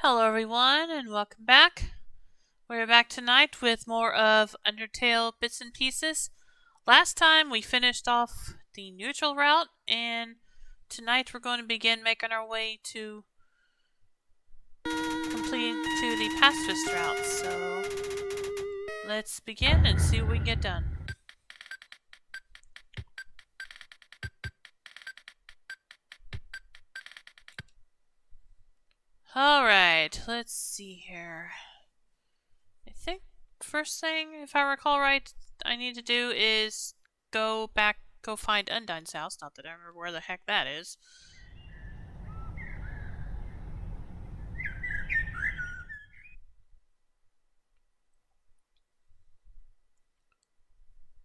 Hello everyone and welcome back. We're back tonight with more of Undertale bits and pieces. Last time we finished off the neutral route, and tonight we're going to begin making our way to completing to the pacifist route. So let's begin and see what we can get done. Alright, let's see here. I think first thing, if I recall right, I need to do is go find Undyne's house. Not that I remember where the heck that is.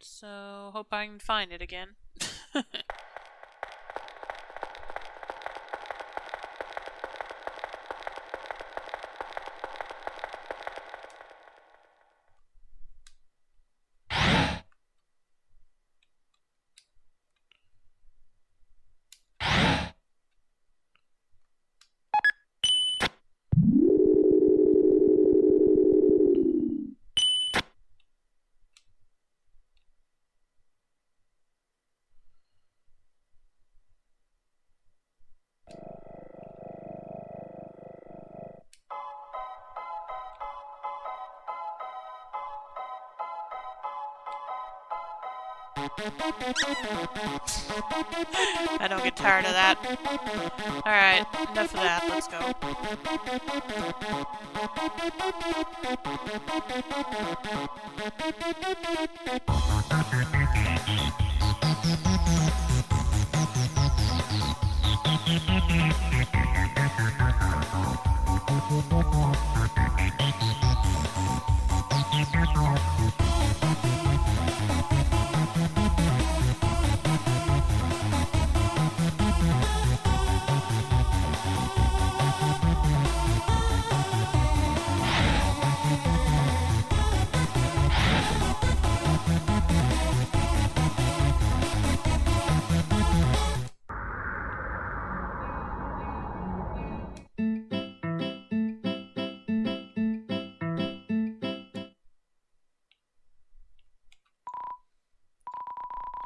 So, hope I can find it again. I don't get tired of that. Alright, enough of that. Let's go.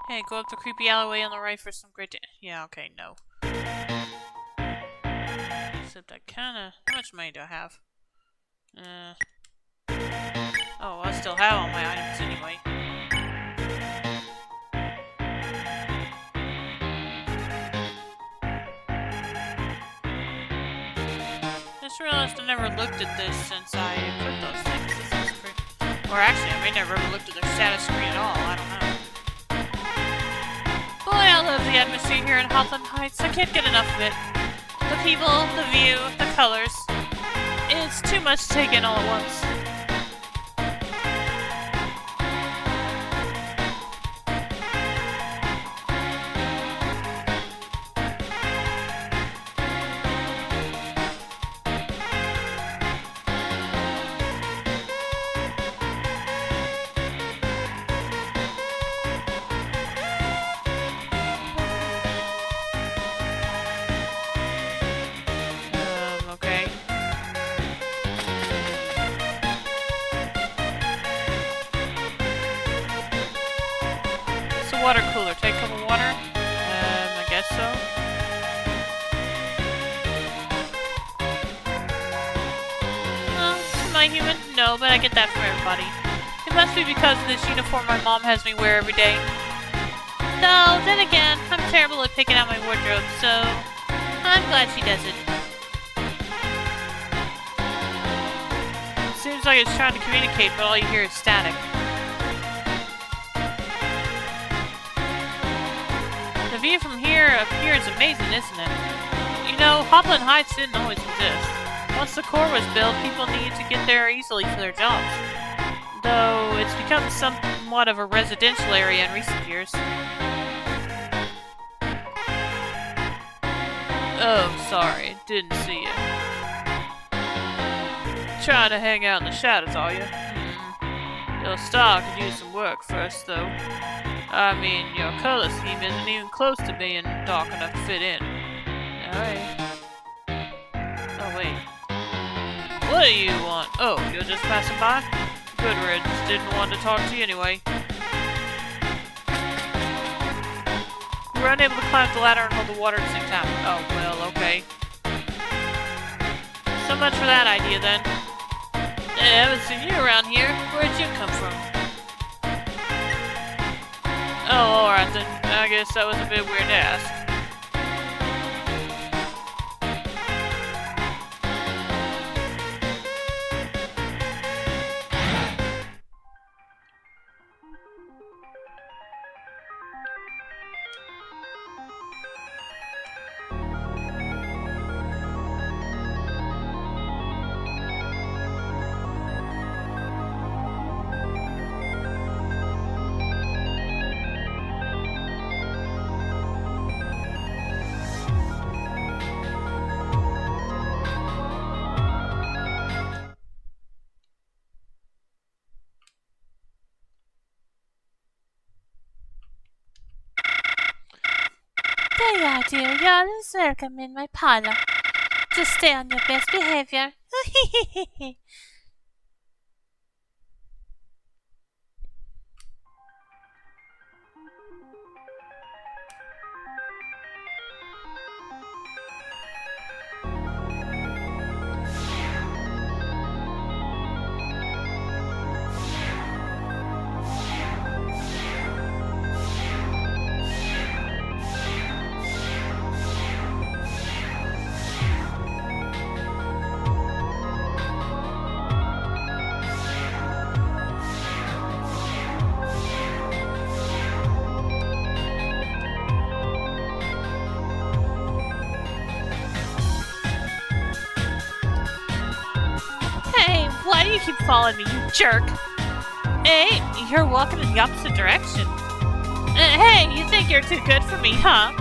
Hey, go up the creepy alleyway on the right for some great... Yeah, okay, no. Except I kinda... How much money do I have? Oh, I still have all my items anyway. I just realized I never looked at this since I equipped those things. Or actually, I may never have looked at their status screen at all. I don't know. Boy, I love the atmosphere here in Hawthorne Heights. I can't get enough of it. The people, the view, the colors. It's too much to take in all at once. Okay. It's a water cooler. Take a cup of water? I guess so. Well, am I human? No, but I get that from everybody. It must be because of this uniform my mom has me wear every day. Though, then again, I'm terrible at picking out my wardrobe, so I'm glad she does it. Seems like it's trying to communicate, but all you hear is static. The view from here up here is amazing, isn't it? You know, Hopland Heights didn't always exist. Once the core was built, people needed to get there easily for their jobs. Though it's become somewhat of a residential area in recent years. Oh, sorry, didn't see you. Trying to hang out in the shadows, are you? Your star could use some work first, though. I mean, your color scheme isn't even close to being dark enough to fit in. Alright. Oh, wait. What do you want? Oh, you're just passing by? Good riddance. Didn't want to talk to you anyway. You were unable to climb the ladder and hold the water at the same time. Oh, well, okay. So much for that idea, then. I haven't seen you around here. Where'd you come from? Oh, alright then. I guess that was a bit weird to ask. There you are, dear. You're always welcome in my parlor. Just stay on your best behavior. Hey, why do you keep following me, you jerk? Hey, you're walking in the opposite direction. Hey, you think you're too good for me, huh?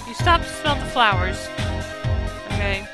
You stopped to smell the flowers. Okay.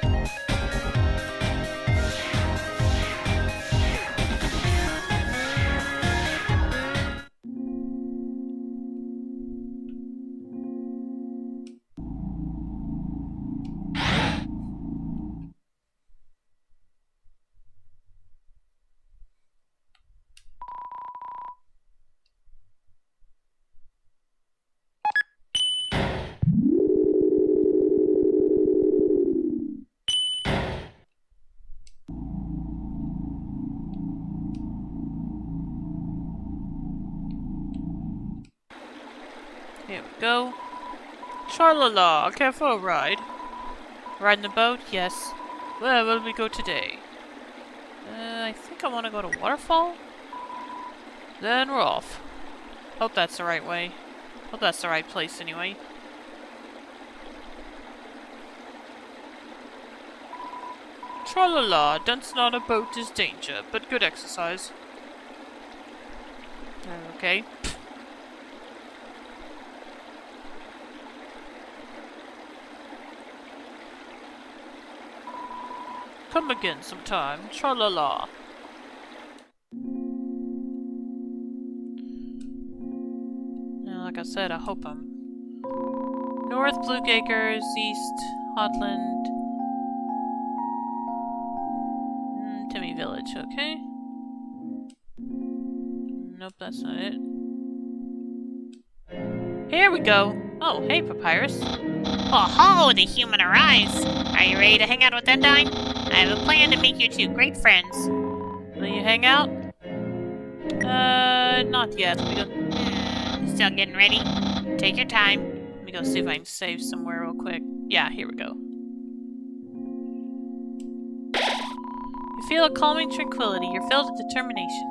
Here we go. Tra-la-la, care for a ride? Riding the boat? Yes. Where will we go today? I think I want to go to Waterfall? Then we're off. Hope that's the right way. Hope that's the right place anyway. Tra-la-la, dancing on a boat is danger, but good exercise. Okay. Come again sometime, tra-la-la. Now, like I said, I hope I'm... North Blue Acres, East Hotland... Timmy Village, okay. Nope, that's not it. Here we go! Oh, hey, Papyrus. Oh ho, the human arrives! Are you ready to hang out with Undyne? I have a plan to make you two great friends. Will you hang out? Not yet. Let me go... Still getting ready? Take your time. Let me go see if I can save somewhere real quick. Yeah, here we go. You feel a calming tranquility. You're filled with determination.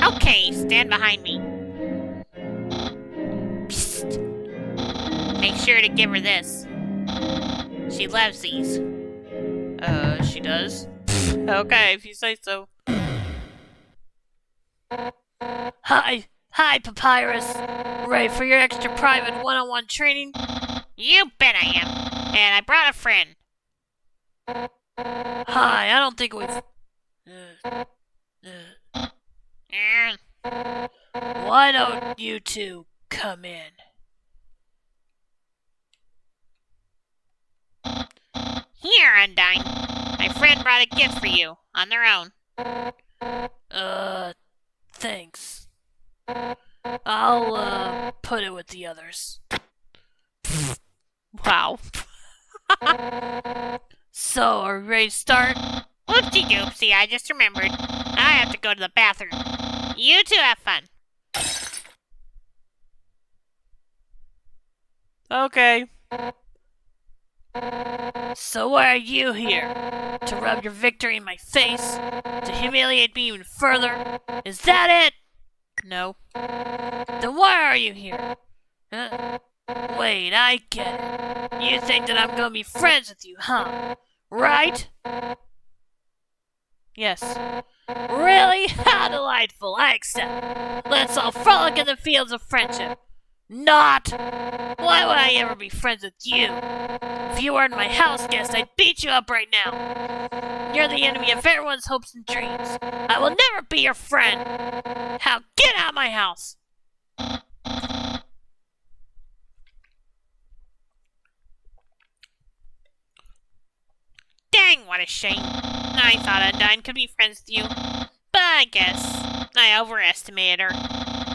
Okay, stand behind me. Psst. Make sure to give her this. She loves these. She does? Okay, if you say so. Hi, Papyrus. Ready for your extra private one-on-one training? You bet I am. And I brought a friend. Hi, I don't think we've... Why don't you two come in? Here, Undyne. My friend brought a gift for you, on their own. Thanks. I'll, put it with the others. Wow. So, are we ready to start? Whoopsie-doopsie, I just remembered. I have to go to the bathroom. You two have fun. Okay. So why are you here? To rub your victory in my face? To humiliate me even further? Is that it? No. Then why are you here? Wait, I get it. You think that I'm gonna be friends with you, huh? Right? Yes. Really? How delightful. I accept. Let's all frolic in the fields of friendship. Not! Why would I ever be friends with you? If you weren't my house guest, I'd beat you up right now. You're the enemy of everyone's hopes and dreams. I will never be your friend. How? Get out of my house! Dang, what a shame. I thought Undyne could be friends with you. But I guess I overestimated her.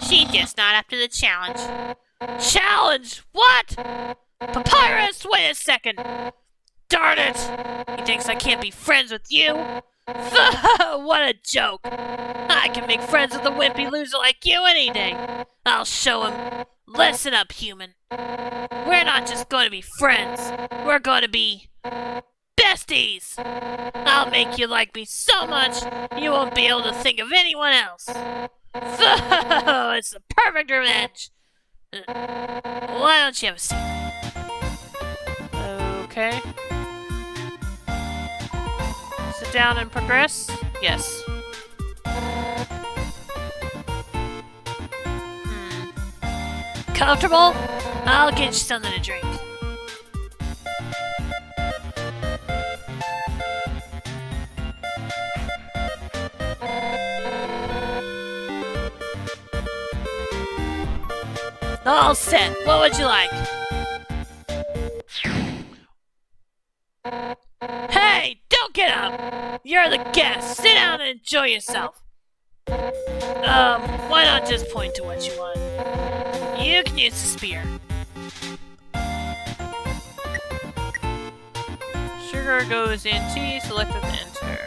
She's just not up to the challenge. Challenge? What? Papyrus, wait a second. Darn it! He thinks I can't be friends with you? What a joke! I can make friends with a wimpy loser like you any day. I'll show him. Listen up, human. We're not just going to be friends. We're going to be... besties! I'll make you like me so much you won't be able to think of anyone else. It's the perfect revenge. Why don't you have a seat? Okay. Sit down and progress? Yes. Comfortable? I'll get you something to drink. All set. What would you like? Hey, don't get up! You're the guest. Sit down and enjoy yourself. Why not just point to what you want? You can use the spear. Sugar goes in tea, select with enter.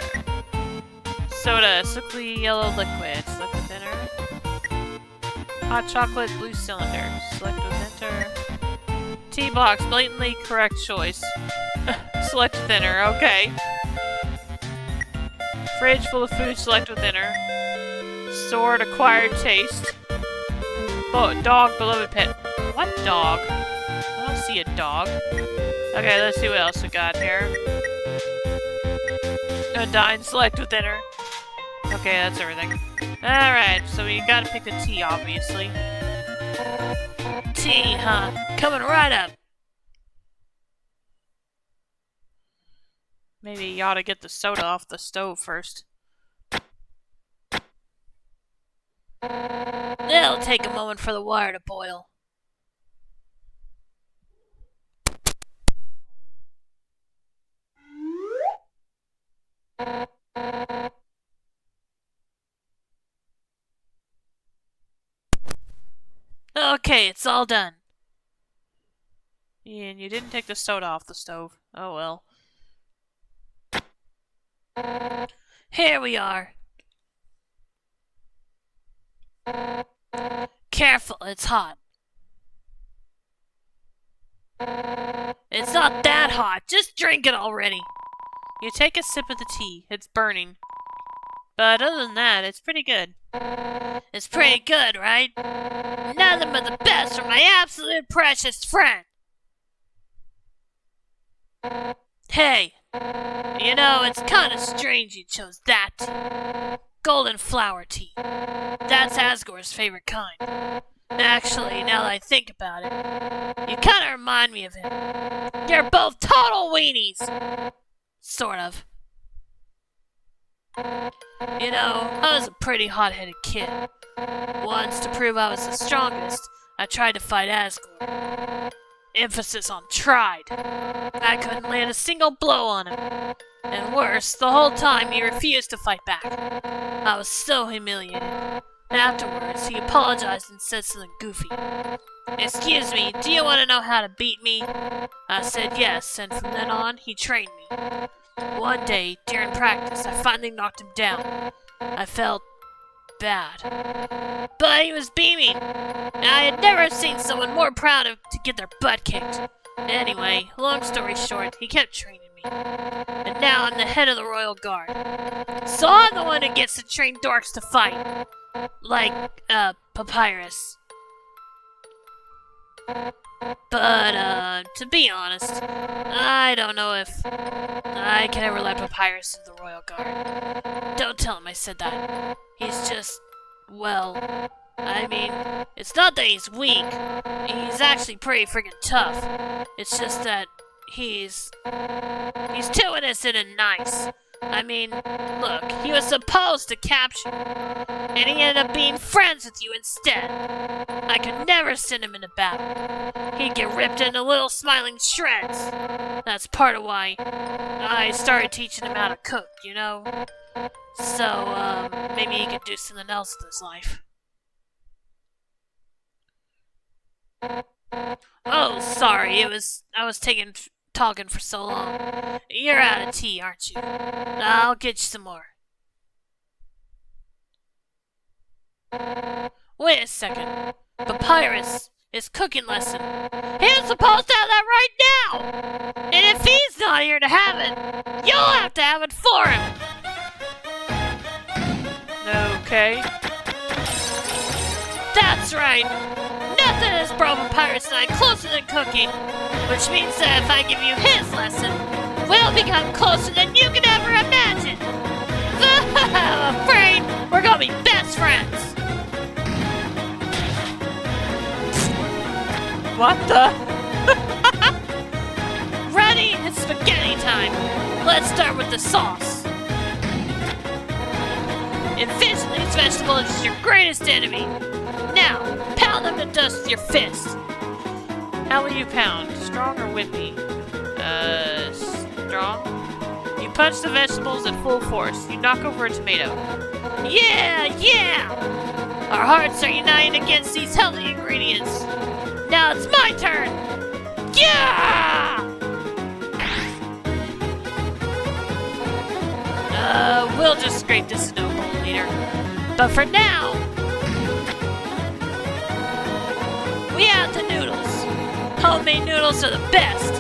Soda, sickly yellow liquid, select with enter. Hot chocolate, blue cylinder, select with enter. Tea box, blatantly correct choice. Select thinner, okay. Fridge full of food, select thinner. Stored acquired taste. Oh, dog, beloved pet. What dog? I don't see a dog. Okay, let's see what else we got here. Dine, select thinner. Okay, that's everything. Alright, so we gotta pick the tea, obviously. Tea, huh? Coming right up. Maybe you ought to get the soda off the stove first. It'll take a moment for the water to boil. Okay, it's all done. And you didn't take the soda off the stove. Oh well. Here we are. Careful, it's hot. It's not that hot. Just drink it already. You take a sip of the tea. It's burning. But other than that, it's pretty good. It's pretty good, right? Nothing but the best from my absolute precious friend. Hey, you know, it's kind of strange you chose that tea. Golden flower tea. That's Asgore's favorite kind. Actually, now that I think about it, you kind of remind me of him. You're both total weenies. Sort of. You know, I was a pretty hot-headed kid. Once, to prove I was the strongest, I tried to fight Asgore. Emphasis on tried. I couldn't land a single blow on him. And worse, the whole time he refused to fight back. I was so humiliated. Afterwards, he apologized and said something goofy. Excuse me, do you want to know how to beat me? I said yes, and from then on, he trained me. One day, during practice, I finally knocked him down. I felt bad. But he was beaming. I had never seen someone more proud of to get their butt kicked. Anyway, long story short, he kept training me. And now I'm the head of the Royal Guard. So I'm the one who gets to train dorks to fight. Like, Papyrus. But, to be honest, I don't know if I can ever let Papyrus into the Royal Guard. Don't tell him I said that. He's just, well, I mean, it's not that he's weak. He's actually pretty freaking tough. It's just that he's too innocent and nice. I mean, look, he was supposed to capture you, and he ended up being friends with you instead. I could never send him into battle. He'd get ripped into little smiling shreds. That's part of why I started teaching him how to cook, you know? So, maybe he could do something else with his life. Oh, sorry, I was talking for so long. You're out of tea, aren't you? I'll get you some more. Wait a second. Papyrus, his cooking lesson. He's supposed to have that right now! And if he's not here to have it, you'll have to have it for him! Okay. That's right! Nothing has brought Papyrus and I closer than cooking, which means that if I give you his lesson, we'll become closer than you can ever imagine! I'm afraid we're gonna be best friends! What the? Ready? It's spaghetti time! Let's start with the sauce. Envision these vegetables as your greatest enemy. Now, pound them to dust with your fist. How will you pound? Strong or wimpy? Strong? You punch the vegetables at full force. You knock over a tomato. Yeah! Our hearts are united against these healthy ingredients. Now it's my turn! Yeah! We'll just scrape this into a bowl later. But for now, we have the noodles. Oh homemade noodles are the best,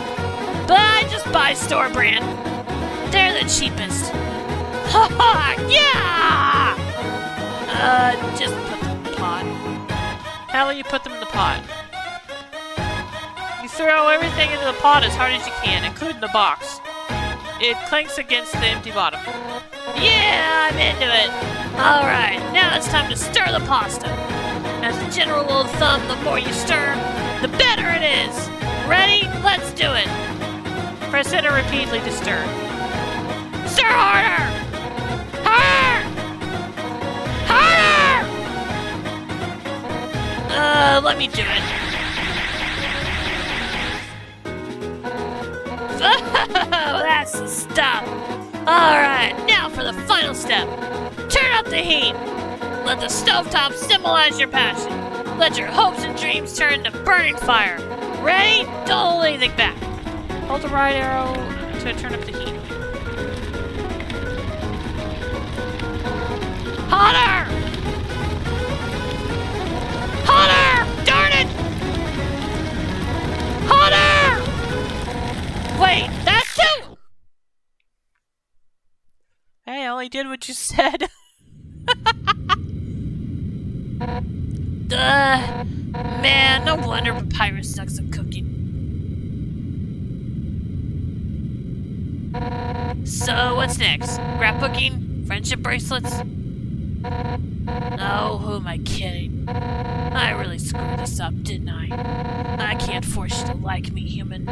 but I just buy store brand. They're the cheapest. Ha ha! Yeah! Just put them in the pot. How will you put them in the pot? You throw everything into the pot as hard as you can, including the box. It clanks against the empty bottom. Yeah, I'm into it. Alright, now it's time to stir the pasta. As a general rule of thumb, the more you stir, the better it is. Ready? Let's do it. Press enter repeatedly to stir. Stir harder! Harder! Harder! Let me do it. Oh, that's the stuff. Alright, now for the final step. Turn up the heat. Let the stovetop symbolize your passion. Let your hopes and dreams turn to burning fire. Ready? Don't hold anything back. Hold the right arrow to turn up the heat. Hotter! Hotter! Darn it! Hotter! Wait, that's too... Hey, I only did what you said. Man, no wonder Papyrus sucks at cooking. So, what's next? Scrapbooking? Friendship bracelets? Oh, who am I kidding? I really screwed this up, didn't I? I can't force you to like me, human.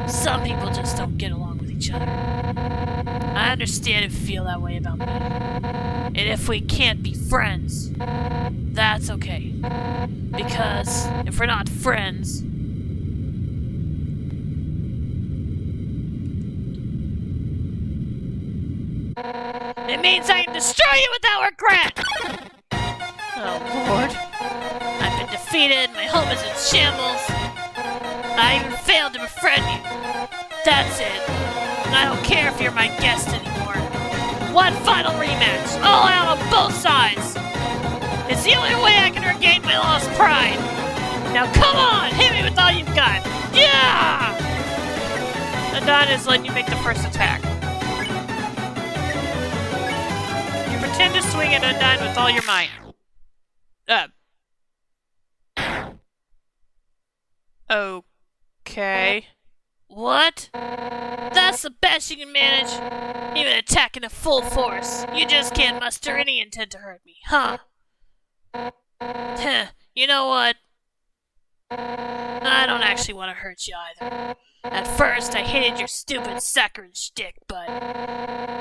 Some people just don't get along with each other. I understand and feel that way about me. And if we can't be friends, that's okay. Because if we're not friends, it means I can destroy you without regret! Oh, Lord. I've been defeated, my home is in shambles. I even failed to befriend you. That's it. I don't care if you're my guest anymore. One final rematch, all out on both sides. It's the only way I can regain my lost pride. Now come on, hit me with all you've got. Yeah! Undyne is letting you make the first attack. You pretend to swing at Undyne with all your might. Okay. What? That's the best you can manage? Even attacking at full force. You just can't muster any intent to hurt me, huh? Heh, you know what? I don't actually want to hurt you either. At first, I hated your stupid saccharine shtick, but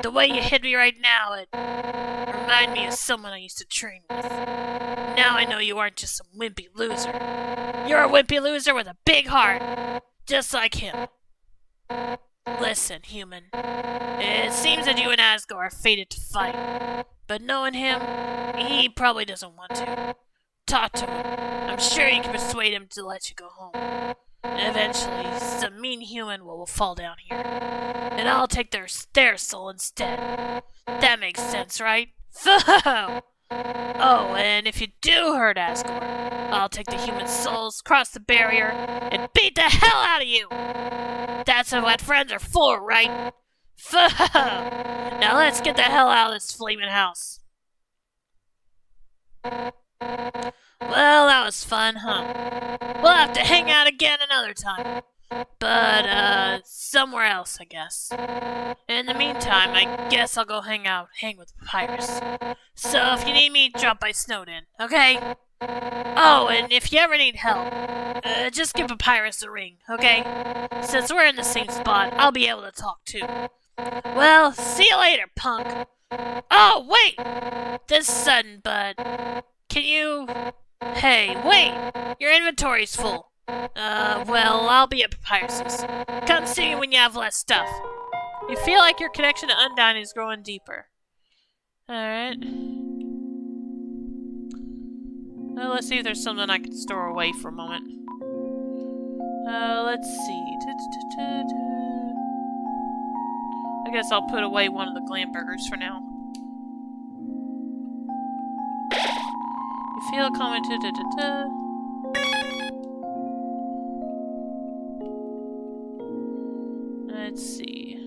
the way you hit me right now, it reminded me of someone I used to train with. Now I know you aren't just some wimpy loser. You're a wimpy loser with a big heart, just like him. Listen, human. It seems that you and Asgore are fated to fight, but knowing him, he probably doesn't want to. Talk to him. I'm sure you can persuade him to let you go home. Eventually, some mean human will fall down here, and I'll take their soul instead. That makes sense, right? Oh, and if you do hurt Asgore, I'll take the human souls, cross the barrier, and beat the hell out of you! That's what friends are for, right? Now let's get the hell out of this flaming house. Well, that was fun, huh? We'll have to hang out again another time. But, somewhere else, I guess. In the meantime, I guess I'll go hang with Papyrus. So if you need me, drop by Snowden, okay? Oh, and if you ever need help, just give Papyrus a ring, okay? Since we're in the same spot, I'll be able to talk too. Well, see you later, punk. Oh, wait! This is sudden, but can you... Hey, wait! Your inventory's full. Well, I'll be at Papyrus's. Come see me when you have less stuff. You feel like your connection to Undyne is growing deeper. Alright. Well, let's see if there's something I can store away for a moment. Let's see. I guess I'll put away one of the glam burgers for now. You feel commented. Let's see.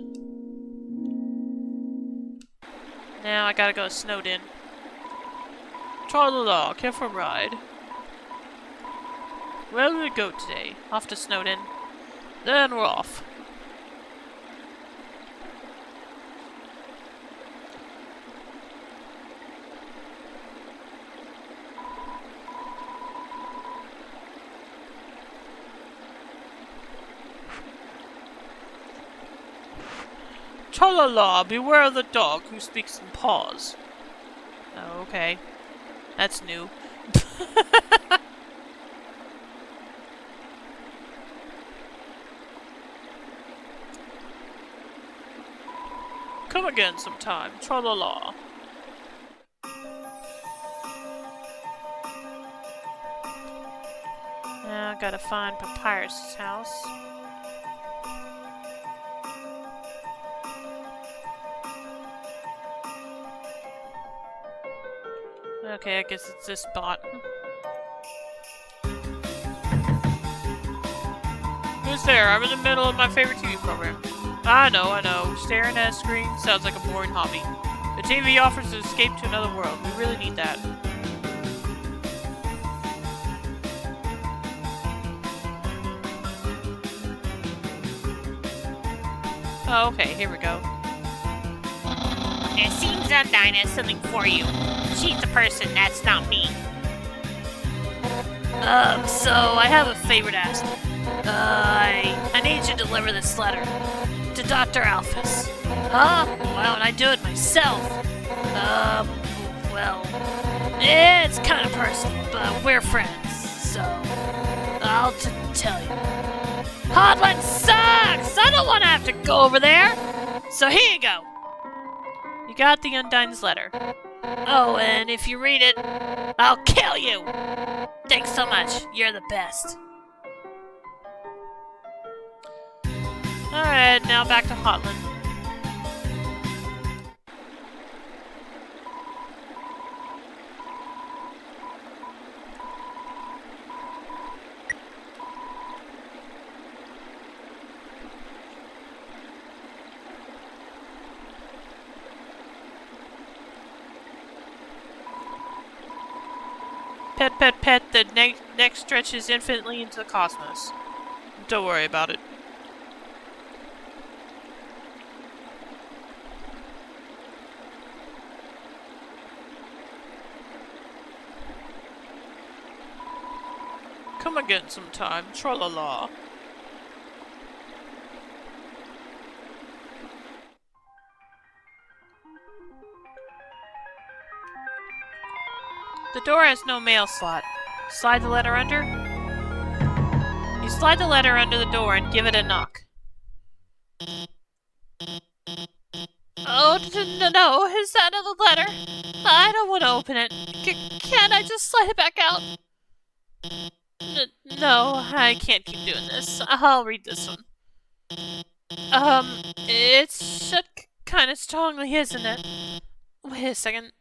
Now I gotta go to Snowden. Tra-la-la, care for a ride. Where do we go today? Off to Snowden. Then we're off. Tra-la-la, beware of the dog who speaks in paws. Oh, okay. That's new. Come again sometime. Tra-la-la. Now I gotta find Papyrus' house. Okay, I guess it's this spot. Who's there? I'm in the middle of my favorite TV program. I know. Staring at a screen sounds like a boring hobby. The TV offers an escape to another world. We really need that. Oh, okay, here we go. It seems Undyne has something for you. She's the person, that's not me. So I have a favor to ask. I need you to deliver this letter to Dr. Alphys. Huh? Why don't I do it myself? Well, it's kind of personal, but we're friends, so I'll tell you. Hotland sucks! I don't want to have to go over there! So here you go. You got the Undyne's letter. Oh, and if you read it, I'll kill you! Thanks so much. You're the best. Alright, now back to Hotland. Pet, pet, pet, the neck stretches infinitely into the cosmos. Don't worry about it. Come again sometime, tra-la-la. The door has no mail slot. Slide the letter under? You slide the letter under the door and give it a knock. Oh, no, is that another letter? I don't want to open it. Can't I just slide it back out? No, I can't keep doing this. I'll read this one. It's shut kind of strongly, isn't it? Wait a second.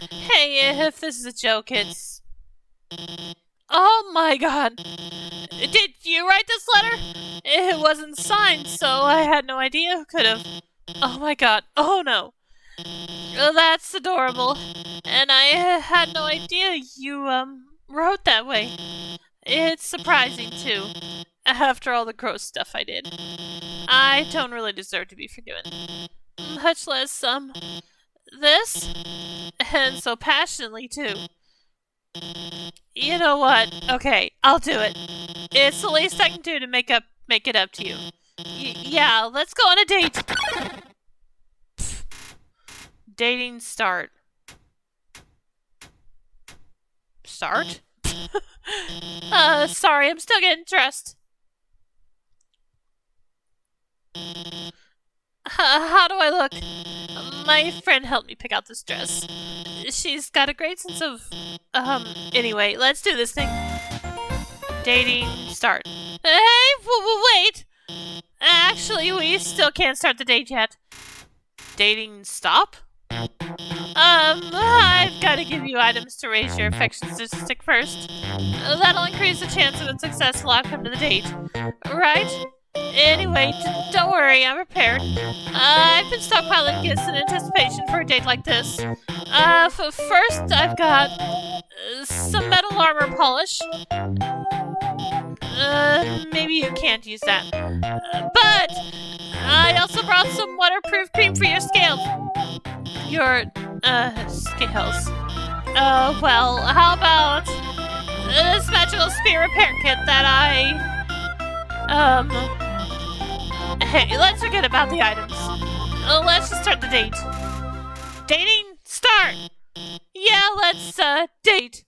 Hey, if this is a joke, it's... Oh my god! Did you write this letter? It wasn't signed, so I had no idea who could have. Oh my god, oh no! That's adorable. And I had no idea you, wrote that way. It's surprising, too, after all the gross stuff I did. I don't really deserve to be forgiven. Much less, this? And so passionately, too. You know what? Okay, I'll do it. It's the least I can do to make it up to you. Yeah, let's go on a date. Dating start. Start? Sorry, I'm still getting dressed. How do I look? My friend helped me pick out this dress. She's got a great sense of... Anyway, let's do this thing. Dating start. Hey, wait! Actually, we still can't start the date yet. Dating stop? I've I've got to give you items to raise your affection statistic first. That'll increase the chance of a successful outcome to the date. Right? Anyway, don't worry, I'm prepared. I've been stockpiling gifts in anticipation for a date like this. First, I've got some metal armor polish. Maybe you can't use that. But I also brought some waterproof cream for your scales. Your, scales. Well, how about this magical spear repair kit that hey, let's forget about the items. Let's just start the date. Dating? Start! Yeah, let's, date.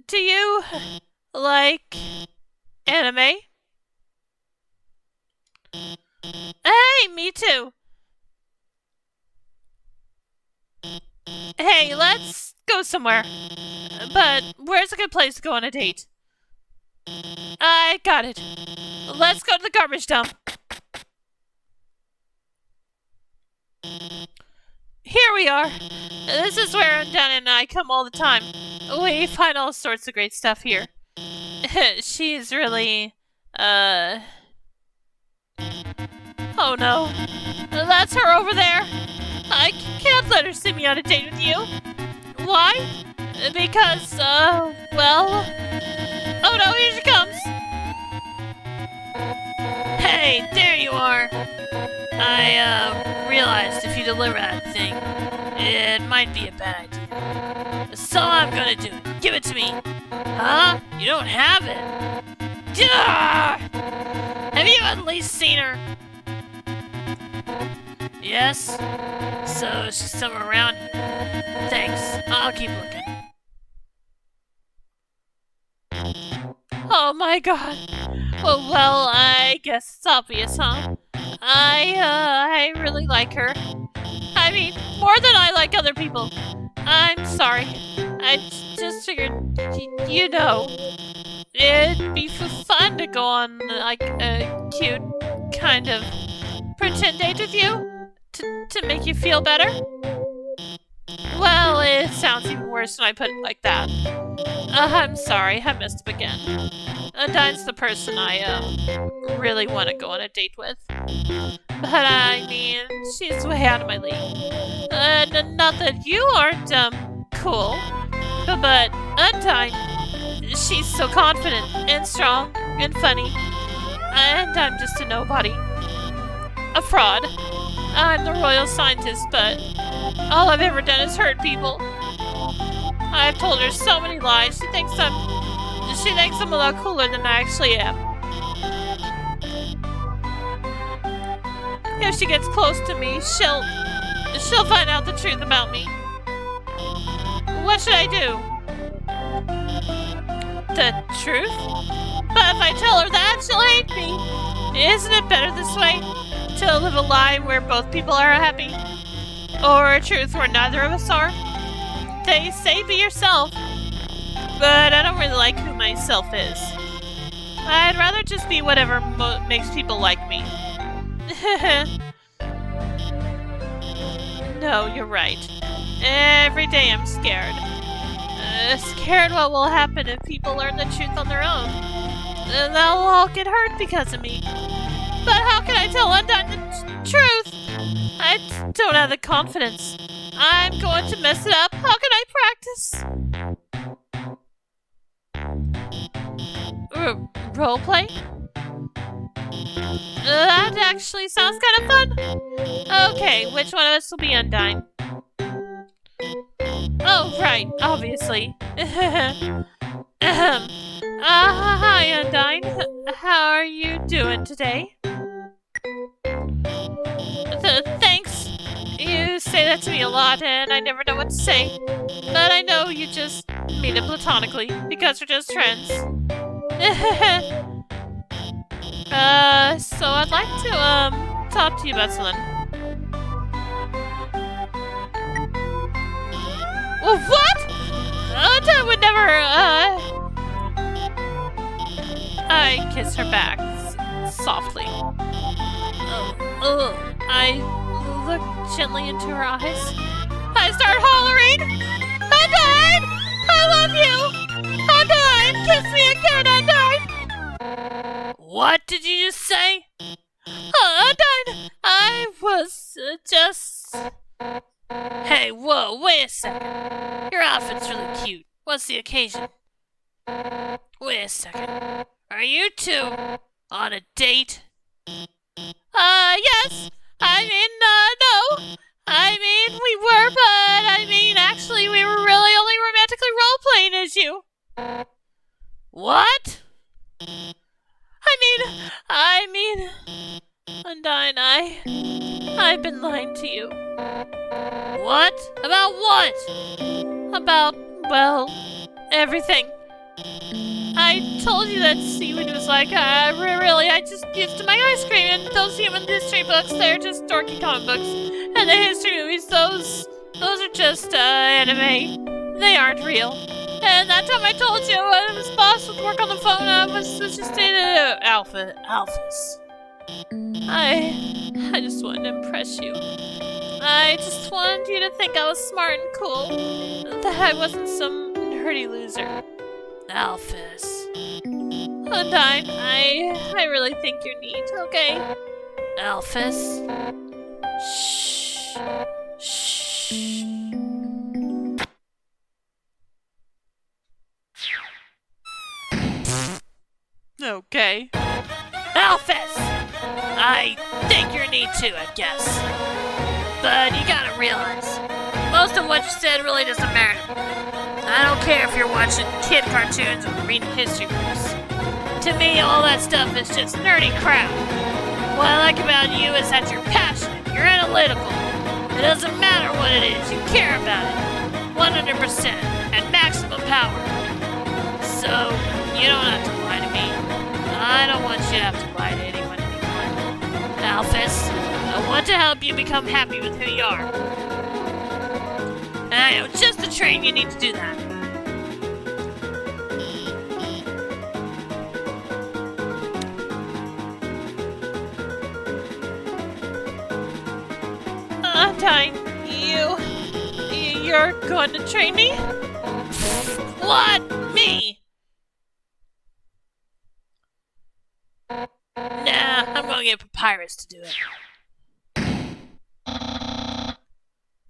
Do you like anime? Hey, me too. Hey, let's go somewhere. But where's a good place to go on a date? I got it. Let's go to the garbage dump. Here we are. This is where Undone and I come all the time. We find all sorts of great stuff here. She's really, oh no. That's her over there. I can't let her see me on a date with you. Why? Because, well... Oh no, here she comes! Hey, there you are! I, realized if you deliver that thing, it might be a bad idea. So I'm gonna do it. Give it to me. Huh? You don't have it? Duh! Have you at least seen her? Yes? So she's somewhere around here. Thanks. I'll keep looking. Oh my god. Well, I guess it's obvious, huh? I really like her. I mean, more than I like other people. I'm sorry. I just figured, you know, it'd be fun to go on, like, a cute kind of pretend date with you to make you feel better. Well, it sounds even worse when I put it like that. I'm sorry, I messed up again. Undyne's the person I, really want to go on a date with. But, I mean, she's way out of my league. Not that you aren't, cool. But Undyne, she's so confident and strong and funny. And I'm just a nobody. A fraud. I'm the royal scientist, but all I've ever done is hurt people. I've told her so many lies. She thinks I'm a lot cooler than I actually am. If she gets close to me, she'll find out the truth about me. What should I do? The truth? But if I tell her that, she'll hate me. Isn't it better this way? To live a lie where both people are happy? Or a truth where neither of us are? They say be yourself. But I don't really like who myself is. I'd rather just be whatever makes people like me. No, you're right. Every day I'm scared. Scared what will happen if people learn the truth on their own. They'll all get hurt because of me. But how can I tell Undone the truth? I don't have the confidence. I'm going to mess it up. How can I practice? Roleplay? That actually sounds kind of fun. Okay, which one of us will be Undine? Oh, right, obviously. Hi, Undine. How are you doing today? Thanks. You say that to me a lot, and I never know what to say. But I know you just mean it platonically, because we're just friends. So I'd like to, talk to you about something. What? That would never, I kiss her back softly. I look gently into her eyes. I start hollering, Undyne! I love you! Undyne! Kiss me again, Undyne! What did you just say? Undyne! I was just... Hey, whoa, wait a second. Your outfit's really cute. What's the occasion? Wait a second. Are you two on a date? Yes! I mean, no! I mean, we were, but I mean, actually, we were really only romantically role-playing as you. What? I mean, Undyne, I've been lying to you. What? About what? About, well, everything. I told you that seaweed was like, really, I just used to make ice cream, and those human history books, they're just dorky comic books. And the history movies, those are just, anime. They aren't real. And that time I told you I was boss with work on the phone, I was just in Alphas. I just wanted to impress you. I just wanted you to think I was smart and cool. That I wasn't some nerdy loser. Alphys. Undyne, I really think you're neat, okay? Alphys? Shh. Shh. Okay. Alphys! I think you're neat too, I guess. But you gotta realize, most of what you said really doesn't matter. I don't care if you're watching kid cartoons or reading history books. To me, all that stuff is just nerdy crap. What I like about you is that you're passionate, you're analytical. It doesn't matter what it is, you care about it. 100% at maximum power. So, you don't have to lie to me. I don't want you to have to lie to anyone anymore. Alphys, I want to help you become happy with who you are. And I know just the train you need to do that. Undyne, you're going to train me? What? Me? Nah, I'm gonna get Papyrus to do it.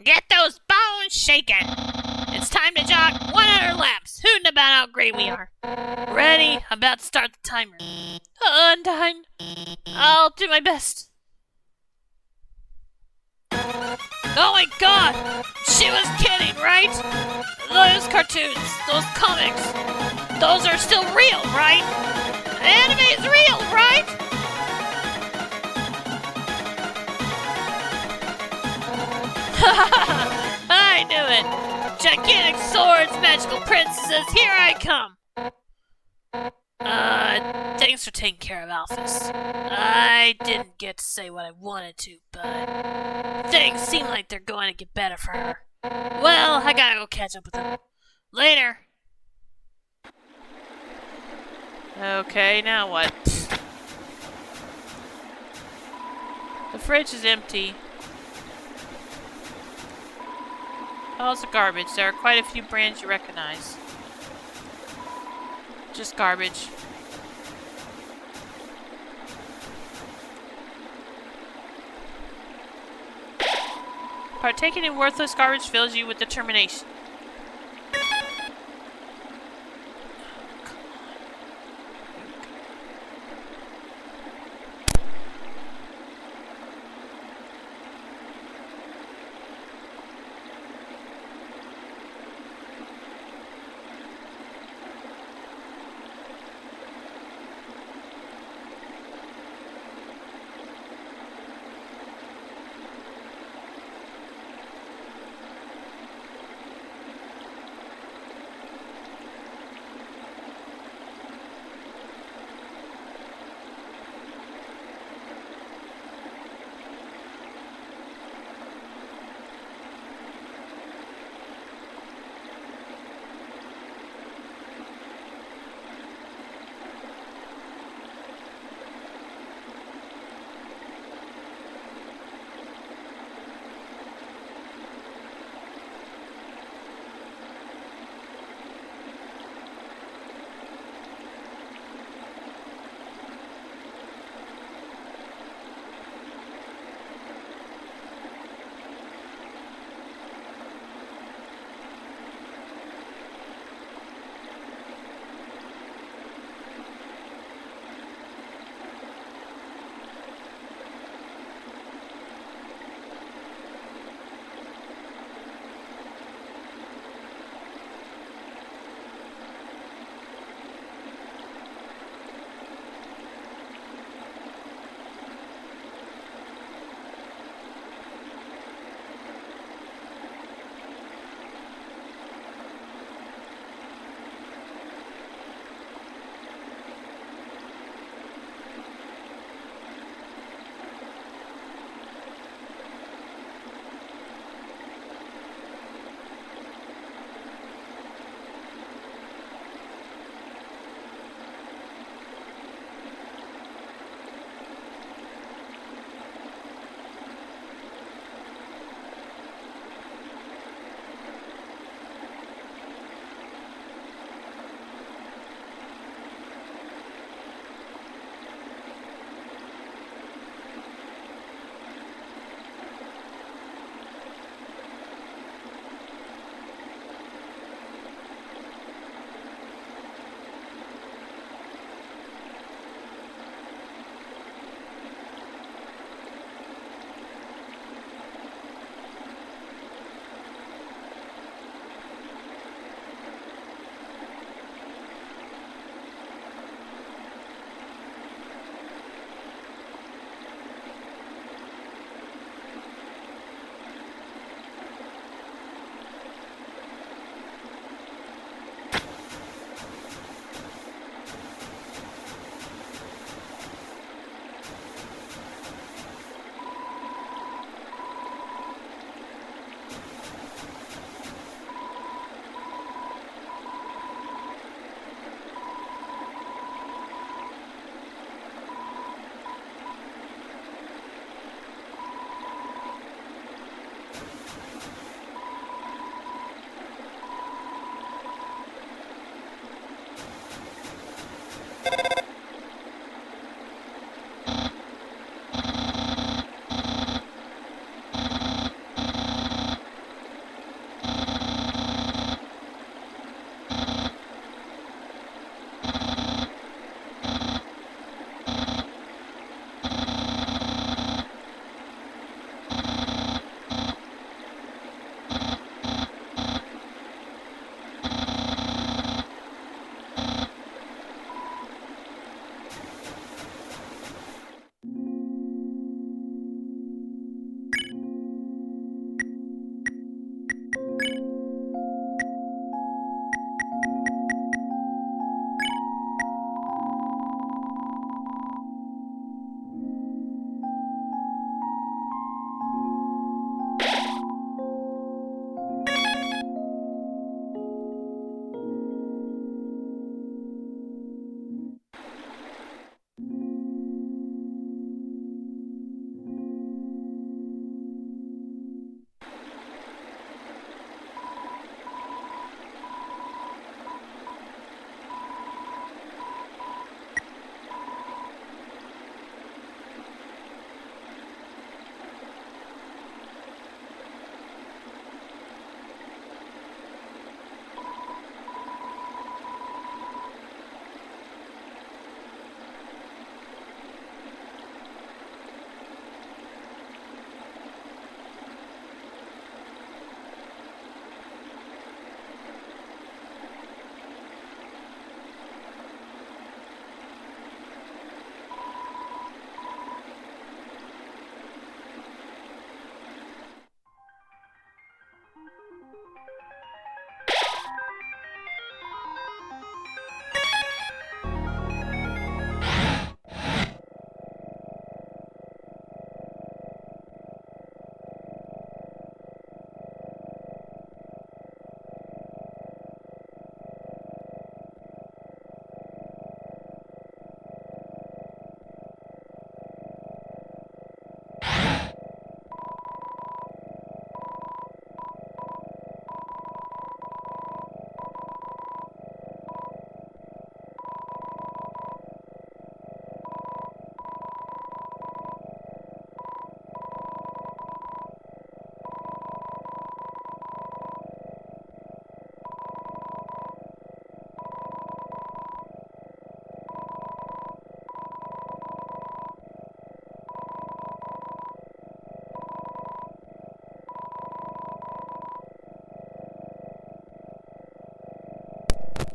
Get those bones shaking! It's time to jog 100 laps, hooting about how great we are. Ready? I'm about to start the timer. Undyne, I'll do my best. Oh my god! She was kidding, right? Those cartoons, those comics, those are still real, right? Anime is real, right? I knew it! Gigantic swords, magical princesses, here I come! Thanks for taking care of Alphys. I didn't get to say what I wanted to, but things seem like they're going to get better for her. Well, I gotta go catch up with them. Later! Okay, now what? The fridge is empty. Piles of garbage. There are quite a few brands you recognize. Just garbage. Partaking in worthless garbage fills you with determination.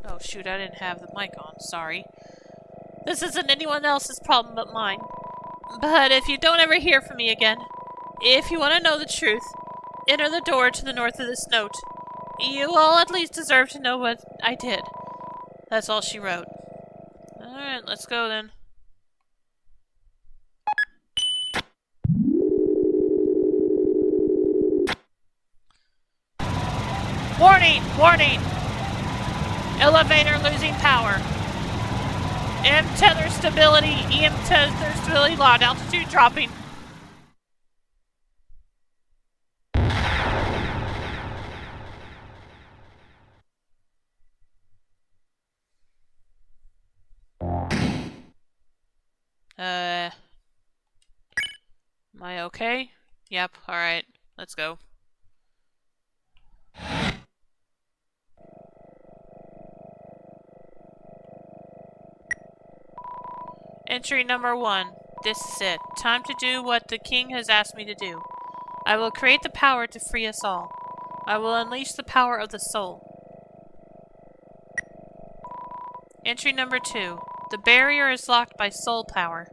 Oh shoot, I didn't have the mic on, sorry. This isn't anyone else's problem but mine. But if you don't ever hear from me again, if you want to know the truth, enter the door to the north of this note. You all at least deserve to know what I did. That's all she wrote. Alright, let's go then. Warning! Warning! Elevator losing power. EM tether stability locked. Altitude dropping. Am I okay? Yep, alright. Let's go. Entry number 1. This is it. Time to do what the king has asked me to do. I will create the power to free us all. I will unleash the power of the soul. Entry number 2. The barrier is locked by soul power.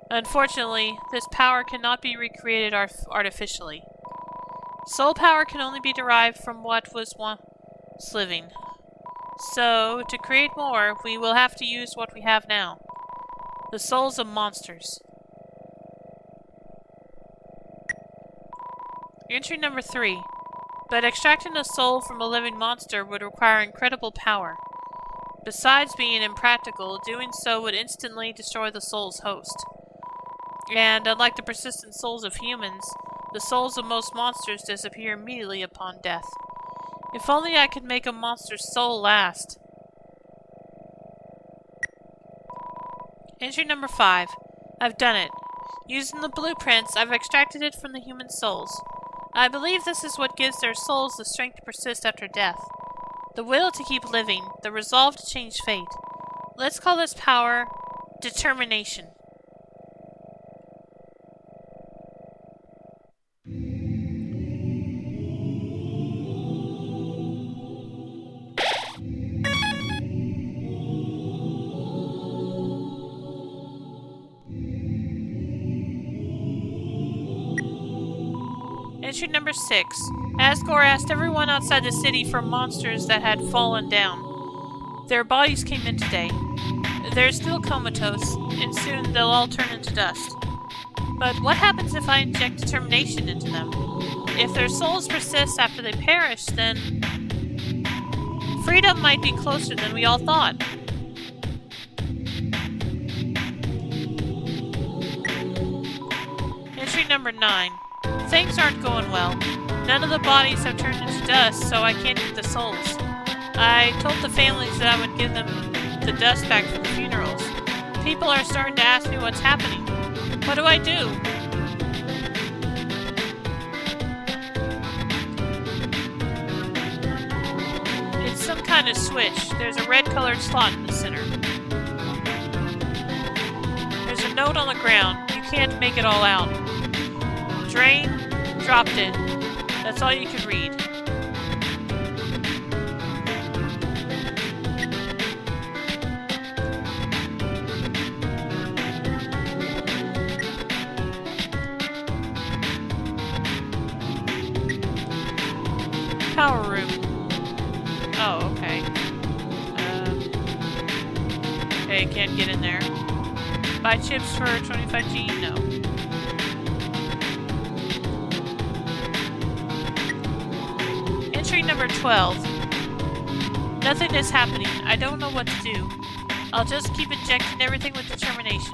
Unfortunately, this power cannot be recreated artificially. Soul power can only be derived from what was once living. So, to create more, we will have to use what we have now. The souls of monsters. Entry number 3. But extracting a soul from a living monster would require incredible power. Besides being impractical, doing so would instantly destroy the soul's host. And unlike the persistent souls of humans, the souls of most monsters disappear immediately upon death. If only I could make a monster's soul last. Entry number 5. I've done it. Using the blueprints, I've extracted it from the human souls. I believe this is what gives their souls the strength to persist after death. The will to keep living, the resolve to change fate. Let's call this power determination. Entry number 6. Asgore asked everyone outside the city for monsters that had fallen down. Their bodies came in today. They're still comatose, and soon they'll all turn into dust. But what happens if I inject determination into them? If their souls persist after they perish, then freedom might be closer than we all thought. Entry number 9. Things aren't going well. None of the bodies have turned into dust, so I can't get the souls. I told the families that I would give them the dust back from the funerals. People are starting to ask me what's happening. What do I do? It's some kind of switch. There's a red-colored slot in the center. There's a note on the ground. You can't make it all out. Drain, dropped it. That's all you could read. Power room. Oh, okay. Okay, can't get in there. Buy chips for 25G? No. Entry number 12. Nothing is happening. I don't know what to do. I'll just keep injecting everything with determination.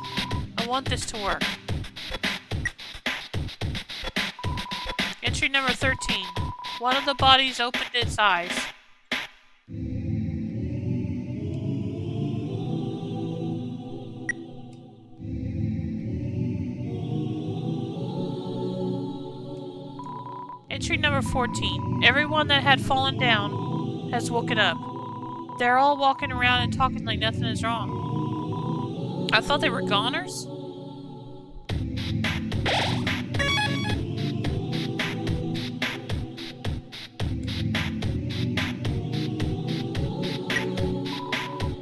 I want this to work. Entry number 13. One of the bodies opened its eyes. Entry number 14. Everyone that had fallen down has woken up. They're all walking around and talking like nothing is wrong. I thought they were goners?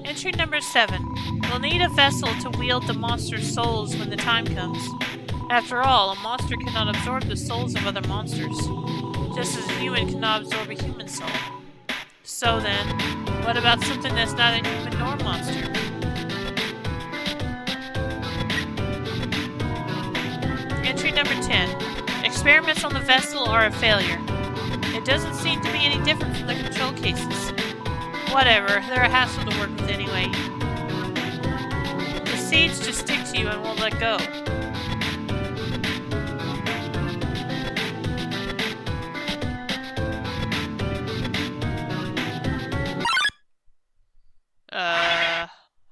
Entry number 7. We'll need a vessel to wield the monster's souls when the time comes. After all, a monster cannot absorb the souls of other monsters, just as a human cannot absorb a human soul. So then, what about something that's neither human nor monster? Entry number 10. Experiments on the vessel are a failure. It doesn't seem to be any different from the control cases. Whatever, they're a hassle to work with anyway. The seeds just stick to you and won't let go.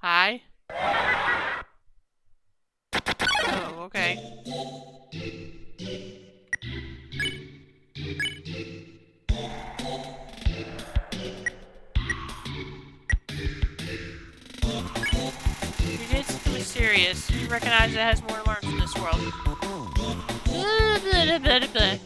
Hi? Oh, okay. You did something mysterious. You recognize it has more to learn from this world. Blah, blah, blah, blah, blah.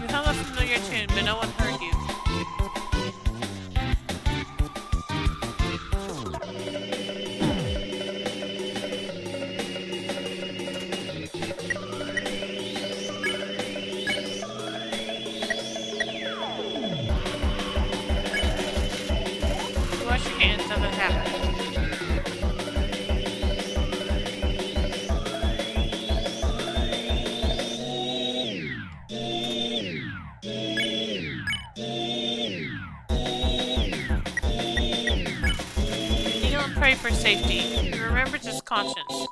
You hum a familiar tune, but no one heard you. You wash your hands, nothing happened. Kneel and pray for safety. He remembers his conscience.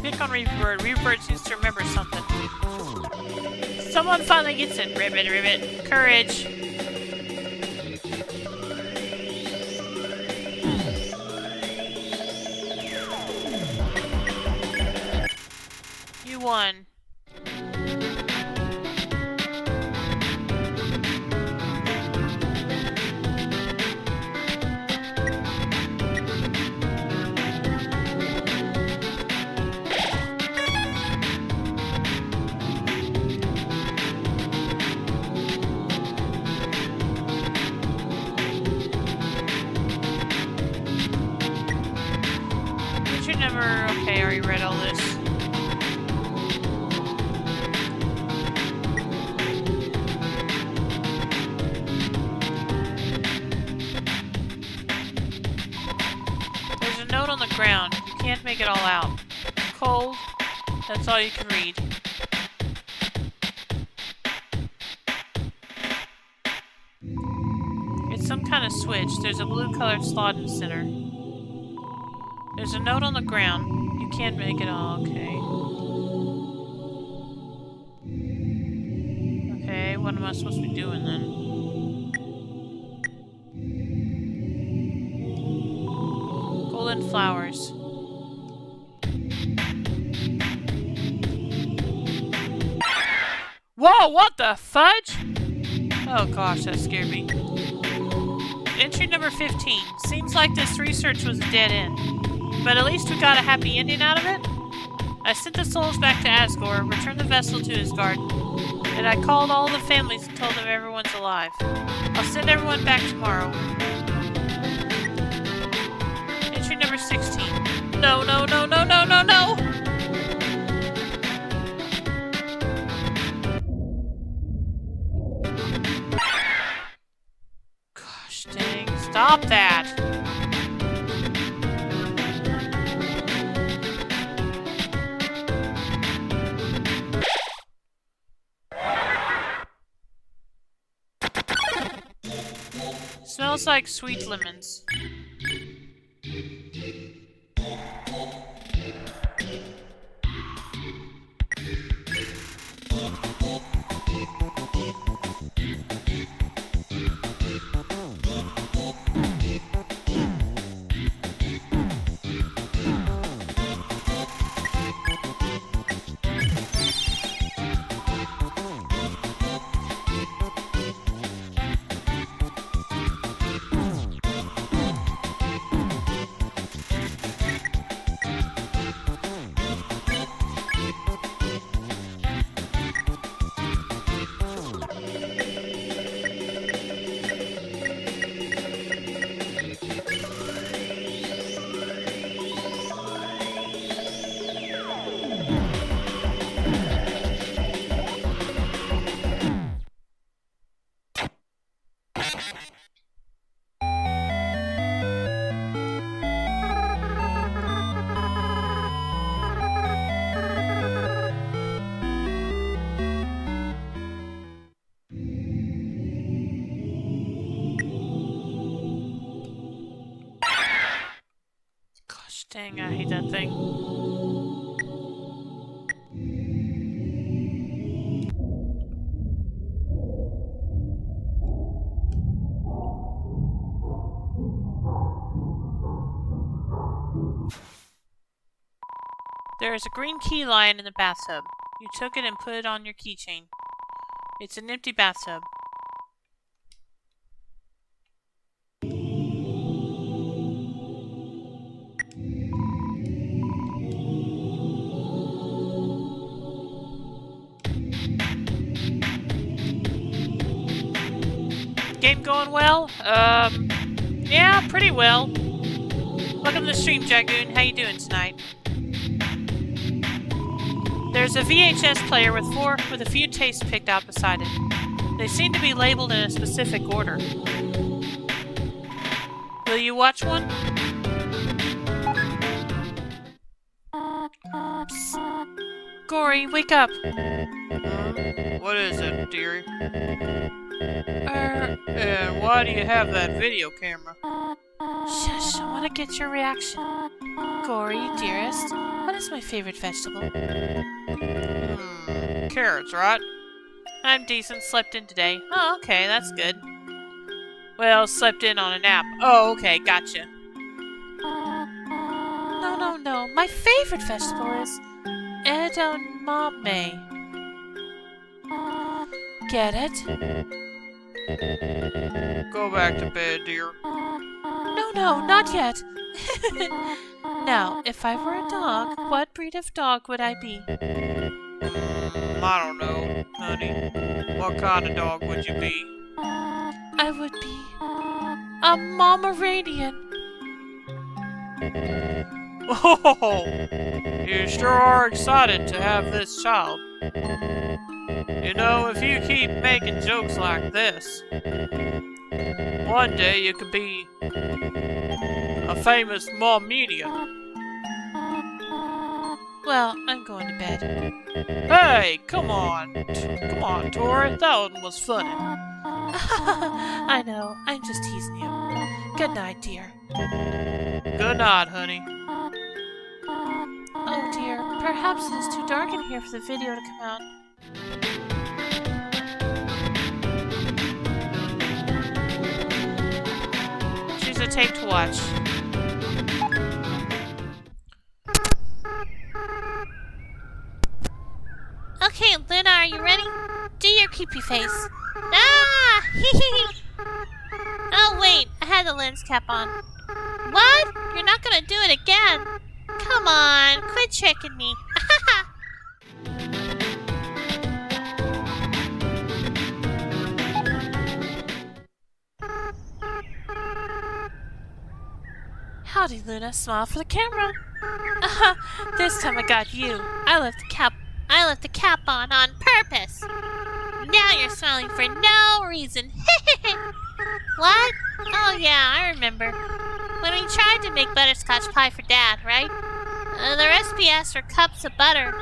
Pick on Reaperbird. Reaperbird seems to remember something. Someone finally gets it. Ribbit, ribbit. Courage. You won. Entry number... Okay, I already read all this. There's a note on the ground. You can't make it all out. Cold. That's all you can read. some kind of switch. There's a blue-colored slot in the center. There's a note on the ground. You can't make it all. Okay. Okay, what am I supposed to be doing then? Golden flowers. Whoa, what the fudge? Oh gosh, that scared me. Entry number 15. Seems like this research was a dead end. But at least we got a happy ending out of it. I sent the souls back to Asgore, returned the vessel to his garden, and I called all the families and told them everyone's alive. I'll send everyone back tomorrow. Entry number 16. No, no, no, no, no, no, no! Gosh dang, stop that! Smells like sweet lemons. Dang, I hate that thing. There is a green key lying in the bathtub. You took it and put it on your keychain. It's an empty bathtub. Game going well? Yeah, pretty well. Welcome to the stream, Dragoon. How you doing tonight? There's a VHS player with a few tapes picked out beside it. They seem to be labeled in a specific order. Will you watch one? Psst. Gory, wake up. What is it, dearie? And why do you have that video camera? Shush, I want to get your reaction. Gory, dearest, what is my favorite vegetable? Carrots, right? I'm decent, slept in today. Oh, okay, that's good. Well, slept in on a nap. Oh, okay, gotcha. No, my favorite vegetable is edamame. Get it? Go back to bed, dear. No, not yet. Now, if I were a dog, what breed of dog would I be? I don't know, honey. What kind of dog would you be? I would be a Pomeranian. Oh, you sure are excited to have this child. You know, if you keep making jokes like this, one day you could be a famous Momedian. Well, I'm going to bed. Hey, come on, Tori, that one was funny. I know, I'm just teasing you. Good night, dear. Good night, honey. Oh dear, perhaps it is too dark in here for the video to come out. Choose a tape to watch. Okay, Luna, are you ready? Do your creepy face. Ah! Oh wait, I had the lens cap on. What? You're not gonna do it again? Come on, quit tricking me. Howdy, Luna. Smile for the camera. This time I got you. I left the cap on purpose. Now you're smiling for no reason. What? Oh yeah, I remember. When we tried to make butterscotch pie for Dad, right? The recipe asked for cups of butter,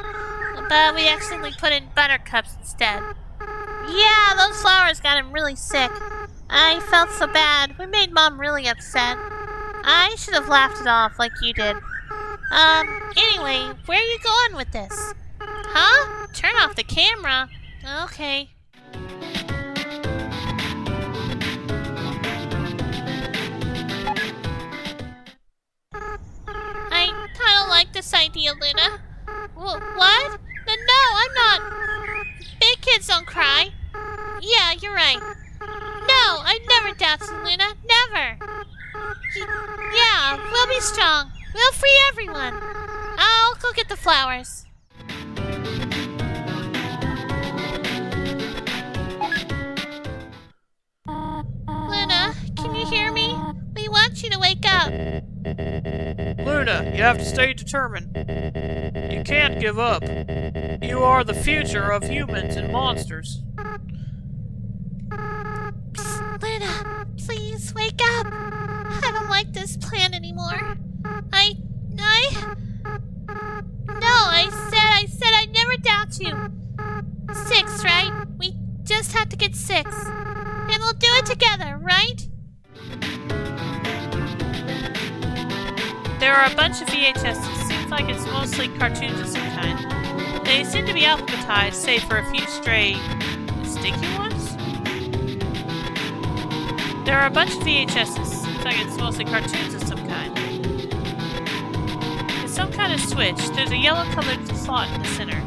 but we accidentally put in buttercups instead. Yeah, those flowers got him really sick. I felt so bad. We made Mom really upset. I should have laughed it off like you did. Anyway, where are you going with this? Huh? Turn off the camera. Okay. I don't like this idea, Luna. What? No, I'm not. Big kids don't cry. Yeah, you're right. No, I've never doubted you, Luna. Never. Yeah, we'll be strong. We'll free everyone. I'll go get the flowers. Luna, can you hear me? We want you to wake up. Luna, you have to stay determined. You can't give up. You are the future of humans and monsters. Psst, Luna, please wake up. I don't like this plan anymore. I said I'd never doubt you. 6, right? We just have to get 6. And we'll do it together, right? There are a bunch of VHSs. Seems like it's mostly cartoons of some kind. They seem to be alphabetized, save for a few stray, sticky ones? There are a bunch of VHSs. Seems like it's mostly cartoons of some kind. It's some kind of switch. There's a yellow-colored slot in the center.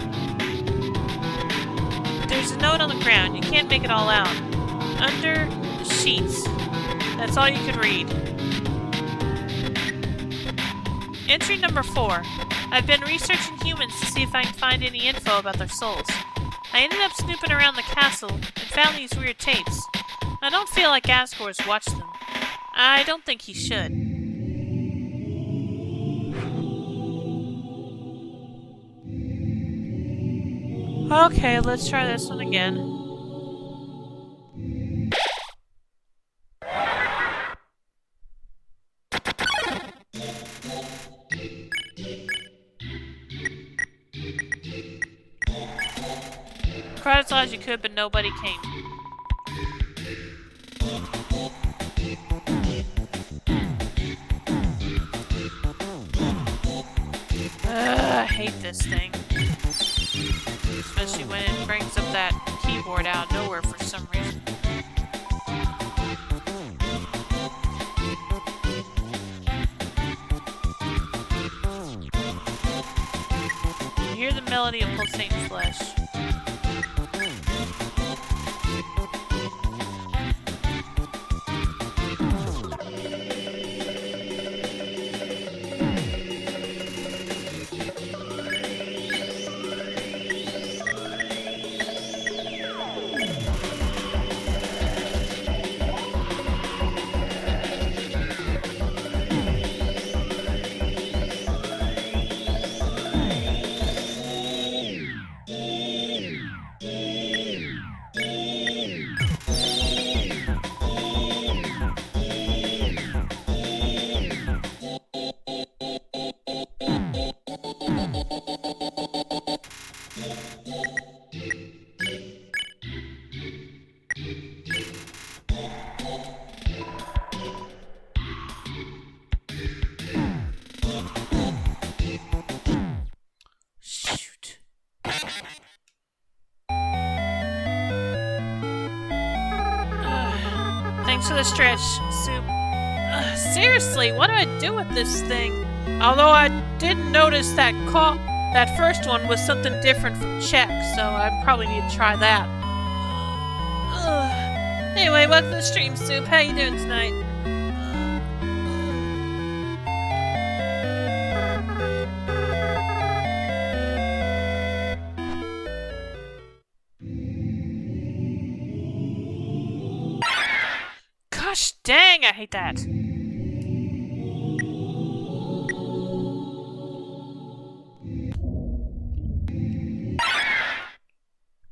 There's a note on the ground. You can't make it all out. Under the sheets. That's all you could read. Entry number 4. I've been researching humans to see if I can find any info about their souls. I ended up snooping around the castle and found these weird tapes. I don't feel like Asgore's watched them. I don't think he should. Okay, let's try this one again. Cried as loud as you could, but nobody came. I hate this thing. Especially when it brings up that keyboard out of nowhere for some reason. You hear the melody of pulsating flesh. Thanks for the stretch, Soup. Seriously, what do I do with this thing? Although I did notice that that first one was something different from Czech, so I probably need to try that. Anyway, welcome to the stream, Soup. How you doing tonight? Gosh dang, I hate that.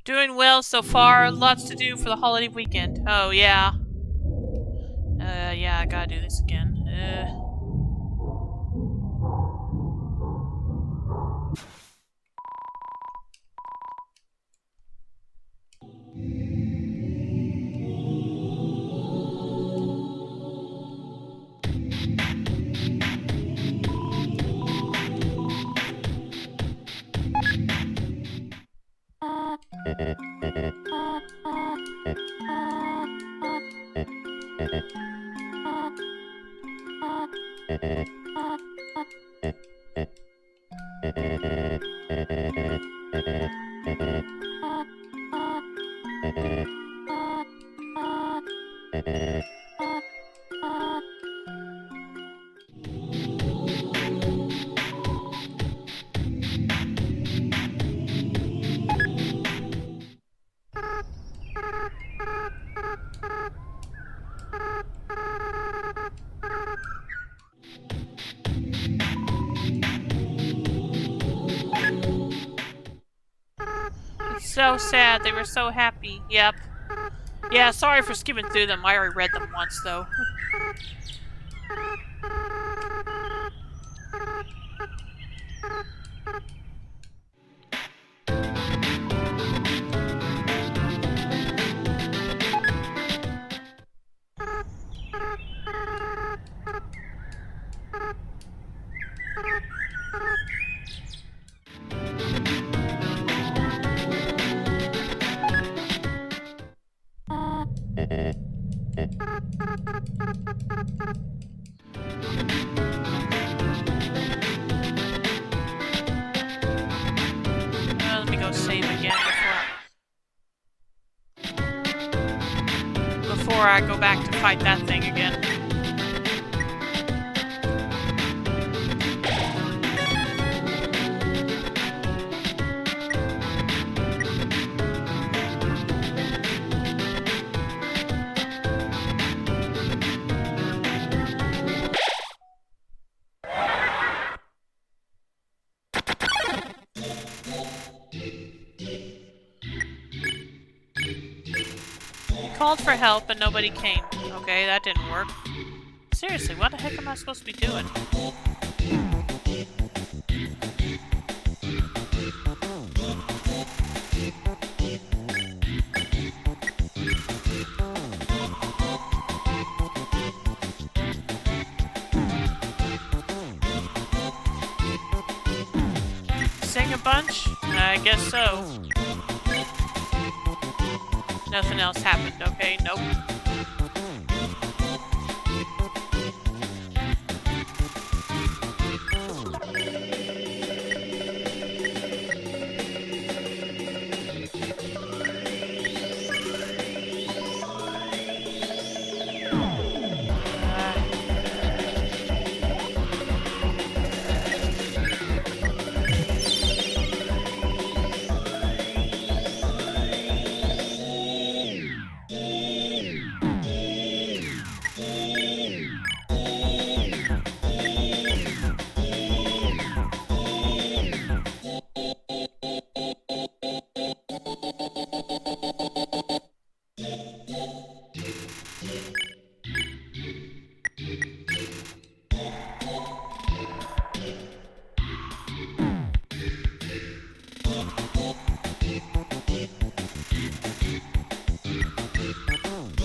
Doing well so far. Lots to do for the holiday weekend. Oh, yeah. Yeah, I gotta do this again. So sad. They were so happy. Yep. Yeah, sorry for skipping through them. I already read them once, though. Let me go save again before I go back to fight that thing again. Called for help and nobody came. Okay, that didn't work. Seriously, what the heck am I supposed to be doing? Sing a bunch? I guess so. Nothing else happened, okay? Nope.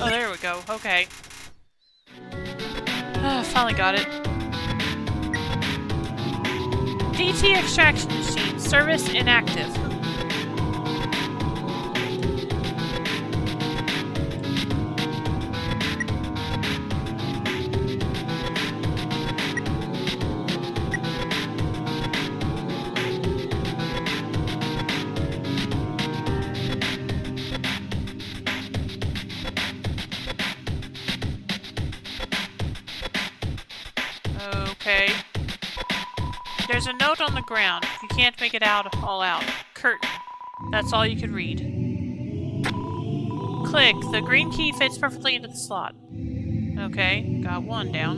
Oh, there we go. Okay. Finally got it. DT extraction machine. Service inactive. Okay. There's a note on the ground. You can't make it out all out. Curtain. That's all you could read. Click. The green key fits perfectly into the slot. Okay, got one down.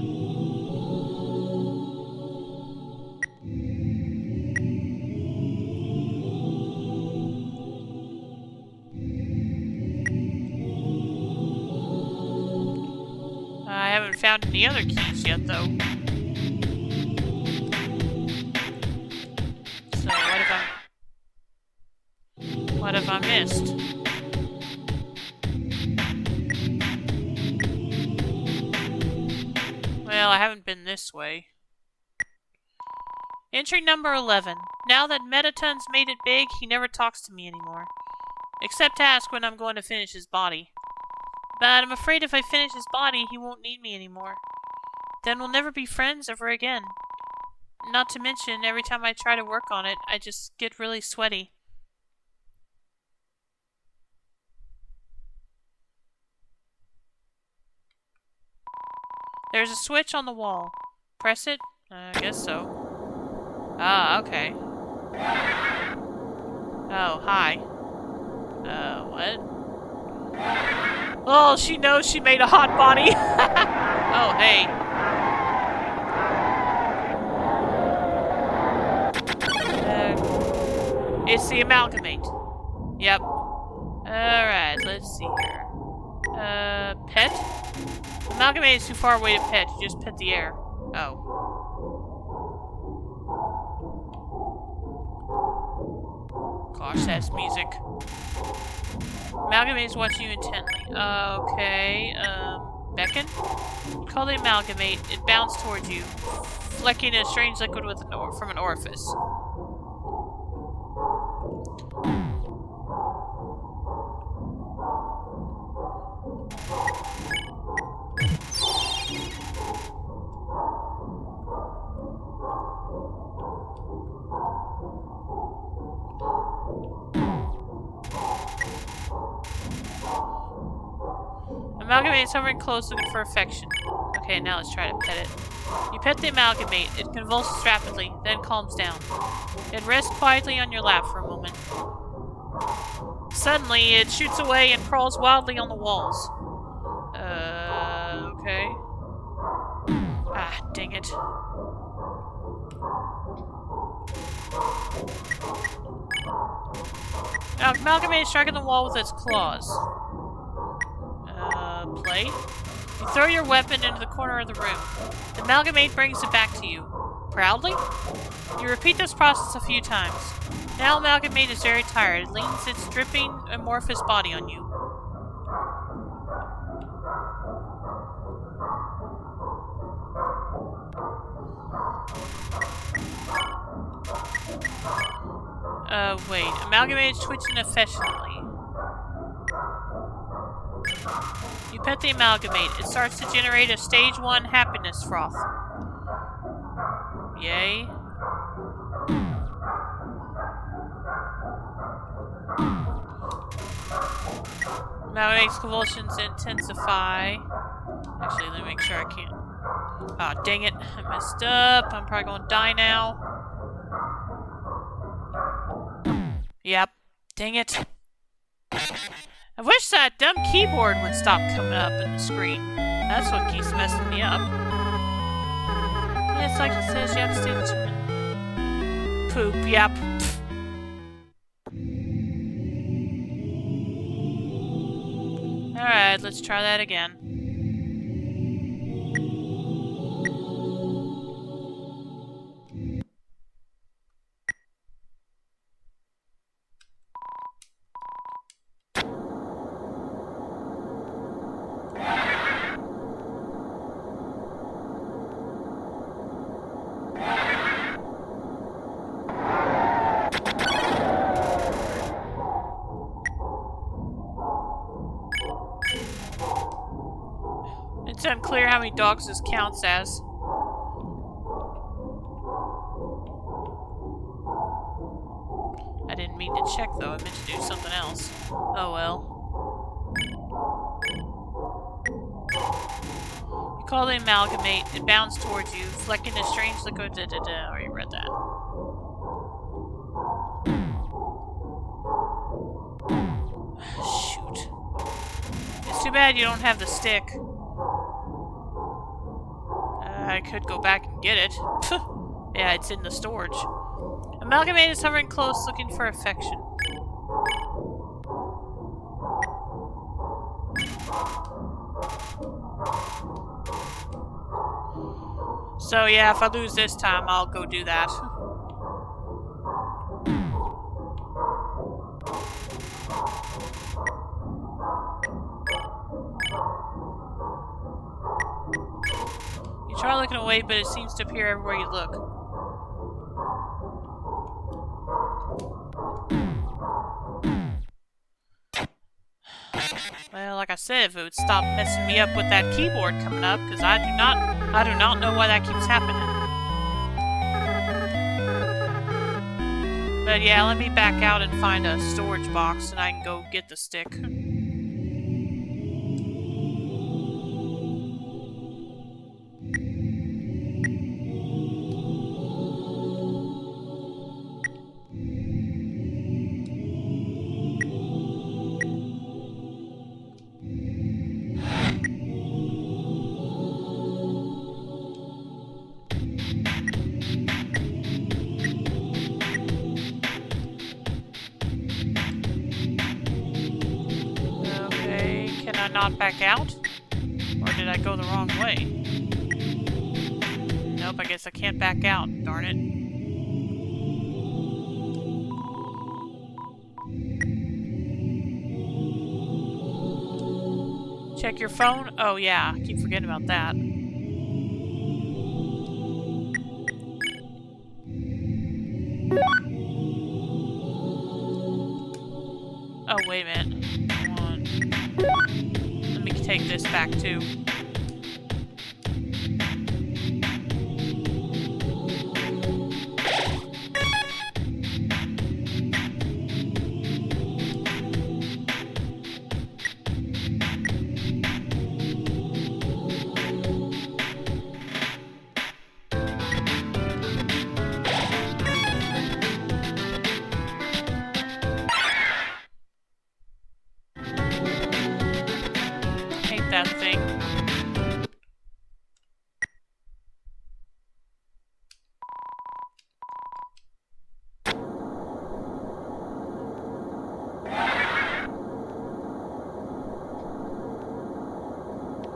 I haven't found any other keys yet, though. So what have I missed? Well, I haven't been this way. Entry number 11. Now that Metaton's made it big, he never talks to me anymore. Except to ask when I'm going to finish his body. But I'm afraid if I finish his body, he won't need me anymore. Then we'll never be friends ever again. Not to mention, every time I try to work on it, I just get really sweaty. There's a switch on the wall. Press it? I guess so. Ah, okay. Oh, hi. What? Oh, she knows she made a hot body. Oh, hey. It's the amalgamate. Yep. Alright, let's see here. Pet? Amalgamate is too far away to pet. You just pet the air. Oh. Gosh, that's music. Amalgamate is watching you intently. Okay, beckon? Call the amalgamate. It bounced towards you, flecking a strange liquid with from an orifice. Amalgamate is hovering close, looking for affection. Okay, now let's try to pet it. You pet the amalgamate. It convulses rapidly, then calms down. It rests quietly on your lap for a moment. Suddenly, it shoots away and crawls wildly on the walls. Okay. Ah, dang it. Now, amalgamate is striking the wall with its claws. Play. You throw your weapon into the corner of the room. The amalgamate brings it back to you. Proudly? You repeat this process a few times. Now amalgamate is very tired. It leans its dripping, amorphous body on you. Wait. Amalgamate is twitching affectionately. You pet the amalgamate. It starts to generate a stage 1 happiness froth. Yay. Amalgamate's convulsions intensify. Actually, let me make sure I can't. Ah, oh, dang it. I messed up. I'm probably gonna die now. Yep. Dang it. I wish that dumb keyboard would stop coming up in the screen. That's what keeps messing me up. It's like it says you have to stay determined. Poop, yep. Alright, let's try that again. It's unclear how many dogs this counts as. I didn't mean to check though, I meant to do something else. Oh well. You Call the amalgamate. It bounds towards you, flecking a strange liquid. I already read that. Shoot. It's too bad you don't have the stick. I could go back and get it. Yeah, it's in the storage. Amalgamate is hovering close, looking for affection. So yeah, if I lose this time, I'll go do that. You try looking away, but it seems to appear everywhere you look. Well, like I said, if it would stop messing me up with that keyboard coming up, because I do not know why that keeps happening. But yeah, let me back out and find a storage box, and I can go get the stick. Not back out? Or did I go the wrong way? Nope, I guess I can't back out, darn it. Check your phone? Oh yeah, I keep forgetting about that. Oh, wait a minute. Come on. Let me take this back too. That thing.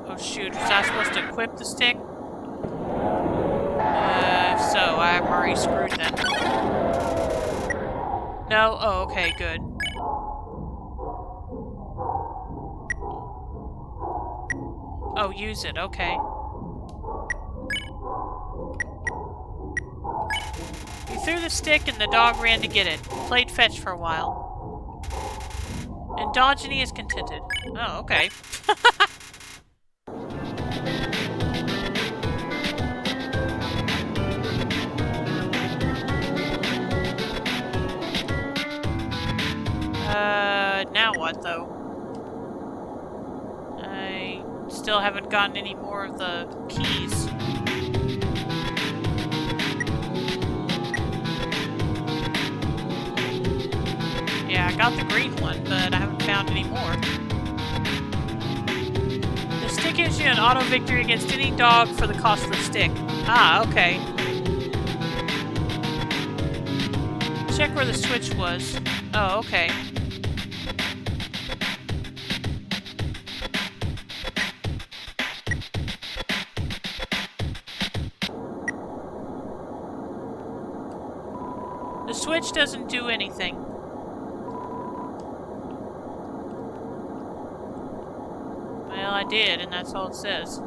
Oh shoot, was I supposed to equip the stick? If so, I'm already screwed then. No? Oh, okay, good. Oh, use it, okay. You threw the stick and the dog ran to get it. Played fetch for a while. Endogeny is contented. Oh, okay. Now what, though? Still haven't gotten any more of the keys. Yeah, I got the green one, but I haven't found any more. The stick gives you an auto victory against any dog for the cost of the stick. Ah, okay. Check where the switch was. Oh, okay. The switch doesn't do anything. Well, I did, and that's all it says.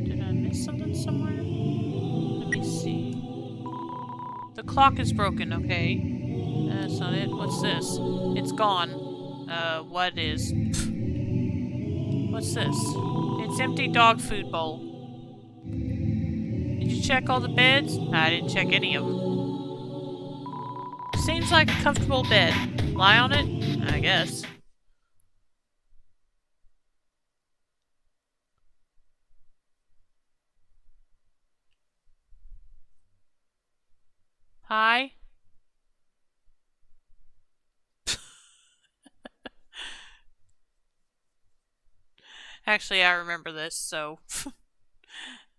Did I miss something somewhere? Let me see. The clock is broken, okay. That's not it. What's this? It's gone. What is? What's this? It's empty dog food bowl. Did you you check all the beds? I didn't check any of them. Seems like a comfortable bed. Lie on it? I guess. Hi? Actually, I remember this, so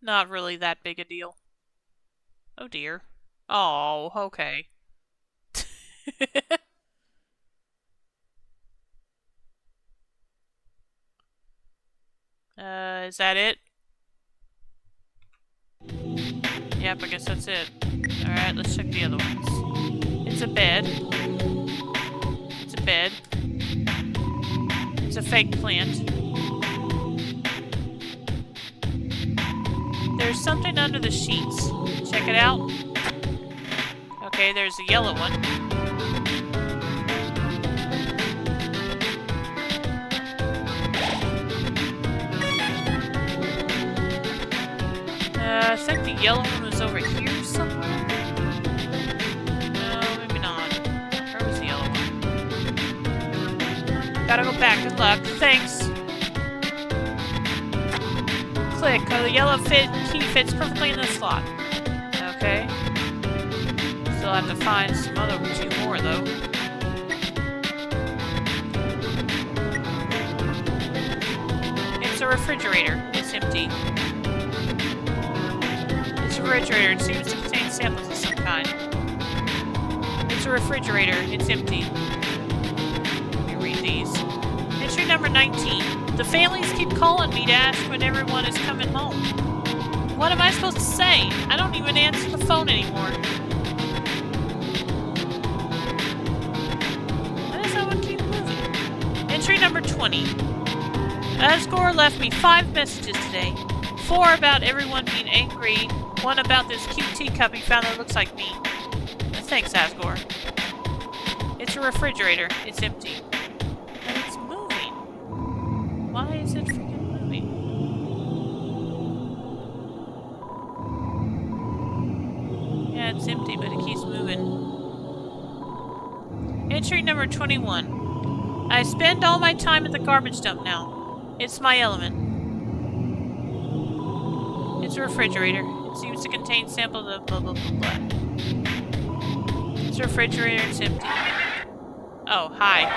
not really that big a deal. Oh dear. Oh, okay. Is that it? Yep, I guess that's it. Alright, let's check the other ones. It's a bed. It's a bed. It's a fake plant. There's something under the sheets. Check it out. Okay, there's a yellow one. I think the yellow one was over here somewhere. No, maybe not. Where was the yellow one? Gotta go back. Good luck. Thanks. Click. Oh, the yellow key fits perfectly in the slot. Okay. Still have to find some other two more, though. It's a refrigerator. It's empty. It's a refrigerator. It seems to contain samples of some kind. It's a refrigerator. It's empty. Let me read these. Entry number 19. The families keep calling me to ask when everyone is coming home. What am I supposed to say? I don't even answer the phone anymore. Why does that one keep moving? Entry number 20. Asgore left me 5 messages today. 4 about everyone being angry. 1 about this cute teacup he found that looks like me. Thanks, Asgore. It's a refrigerator. It's empty. And it's moving. Why is it freaking moving? Yeah, it's empty, but it keeps moving. Entry number 21. I spend all my time at the garbage dump now. It's my element. It's a refrigerator. It seems to contain samples of blah blah blah blah. It's a refrigerator. It's empty. Oh, hi.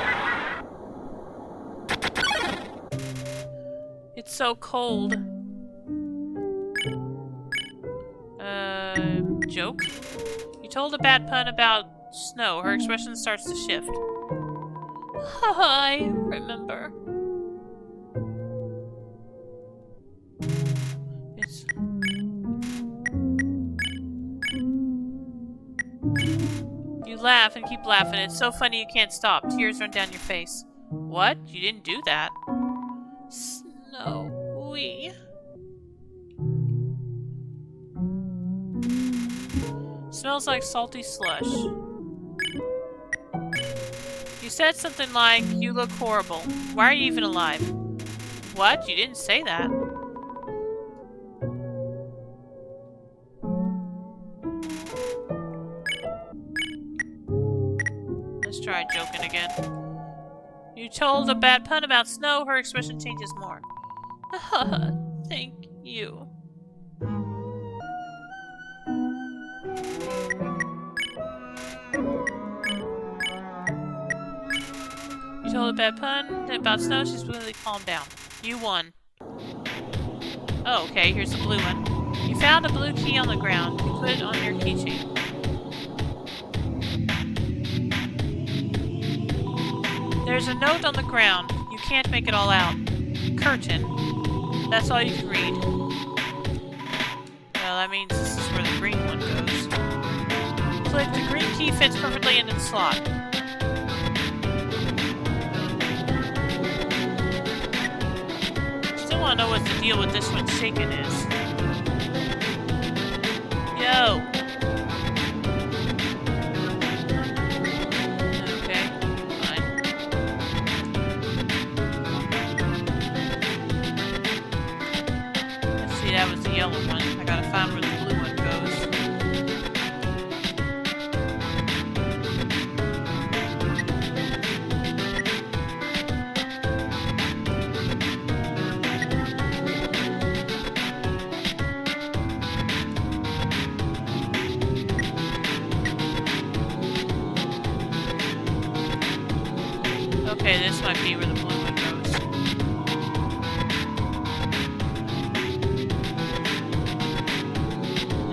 It's so cold. Joke? You told a bad pun about snow. Her expression starts to shift. I remember. You laugh and keep laughing. It's so funny you can't stop. Tears run down your face. What? You didn't do that. Snowy. Smells like salty slush. You said something like, you look horrible. Why are you even alive? What? You didn't say that. Let's try joking again. You told a bad pun about snow, her expression changes more. Thank you. You told a bad pun about snow, she's really calmed down. You won. Oh, okay, here's the blue one. You found a blue key on the ground. You put it on your keychain. There's a note on the ground. You can't make it all out. Curtain. That's all you can read. Well, that means this is where the green one goes. Click. The green key fits perfectly into the slot. Still want to know what the deal with this one shaking is. Yo! That was the yellow one. I gotta find where the blue one Okay, this might be where the blue one goes.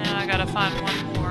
Now I gotta find one more.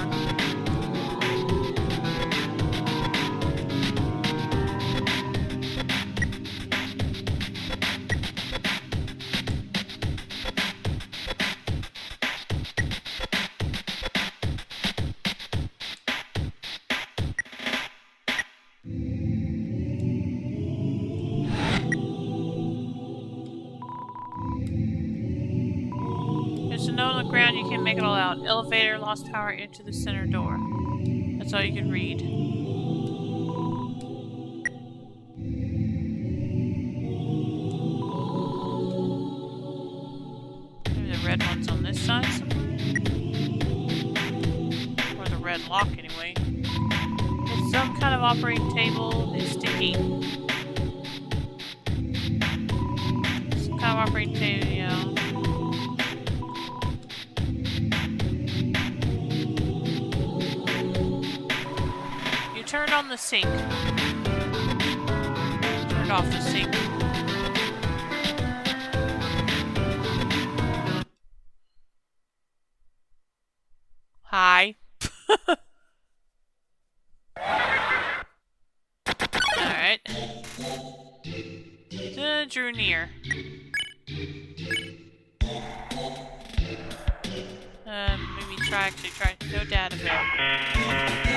There's a note on the ground, you can't make it all out. Elevator lost power into the center door. That's all you can read. Maybe the red one's on this side somewhere? Or the red lock anyway. It's some kind of operating table. It's sticky. Some kind of operating table, yeah. Turned on the sink. Turned off the sink. Hi. Alright. Drew near. Maybe try no data available.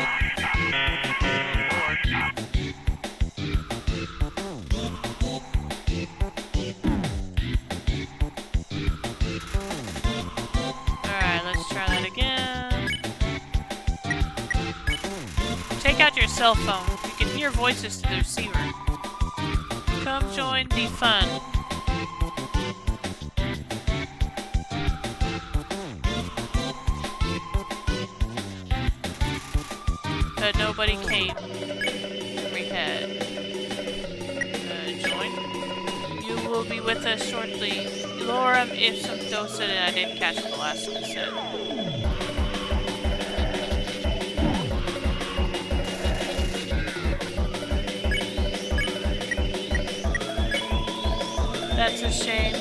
Alright, let's try that again. Take out your cell phone. You can hear voices to the receiver. Come join the fun. But nobody came. Rehead. Join. You will be with us shortly. Lorem ipsum docet, and I didn't catch what the last one said. That's a shame.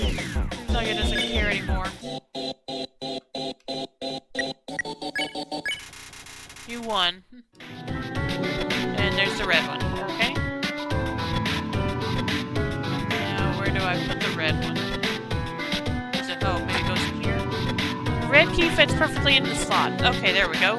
Seems like it doesn't care anymore. You won. And there's the red one. Okay. Now, where do I put the red one? Is it? Oh, maybe it goes in here. The red key fits perfectly into the slot. Okay, there we go.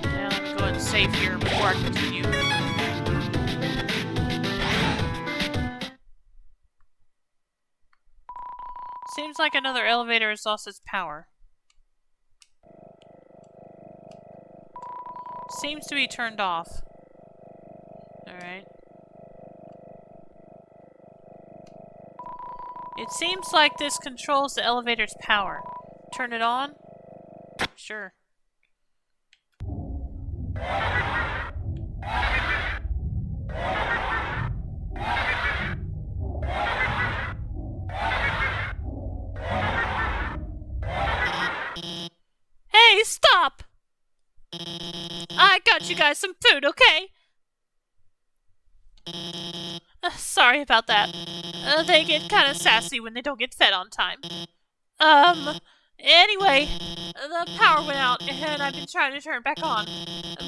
Now, let me go and save here before I continue. Seems like another elevator has lost its power. Seems to be turned off. Alright. It seems like this controls the elevator's power. Turn it on? Sure. Hey, stop! I got you guys some food, okay? Sorry about that. They get kind of sassy when they don't get fed on time. Anyway, the power went out and I've been trying to turn it back on.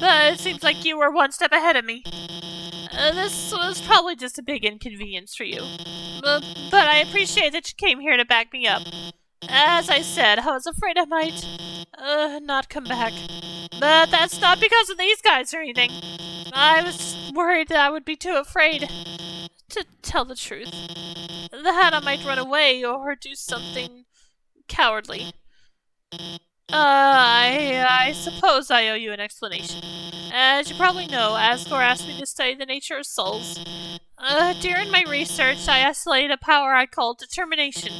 But it seems like you were one step ahead of me. This was probably just a big inconvenience for you. But I appreciate that you came here to back me up. As I said, I was afraid I might, not come back. But that's not because of these guys or anything. I was worried that I would be too afraid to tell the truth. That I might run away or do something cowardly. I suppose I owe you an explanation. As you probably know, Asgore asked me to study the nature of souls. During my research, I isolated a power I called determination.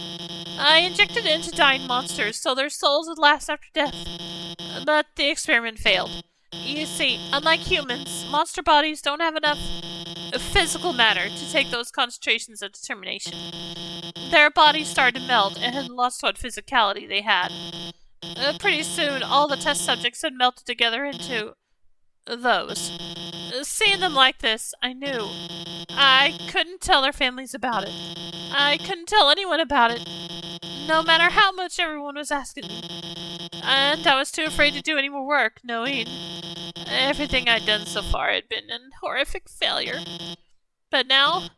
I injected it into dying monsters so their souls would last after death. But the experiment failed. You see, unlike humans, monster bodies don't have enough physical matter to take those concentrations of determination. Their bodies started to melt and had lost what physicality they had. Pretty soon, all the test subjects had melted together into those. Seeing them like this, I knew. I couldn't tell their families about it. I couldn't tell anyone about it, no matter how much everyone was asking me. And I was too afraid to do any more work, knowing everything I'd done so far had been an horrific failure. But now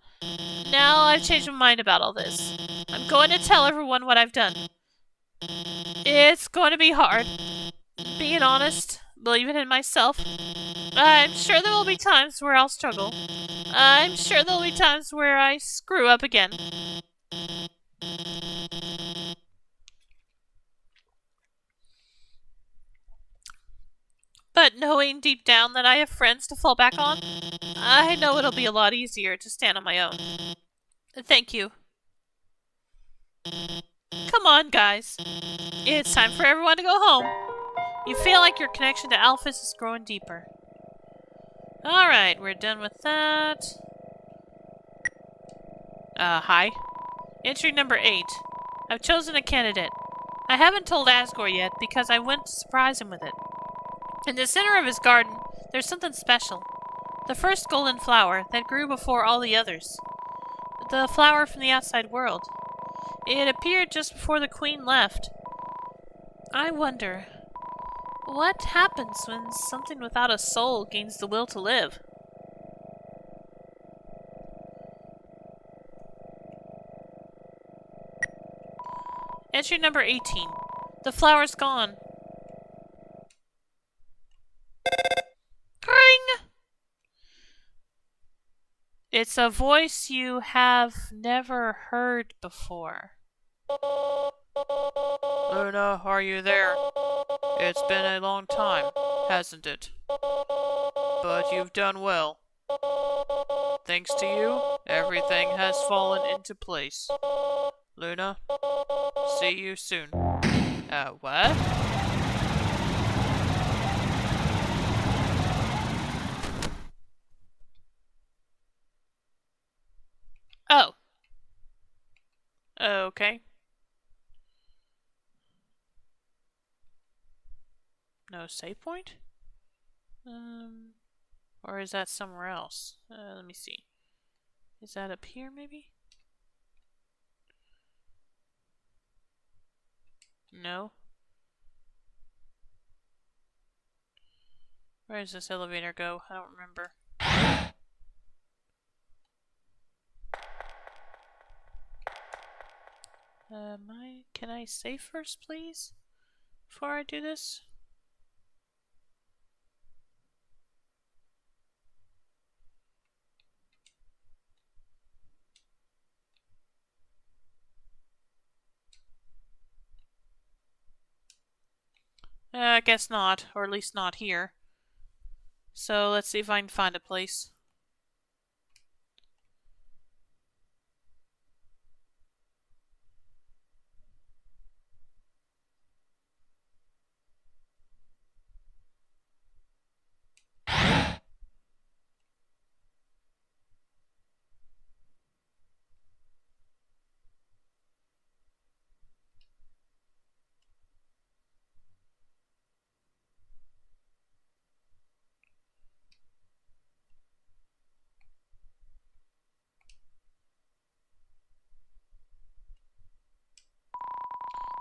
I've changed my mind about all this. I'm going to tell everyone what I've done. It's going to be hard. Being honest, believing in myself. I'm sure there will be times where I'll struggle. I'm sure there'll be times where I screw up again. But knowing deep down that I have friends to fall back on, I know it'll be a lot easier to stand on my own. Thank you. Come on, guys. It's time for everyone to go home. You feel like your connection to Alphys is growing deeper. Alright, we're done with that. Hi. Entry number 8. I've chosen a candidate. I haven't told Asgore yet because I went to surprise him with it. In the center of his garden, there's something special. The first golden flower that grew before all the others. The flower from the outside world. It appeared just before the queen left. I wonder, what happens when something without a soul gains the will to live? Entry number 18. The flower's gone. Ring! It's a voice you have never heard before. Luna, are you there? It's been a long time, hasn't it? But you've done well. Thanks to you, everything has fallen into place. Luna, see you soon. What? Oh. Okay. No save point? Or is that somewhere else? Let me see. Is that up here, maybe? No. Where does this elevator go? I don't remember. Can I save first, please? Before I do this? I guess not, or at least not here. So let's see if I can find a place.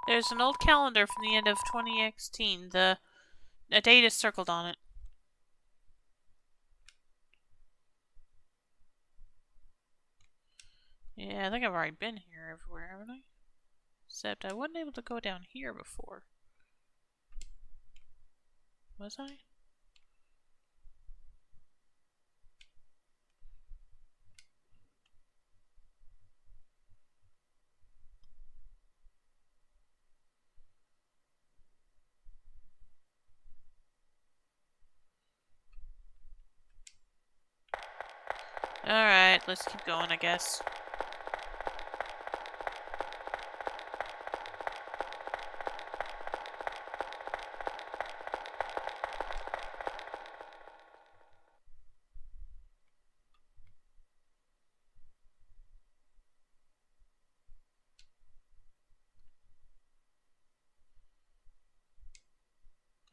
There's an old calendar from the end of 2016. A date is circled on it. Yeah, I think I've already been here everywhere, haven't I? Except I wasn't able to go down here before. Was I? Alright, let's keep going, I guess.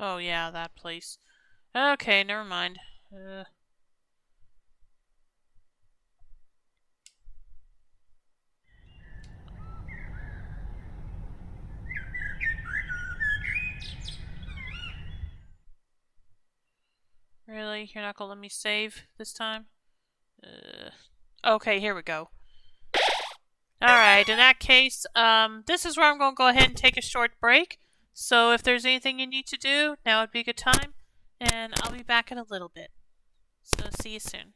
Oh, yeah, that place. Okay, never mind. Uh, really? You're not gonna let me save this time? Uh, okay, here we go. Alright, in that case, this is where I'm gonna go ahead and take a short break. So if there's anything you need to do, now would be a good time. And I'll be back in a little bit. So see you soon.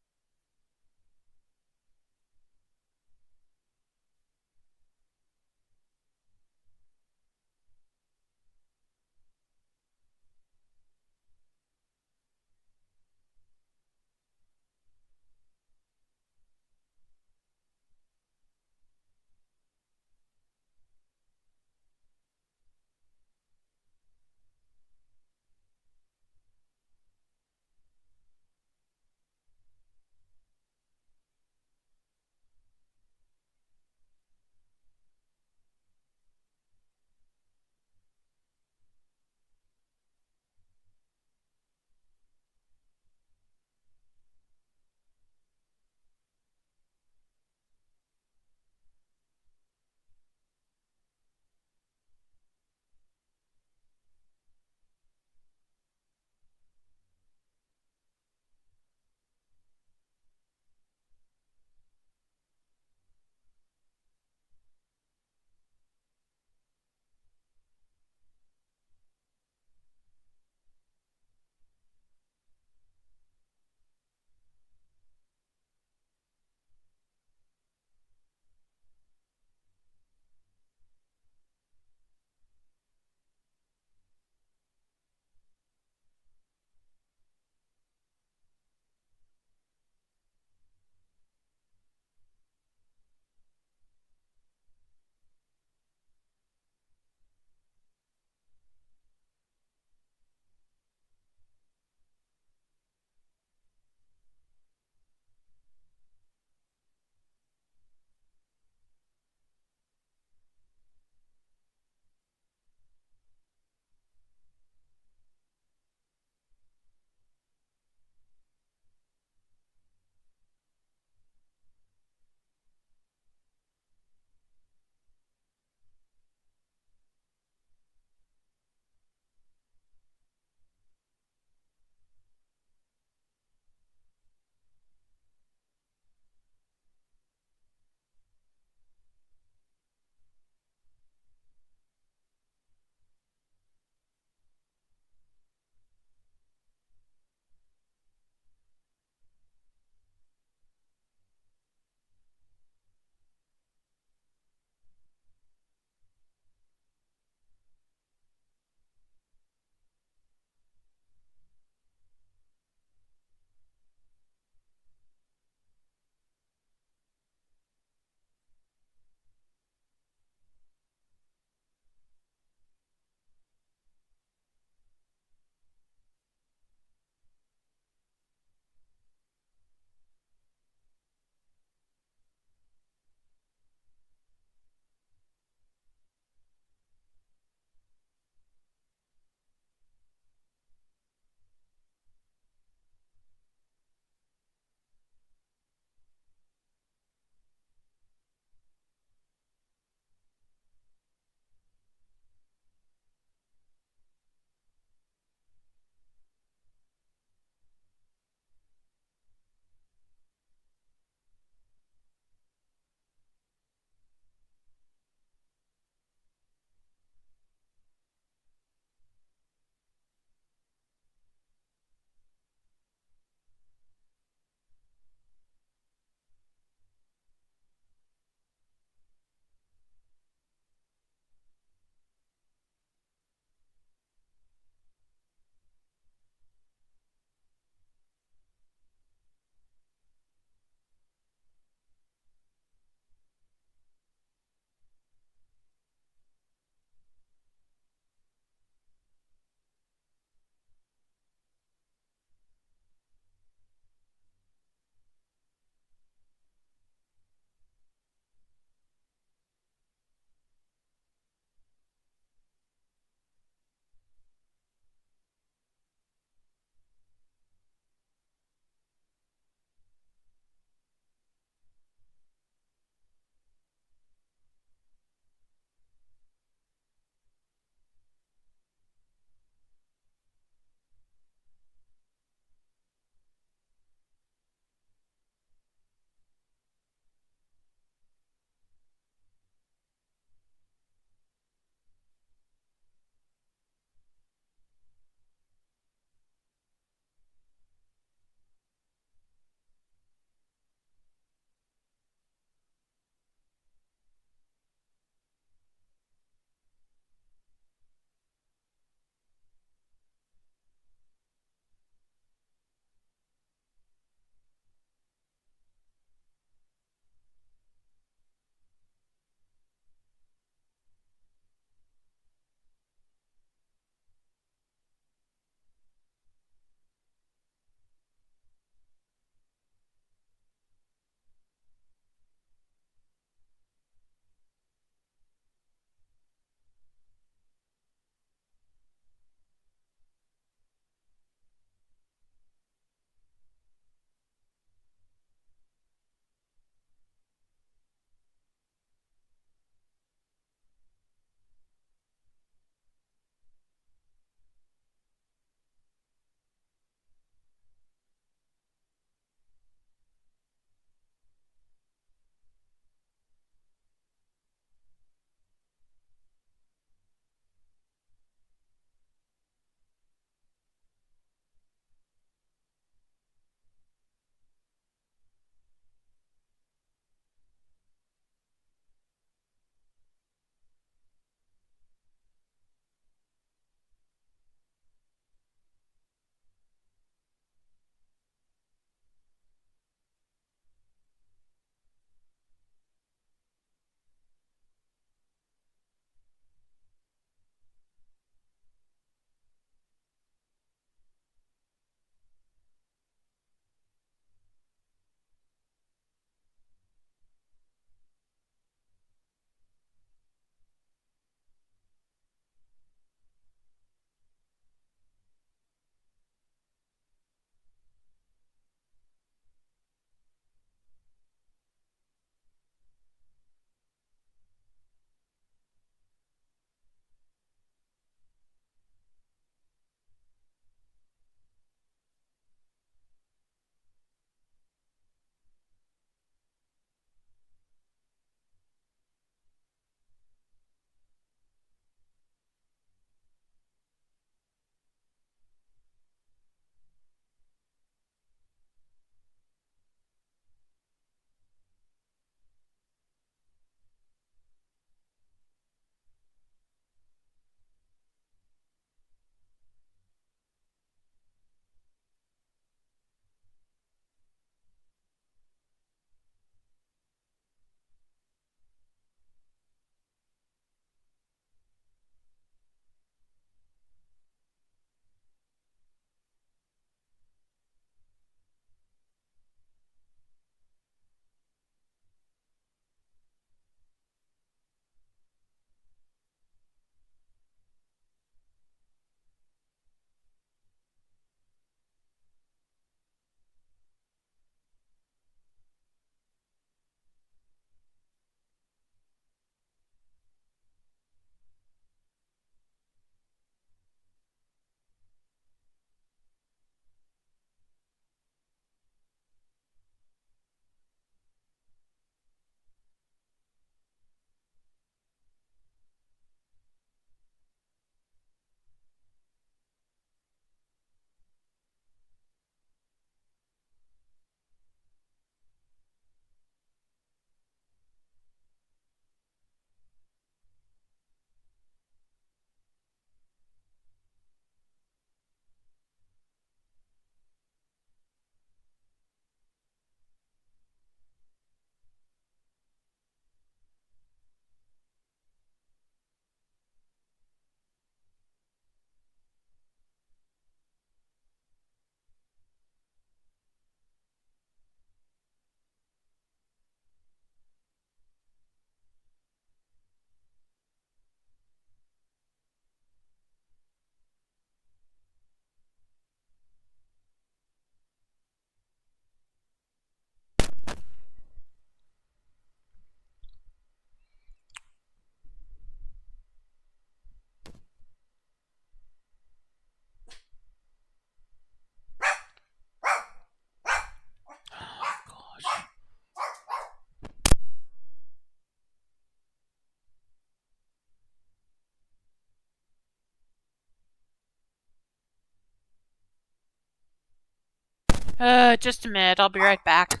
Just a minute. I'll be right back.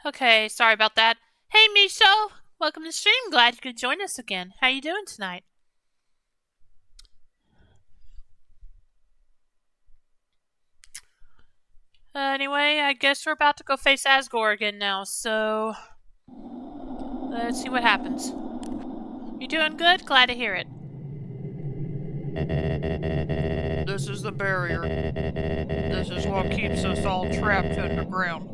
Okay, sorry about that. Hey, Micho! Welcome to the stream. Glad you could join us again. How you doing tonight? Anyway, I guess we're about to go face Asgore again now, so let's see what happens. You doing good? Glad to hear it. This is the barrier. This is what keeps us all trapped underground.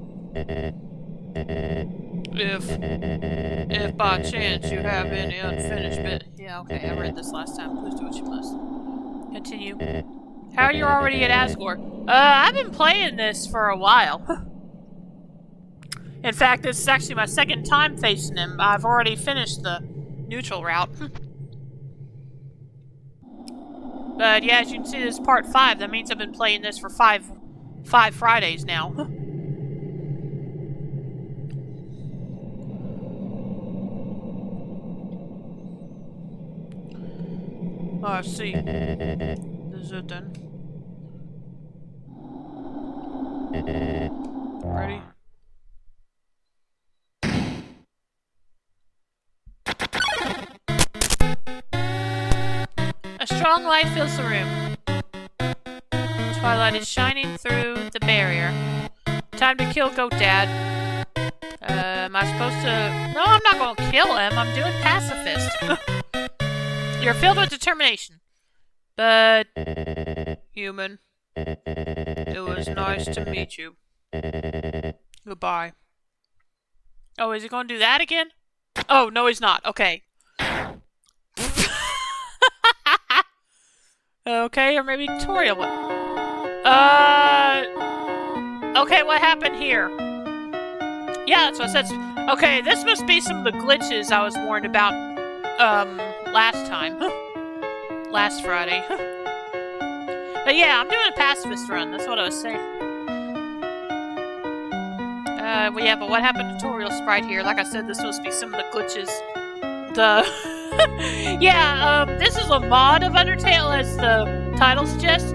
If by chance you have any unfinished bit... Yeah, okay, I read this last time. Please do what you must. Continue. How are you already at Asgore? I've been playing this for a while. In fact, this is actually my second time facing him. I've already finished the neutral route. But yeah, as you can see, this is part 5. That means I've been playing this for five Fridays now. Oh, I see. This is it then. Ready? A strong light fills the room. Twilight is shining through the barrier. Time to kill Goat Dad. Am I supposed to... No, I'm not going to kill him. I'm doing pacifist. You're filled with determination. But... Human. It was nice to meet you. Goodbye. Oh, is he going to do that again? Oh, no, he's not. Okay. Okay, or maybe Toriel would. Okay, what happened here? Yeah, that's what I said. Okay, this must be some of the glitches I was warned about, last time. Last Friday. But yeah, I'm doing a pacifist run, that's what I was saying. Well, yeah, but what happened to Toriel Sprite here? Like I said, this must be some of the glitches. Yeah, this is a mod of Undertale, as the title suggests.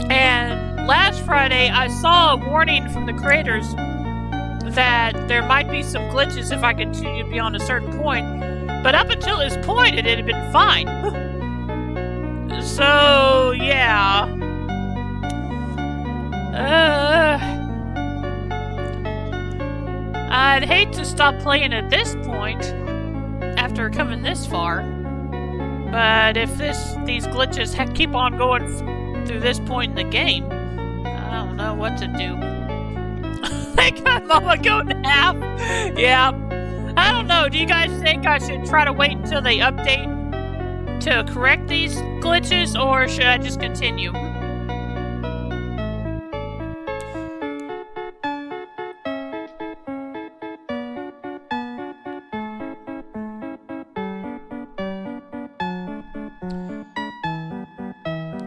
And last Friday I saw a warning from the creators that there might be some glitches if I continue beyond a certain point. But up until this point, it had been fine. So, yeah. I'd hate to stop playing at this point after coming this far. But if these glitches keep on going through this point in the game, I don't know what to do. They got Mama Goat in half. Yeah. I don't know. Do you guys think I should try to wait until they update to correct these glitches, or should I just continue?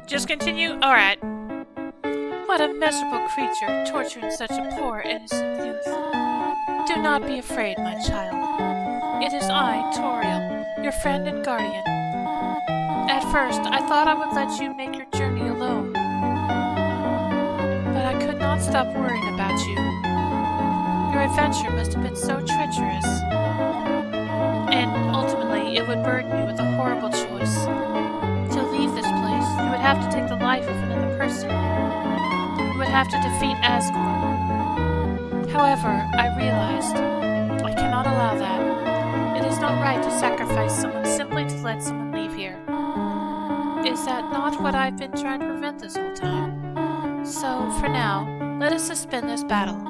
Just continue? Alright. What a miserable creature, torturing such a poor, innocent youth. Do not be afraid, my child. It is I, Toriel, your friend and guardian. At first, I thought I would let you make your journey alone. But I could not stop worrying about you. Your adventure must have been so treacherous. And ultimately, it would burden you with a horrible choice. To leave this place, you would have to take the life of another person. You would have to defeat Asgore. However, I realized I cannot allow that. It is not right to sacrifice someone simply to let someone leave here. Is that not what I've been trying to prevent this whole time? So, for now, let us suspend this battle.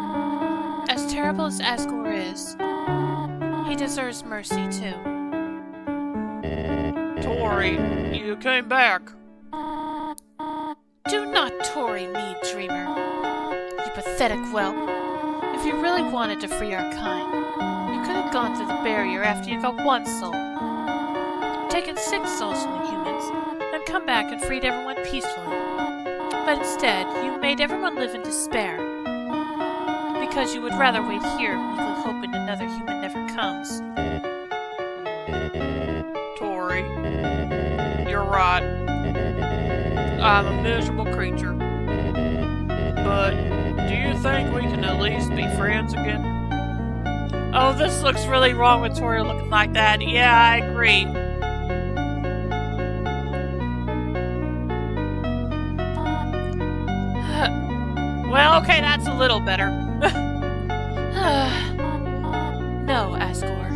As terrible as Asgore is, he deserves mercy too. Tori, you came back. Do not Tori me, dreamer. You pathetic whelp. If you really wanted to free our kind, you could have gone through the barrier after you got one soul, taken 6 souls from the humans, and come back and freed everyone peacefully. But instead, you made everyone live in despair, because you would rather wait here, meekly hoping another human never comes. Tori, you're right. I'm a miserable creature. But do you think we can at least be friends again? Oh, this looks really wrong with Tori looking like that. Yeah, I agree. Well, okay, that's a little better. No, Asgore.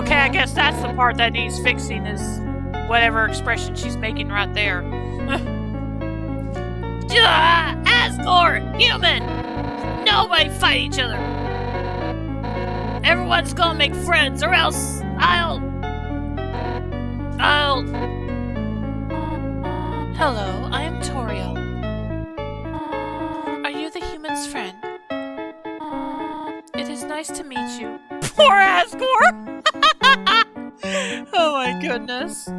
Okay, I guess that's the part that needs fixing, is whatever expression she's making right there. Asgore! Human! Nobody fight each other! Everyone's gonna make friends, or else Hello, I am Toriel. Are you the human's friend? It is nice to meet you. Poor Asgore! Oh my goodness.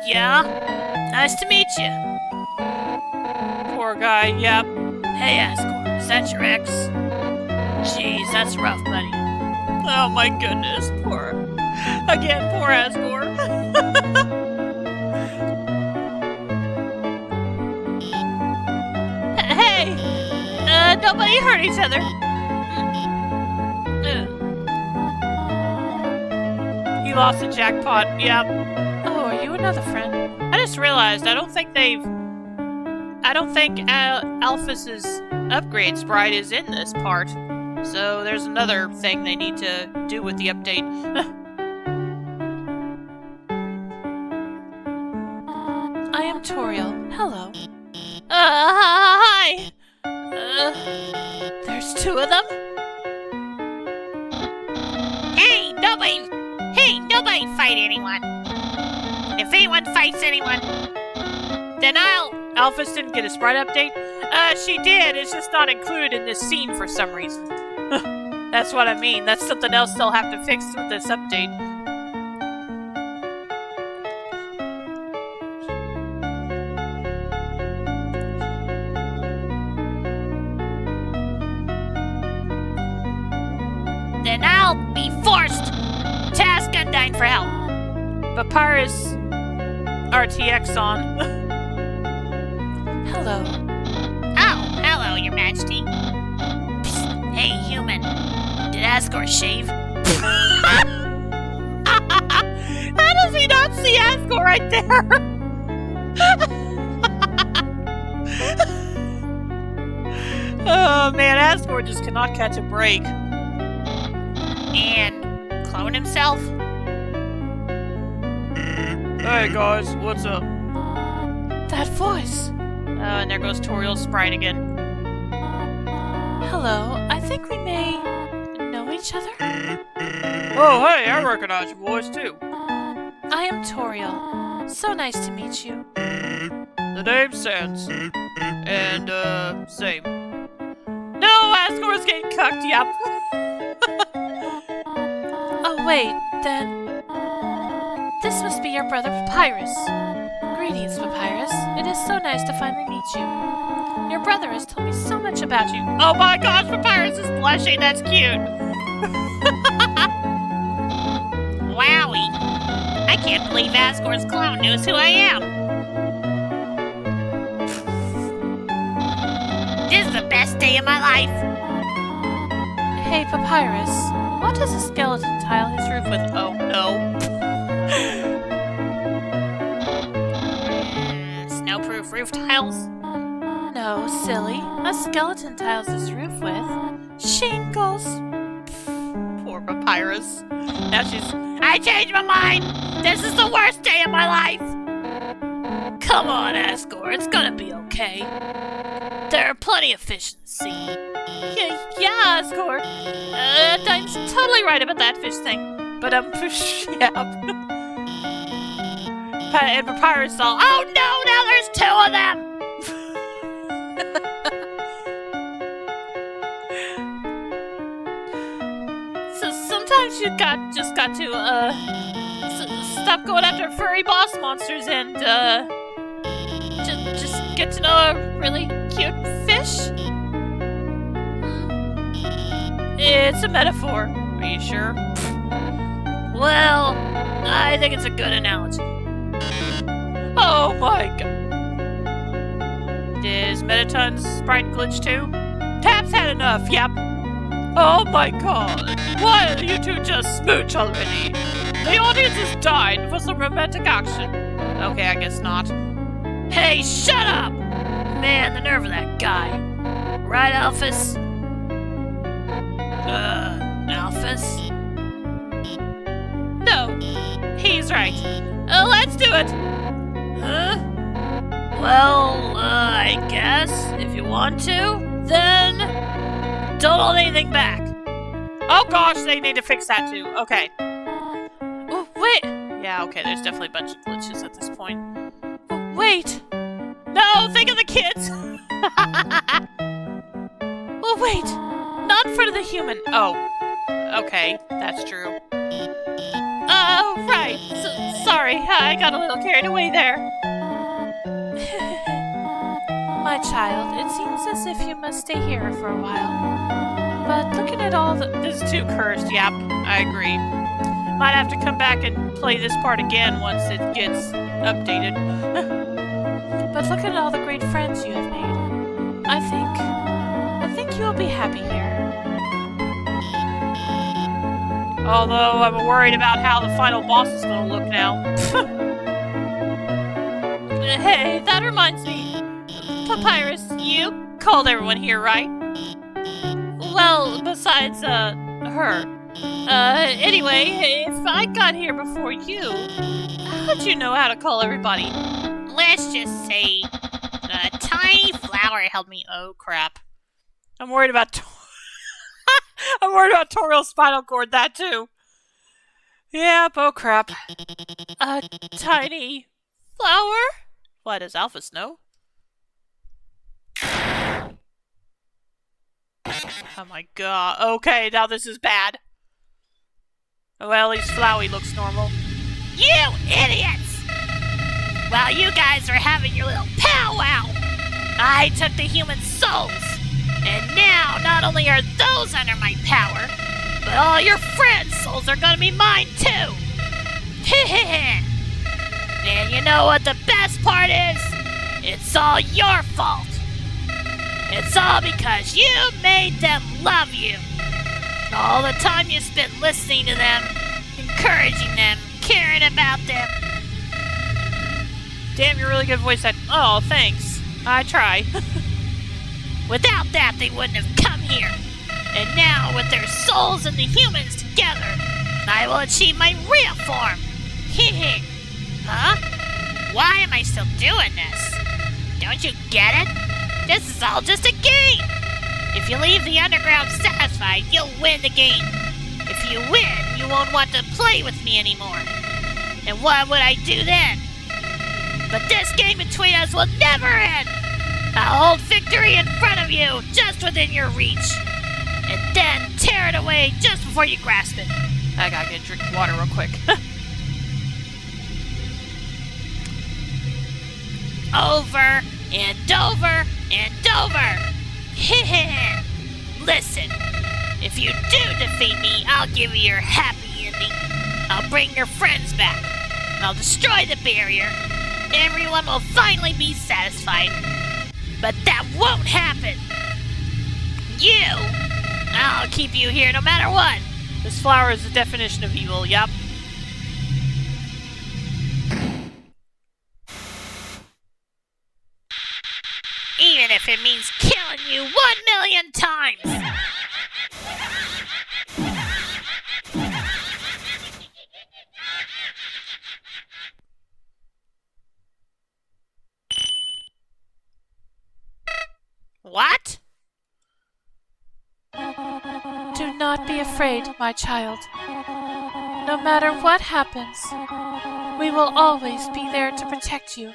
Yeah? Nice to meet you. Poor guy, yep. Hey, Asgore, is that your ex? Jeez, that's rough, buddy. Oh my goodness, poor Asgore. Hey! Nobody hurt each other. He lost the jackpot, yep. Oh, are you another friend? I just realized I don't think Alphys's upgrade sprite is in this part. So there's another thing they need to do with the update. I am Toriel. Hello. Hi! There's 2 of them? Hey, nobody fight anyone. If anyone fights anyone, then Alphys didn't get a sprite update? She did. It's just not included in this scene for some reason. That's what I mean. That's something else they'll have to fix with this update. and I'll be forced to ask Undyne for help. Papyrus RTX on. Hello. Oh, hello, Your Majesty. Psst, hey, human. Did Asgore shave? How does he not see Asgore right there? Oh man, Asgore just cannot catch a break. And clone himself? Hey guys, what's up? That voice. And there goes Toriel's sprite again. Hello. I think we may know each other. Oh hey, I recognize your voice too. I am Toriel. So nice to meet you. The name's Sans. And same. No, Asgore's getting cucked, yep. Oh wait, then this must be your brother Papyrus. Greetings, Papyrus. It is so nice to finally meet you. Your brother has told me so much about you. Oh my gosh, Papyrus is blushing, that's cute. Wowie. I can't believe Asgore's clone knows who I am. This is the best day of my life. Hey, Papyrus. What does a skeleton tile his roof with? Oh no. Snowproof roof tiles? No, silly. A skeleton tiles his roof with shingles. Poor Papyrus. Now she's... I changed my mind! This is the worst day of my life! Come on, Asgore, it's gonna be okay. There are plenty of fish in the sea. Yeah, Asgore. Dine's totally right about that fish thing. But, yeah. And Papyrus all... Oh no, now there's two of them! So sometimes you just got to, stop going after furry boss monsters and, just get to know a really cute fish? It's a metaphor. Are you sure? Well, I think it's a good analogy. Oh my god. Is Metaton's sprite glitch too? Tap's had enough, yep. Oh my god. Why don't you two just smooch already? The audience has died for some romantic action. Okay, I guess not. Hey, shut up! Man, the nerve of that guy. Right, Alphys? Alphys? No, he's right. Let's do it. Huh? Well, I guess, if you want to, then don't hold anything back. Oh gosh, they need to fix that too. Okay. Oh, wait. Yeah, okay, there's definitely a bunch of glitches at this point. Oh, wait. No, think of the kids. Oh, wait. Not in front of the human. Oh, okay, that's true. Oh, right. Sorry, I got a little carried away there. My child, it seems as if you must stay here for a while. But looking at all the... This is too cursed, yep, I agree. Might have to come back and play this part again once it gets updated. But looking at all the great friends you have made, I think you'll be happy here. Although I'm worried about how the final boss is going to look now. Hey, that reminds me. Papyrus, you called everyone here, right? Well, besides, her. Anyway, if I got here before you, how'd you know how to call everybody? Let's just say a tiny flower held me. Oh, crap. I'm worried about I'm worried about Toriel's spinal cord, that too. Yep, oh crap. A tiny flower? Why, does Alphys know? Oh my god. Okay, now this is bad. Oh, well, at least Flowey looks normal. You idiots! While you guys are having your little powwow, I took the human souls. And now, not only are those under my power, But all your friends' souls are gonna be mine too! And you know what the best part is? It's all your fault! It's all because you made them love you! All the time you spent listening to them, encouraging them, caring about them. Damn, you're really good voice acting. Oh, thanks. I try. Without that, they wouldn't have come here. And now, with their souls and the humans together, I will achieve my real form. Huh? Why am I still doing this? Don't you get it? This is all just a game. If you leave the underground satisfied, you'll win the game. If you win, you won't want to play with me anymore. And what would I do then? But this game between us will never end. I'll hold victory in front of you, just within your reach. And then tear it away just before you grasp it. I gotta get a drink of water real quick. Over and over and over. Listen, if you do defeat me, I'll give you your happy ending. I'll bring your friends back. I'll destroy the barrier. Everyone will finally be satisfied. But that won't happen. I'll keep you here no matter what. This flower is the definition of evil, yup. Even if it means killing you 1,000,000 times. What? Do not be afraid, my child. No matter what happens, we will always be there to protect you.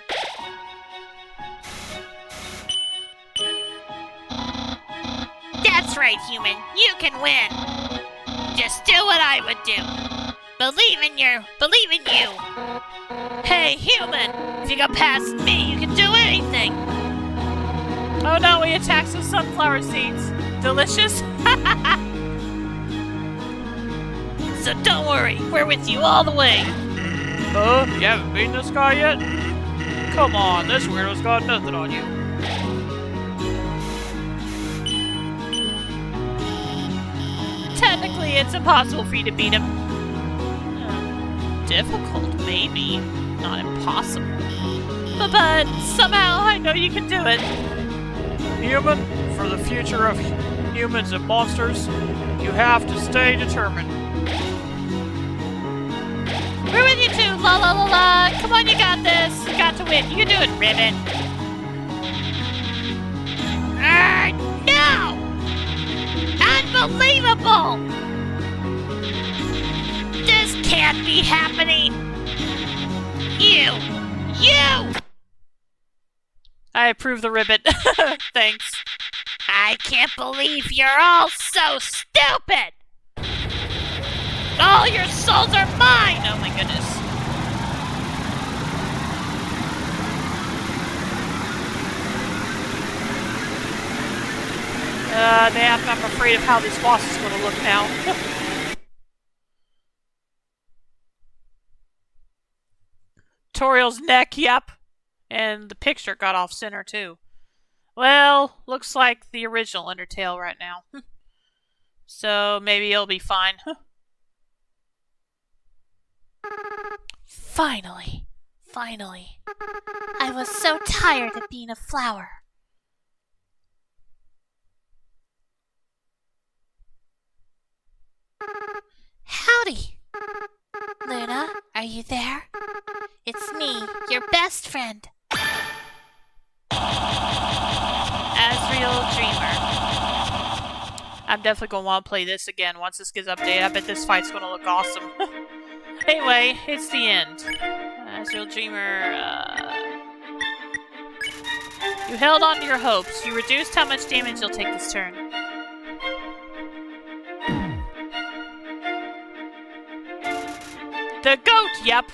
That's right, human. You can win. Just do what I would do. Believe in you. Hey, human. If you go past me, you can do anything. Oh no, he attacks with sunflower seeds. Delicious? So don't worry. We're with you all the way. You haven't beaten this guy yet? Come on, this weirdo's got nothing on you. Technically, it's impossible for you to beat him. Difficult, maybe. Not impossible. But somehow I know you can do it. Human, for the future of humans and monsters, you have to stay determined. We're with you too, la la la la. Come on, you got this. You got to win. You can do it, Ribbon. No! Unbelievable! This can't be happening! You! I approve the ribbon. Thanks. I can't believe you're all so stupid! All your souls are mine! Oh my goodness. I'm afraid of how this boss is going to look now. Toriel's neck, yep. And the picture got off center too. Well, looks like the original Undertale right now. So maybe it'll be fine. Finally. I was so tired of being a flower. Howdy. Luna, are you there? It's me, your best friend. Asriel Dreamer. I'm definitely going to want to play this again once this gets updated. I bet this fight's going to look awesome. Anyway, it's the end. Asriel Dreamer, You held on to your hopes. You reduced how much damage you'll take this turn. The goat, yep.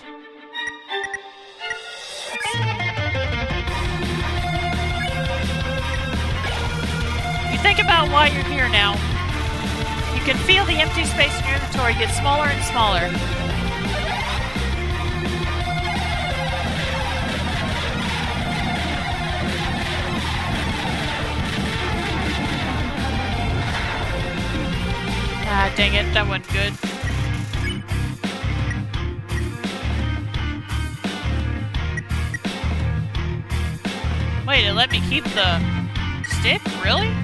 You think about why you're here now. You can feel the empty space in your inventory get smaller and smaller. Ah, dang it, that wasn't good. Wait, it let me keep the stick? Really?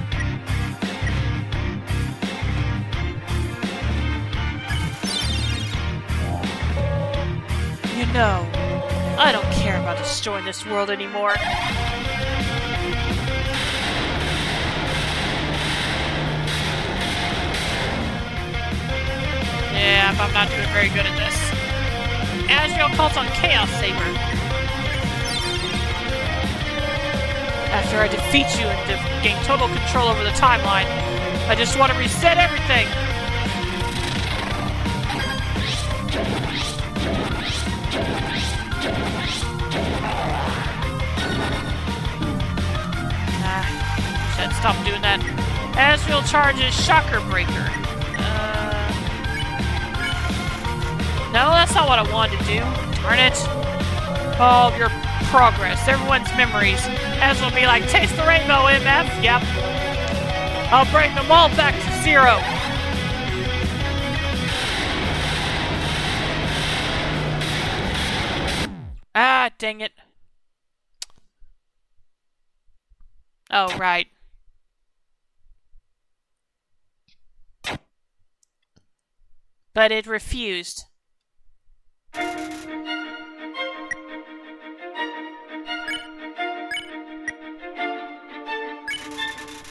You know, I don't care about destroying this world anymore. Yeah, but I'm not doing very good at this. Asriel calls on Chaos Saber. After I defeat you and gain total control over the timeline, I just want to reset everything. Should stop doing that. Asriel charges Shocker Breaker. No, that's not what I wanted to do. Darn it. Oh, your progress. Everyone's memories. As will be like, taste the rainbow, MF. Yep. I'll bring them all back to zero. Ah, dang it. Oh, right. But it refused.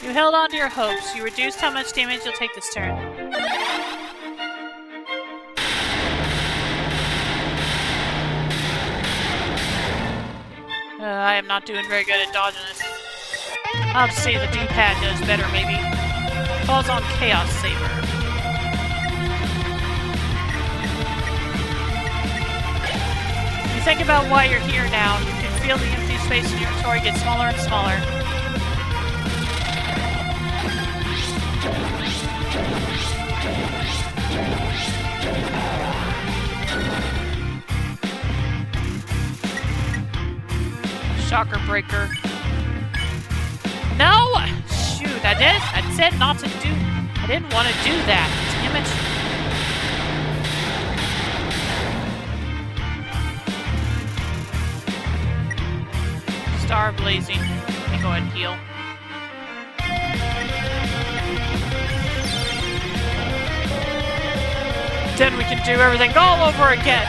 You held on to your hopes. You reduced how much damage you'll take this turn. I am not doing very good at dodging this. I'll have to say the D-pad does better, maybe. Calls on Chaos Saber. You think about why you're here now. You can feel the empty space in your inventory get smaller and smaller. Shocker Breaker. No! Shoot, I said not to do. I didn't want to do that. Damn it. Star blazing. Let me go ahead and heal. Then we can do everything all over again.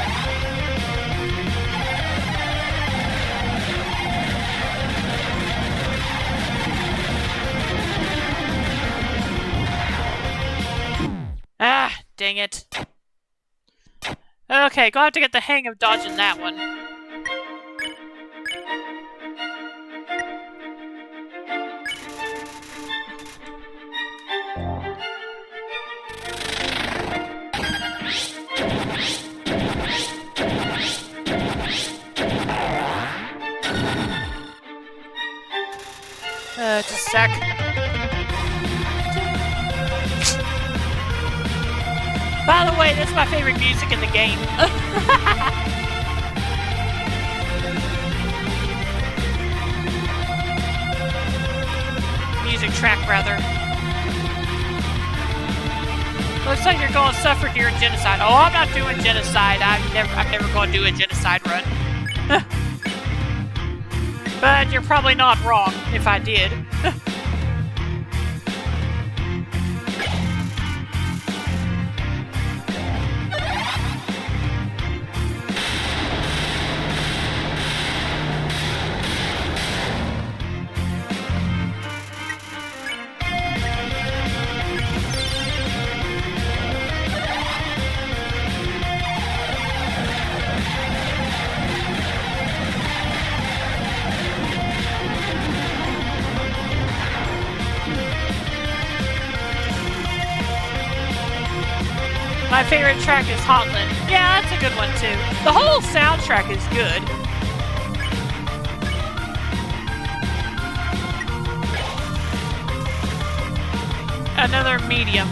Ah, dang it. Okay, gonna have to get the hang of dodging that one. Just a sec. By the way, this is my favorite music in the game. Music track, rather. Looks like you're going to suffer during genocide. Oh, I'm not doing genocide. I'm never going to do a genocide run. But you're probably not wrong if I did. My favorite track is Hotland. Yeah, that's a good one too. The whole soundtrack is good. Another medium.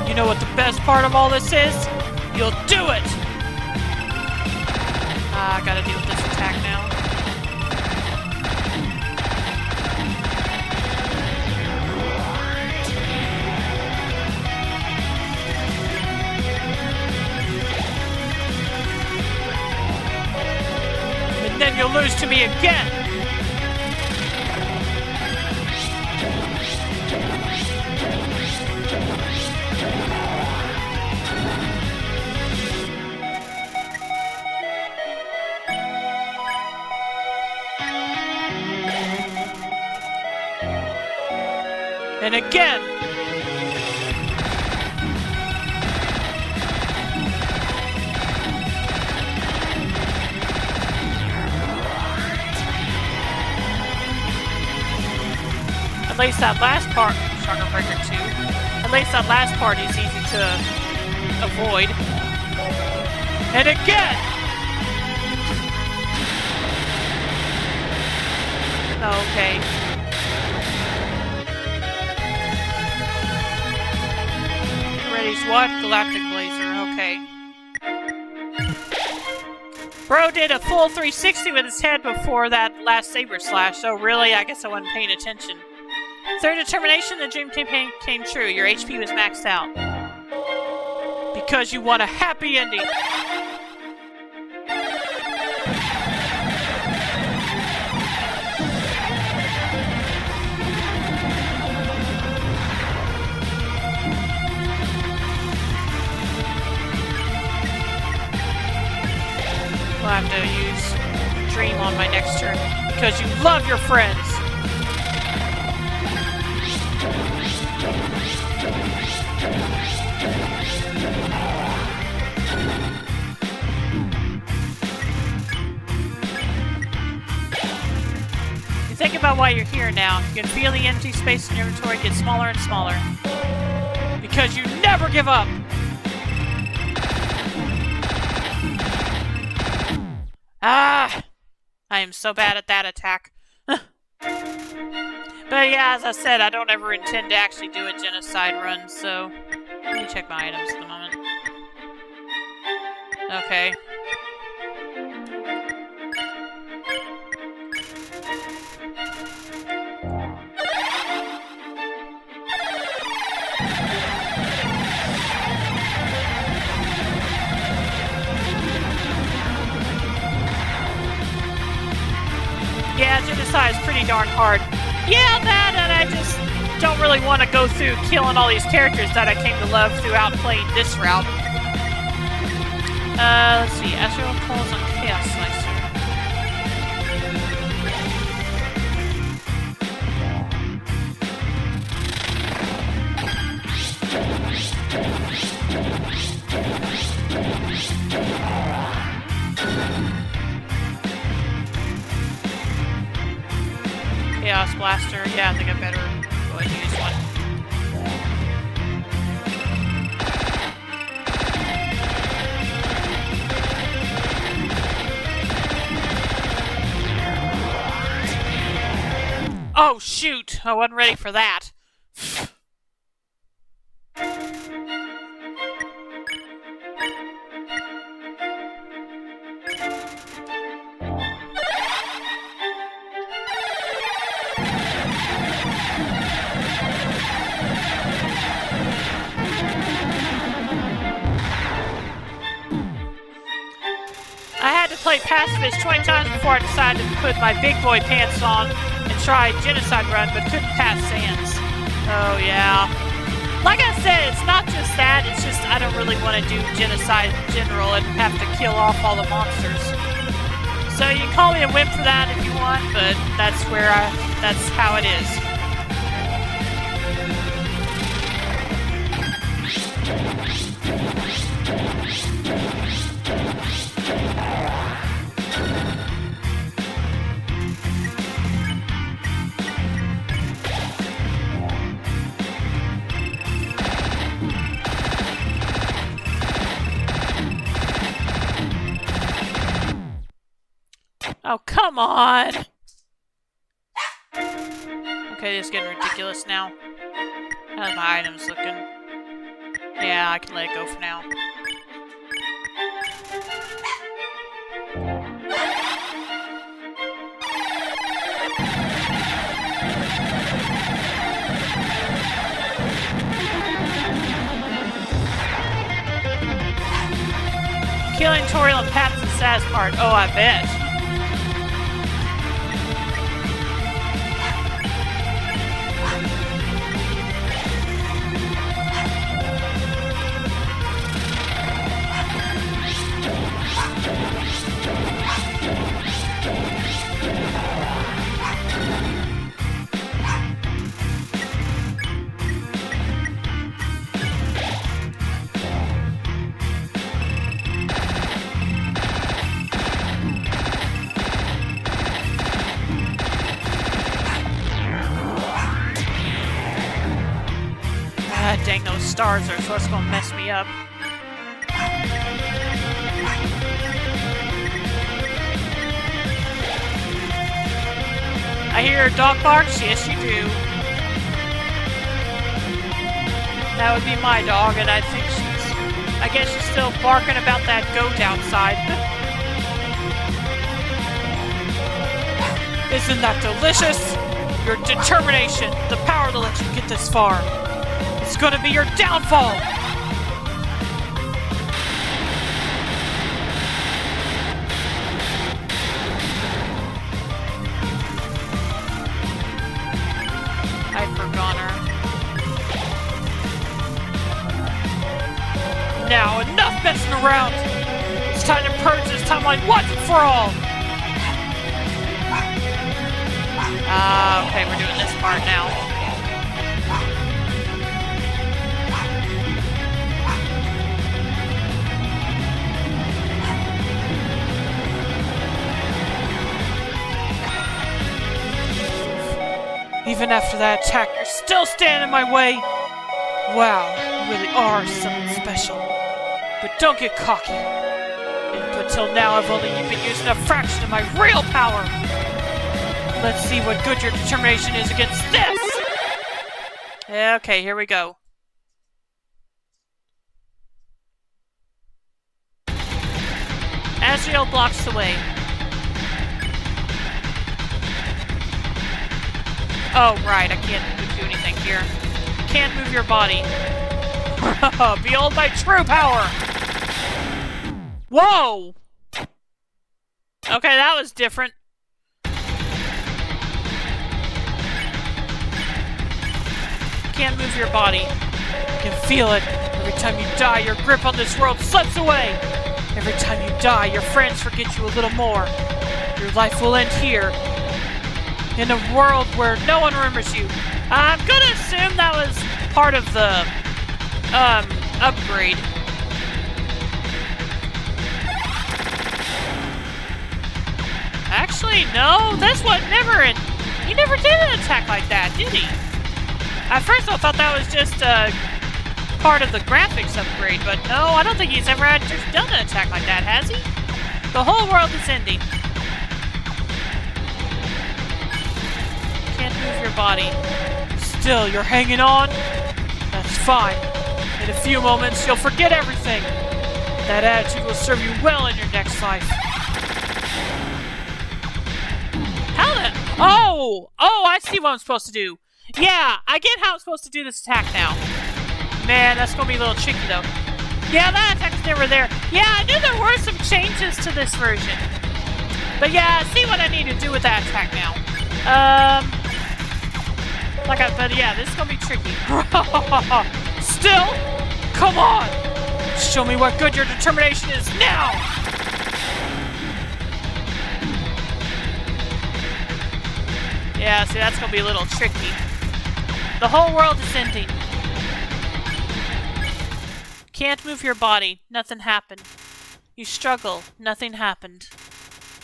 You know what the best part of all this is? You'll do it! I gotta deal with this attack now. And then you'll lose to me again! And again! At least that last part, Chakra Breaker 2, at least that last part is easy to avoid. And again! Okay. Ready's what? Galactic Blazer, okay. Bro did a full 360 with his head before that last Saber Slash, so really, I guess I wasn't paying attention. Third determination, the dream came true. Your HP was maxed out. Because you want a happy ending. We'll have to use Dream on my next turn. Because you love your friends. You think about why you're here now. You can feel the empty space in your inventory get smaller and smaller. Because you never give up! Ah! I am so bad at that attack. But yeah, as I said, I don't ever intend to actually do a genocide run, so... Let me check my items at the moment. Okay. Yeah, genocide is pretty darn hard. Yeah, that, and I just don't really want to go through killing all these characters that I came to love throughout playing this route. Let's see. Astral Pulse on Chaos Slicer. Chaos Blaster. Yeah, I think I better go ahead and use one. Oh, shoot! I wasn't ready for that. I had to play Pacifist 20 times before I decided to put my big boy pants on and try Genocide Run, but couldn't pass Sans. Oh, yeah. Like I said, it's not just that, it's just I don't really want to do Genocide in general and have to kill off all the monsters. So you can call me a wimp for that if you want, but that's how it is. Oh, come on! Okay, this is getting ridiculous now. How's my items looking? Yeah, I can let it go for now. Killing Toriel and Pat's the saddest part. Oh, I bet. Dang, those stars are what's gonna mess me up. I hear a dog barks. Yes, you do. That would be my dog, and I think I guess she's still barking about that goat outside. Isn't that delicious? Your determination, the power to let you get this far. It's gonna be your downfall! I forgot her. Now, enough messing around! It's time to purge this timeline once and for all! Okay, we're doing this part now. Even after that attack, you're still standing in my way! Wow, you really are something special. But don't get cocky. Until now, I've only been using a fraction of my real power! Let's see what good your determination is against this! Okay, here we go. Asriel blocks the way. Oh, right, I can't do anything here. You can't move your body. Behold my true power! Whoa! Okay, that was different. Can't move your body. You can feel it. Every time you die, your grip on this world slips away. Every time you die, your friends forget you a little more. Your life will end here. In a world where no one remembers you. I'm gonna assume that was part of the, upgrade. Actually, no, this one he never did an attack like that, did he? At first I thought that was just, part of the graphics upgrade, but no, I don't think he's ever done an attack like that, has he? The whole world is ending. Can't move your body. Still, you're hanging on? That's fine. In a few moments, you'll forget everything. That attitude will serve you well in your next life. How the... Oh! Oh, I see what I'm supposed to do. Yeah, I get how I'm supposed to do this attack now. Man, that's gonna be a little tricky, though. Yeah, that attack's never there. Yeah, I knew there were some changes to this version. But yeah, I see what I need to do with that attack now. But yeah, this is gonna be tricky. Still? Come on! Show me what good your determination is now! Yeah, see, that's gonna be a little tricky. The whole world is ending. Can't move your body. Nothing happened. You struggle. Nothing happened.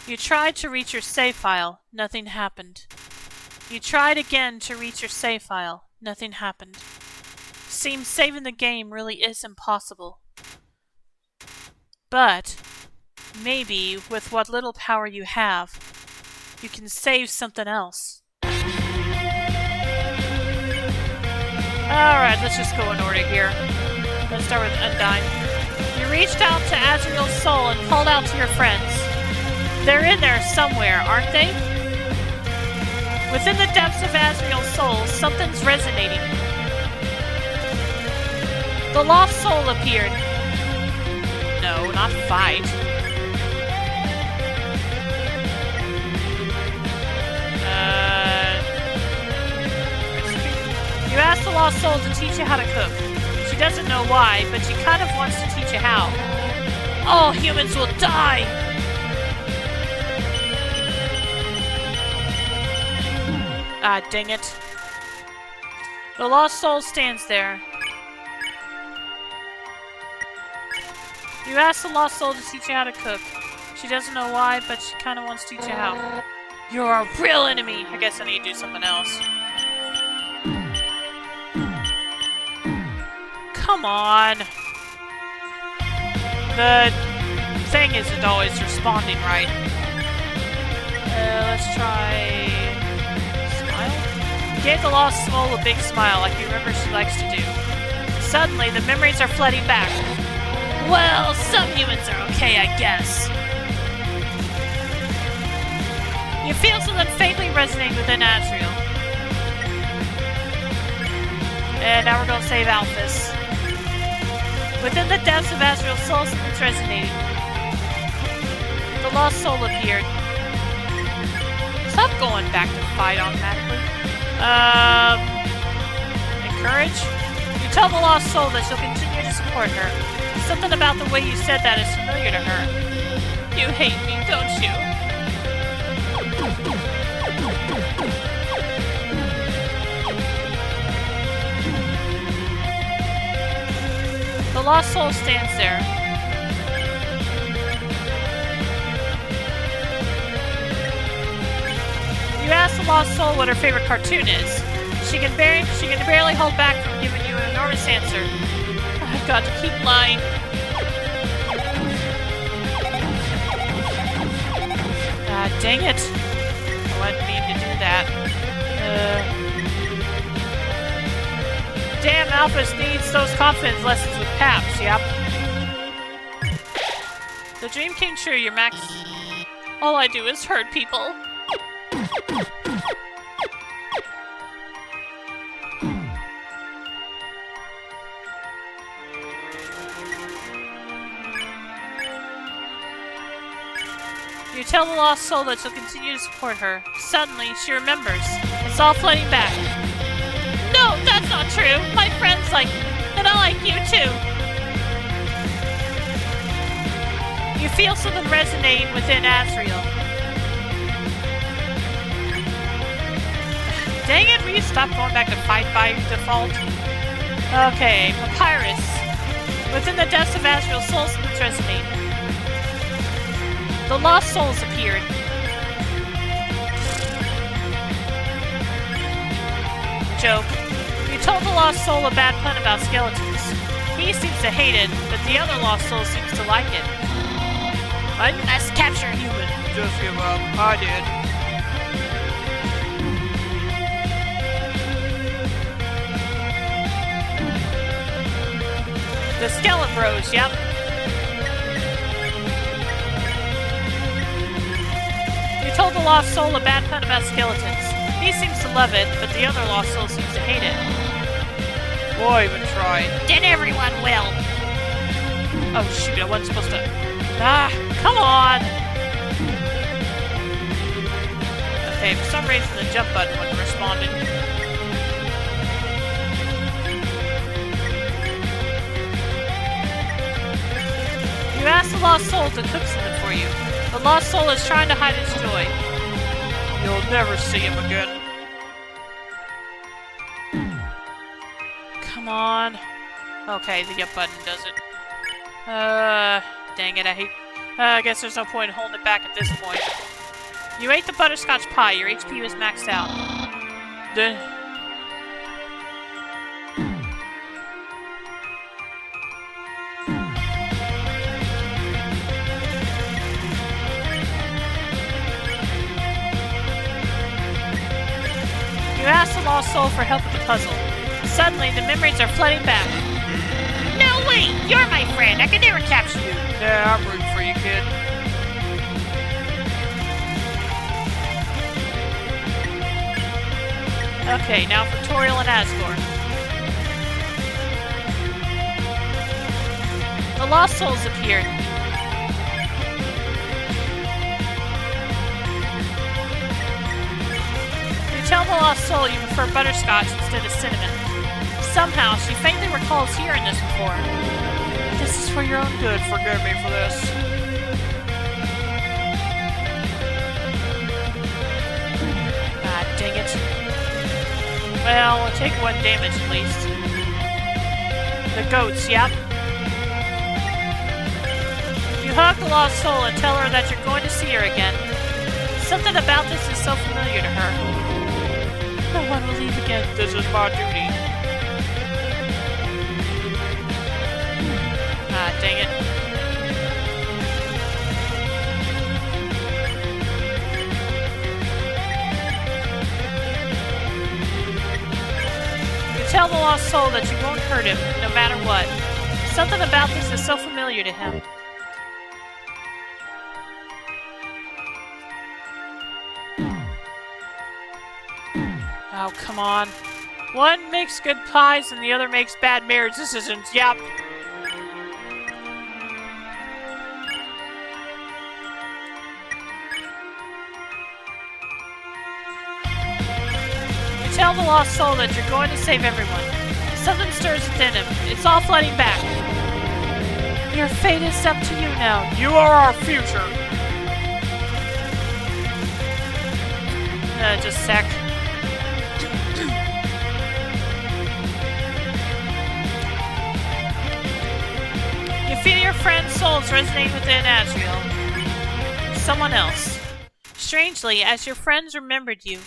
You tried to reach your save file. Nothing happened. You tried again to reach your save file. Nothing happened. Seems saving the game really is impossible. But maybe with what little power you have, you can save something else. Alright, let's just go in order here. Let's start with Undyne. You reached out to Azrael's soul and called out to your friends. They're in there somewhere, aren't they? Within the depths of Azrael's soul, something's resonating. The lost soul appeared. No, not fight. You asked the lost soul to teach you how to cook. She doesn't know why, but she kind of wants to teach you how. All humans will die! Ah, dang it. The lost soul stands there. You asked the lost soul to teach you how to cook. She doesn't know why, but she kind of wants to teach you how. You're a real enemy! I guess I need to do something else. Come on! The thing isn't always responding right. Let's try... Smile? You gave the lost soul a big smile like you remember she likes to do. Suddenly, the memories are flooding back. Well, some humans are okay, I guess. You feel something faintly resonate within Azrael. And now we're going to save Alphys. Within the depths of Azrael's soul, something's resonating. The lost soul appeared. Stop going back to fight automatically. Encourage? You tell the lost soul that she'll continue to support her. Something about the way you said that is familiar to her. You hate me, don't you? The lost soul stands there. You ask the lost soul what her favorite cartoon is. She can barely hold back from giving you an enormous answer. I've got to keep lying. Ah, dang it. I didn't mean to do that. Damn, Alphys needs those confidence lessons with Paps, yep. The dream came true, your max. All I do is hurt people. You tell the lost soul that she'll continue to support her. Suddenly, she remembers. It's all flooding back. No, that's not true! My friends like me, and I like you too! You feel something resonating within Azrael. Dang it, will you stop going back to fight by default? Okay, Papyrus. Within the depths of Azrael's soul, something's resonating. The lost souls appeared. Joke. You told the lost soul a bad pun about skeletons. He seems to hate it, but the other lost soul seems to like it. Let's capture a human. Just give up. I did. The Skeleton Bros, yep. You told the lost soul a bad pun about skeletons. He seems to love it, but the other lost soul seems to hate it. Why even try? Then everyone will. Oh shoot, I wasn't supposed to... Ah, come on! Okay, for some reason the jump button wasn't responding. You asked the lost soul to cook something for you. The lost soul is trying to hide its joy. You'll never see him again. Come on. Okay, the up button does it. Dang it, I guess there's no point in holding it back at this point. You ate the butterscotch pie, your HP was maxed out. Then... You ask the lost soul for help with the puzzle. Suddenly, the memories are flooding back. No wait! You're my friend. I can never capture you. Yeah, I'm rooting for you, kid. Okay, now for Toriel and Asgore. The Lost Souls appeared. You tell the Lost Soul you prefer butterscotch instead of cinnamon. Somehow, she faintly recalls hearing this before. This is for your own good. Forgive me for this. Ah, dang it. Well, we'll take 1 damage at least. The goats, yep. You hug the Lost Soul and tell her that you're going to see her again. Something about this is so familiar to her. No one will leave again. This is my duty. Ah, dang it. You tell the Lost Soul that you won't hurt him, no matter what. Something about this is so familiar to him. Oh, come on. One makes good pies and the other makes bad marriage decisions. Yep. You tell the Lost Soul that you're going to save everyone. Something stirs within him. It's all flooding back. Your fate is up to you now. You are our future. Just a sec. You feel your friend's souls resonate within Asriel. Someone else. Strangely, as your friends remembered you,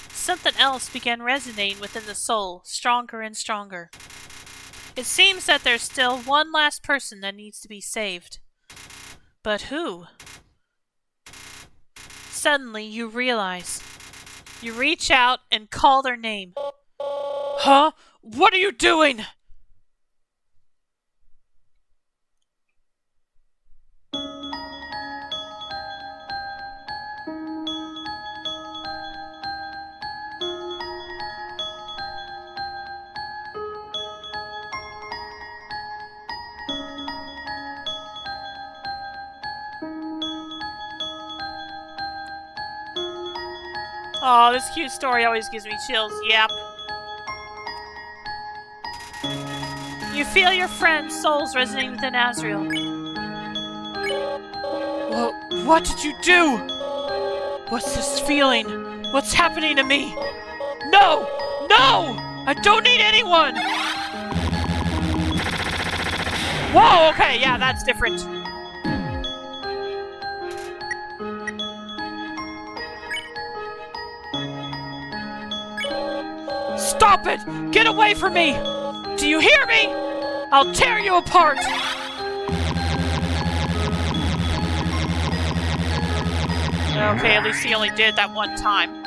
something else began resonating within the soul, stronger and stronger. It seems that there's still one last person that needs to be saved. But who? Suddenly, you realize. You reach out and call their name. Huh? What are you doing? Oh, this cute story always gives me chills. Yep. You feel your friend's souls resonating within Asriel. Well, what did you do? What's this feeling? What's happening to me? No! No! I don't need anyone! Whoa, okay, yeah, that's different. Stop it! Get away from me! Do you hear me? I'll tear you apart! Okay, at least he only did that one time.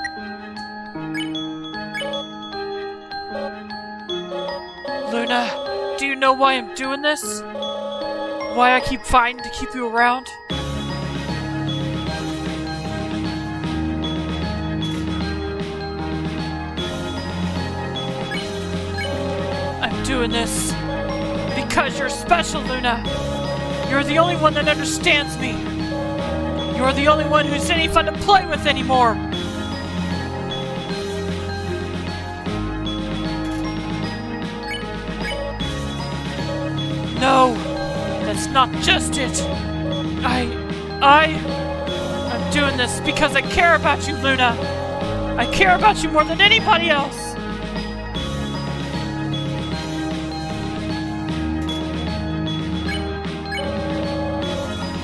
Luna, do you know why I'm doing this? Why I keep fighting to keep you around? I'm doing this because you're special, Luna. You're the only one that understands me. You're the only one who's any fun to play with anymore. No, that's not just it. I'm doing this because I care about you, Luna. I care about you more than anybody else.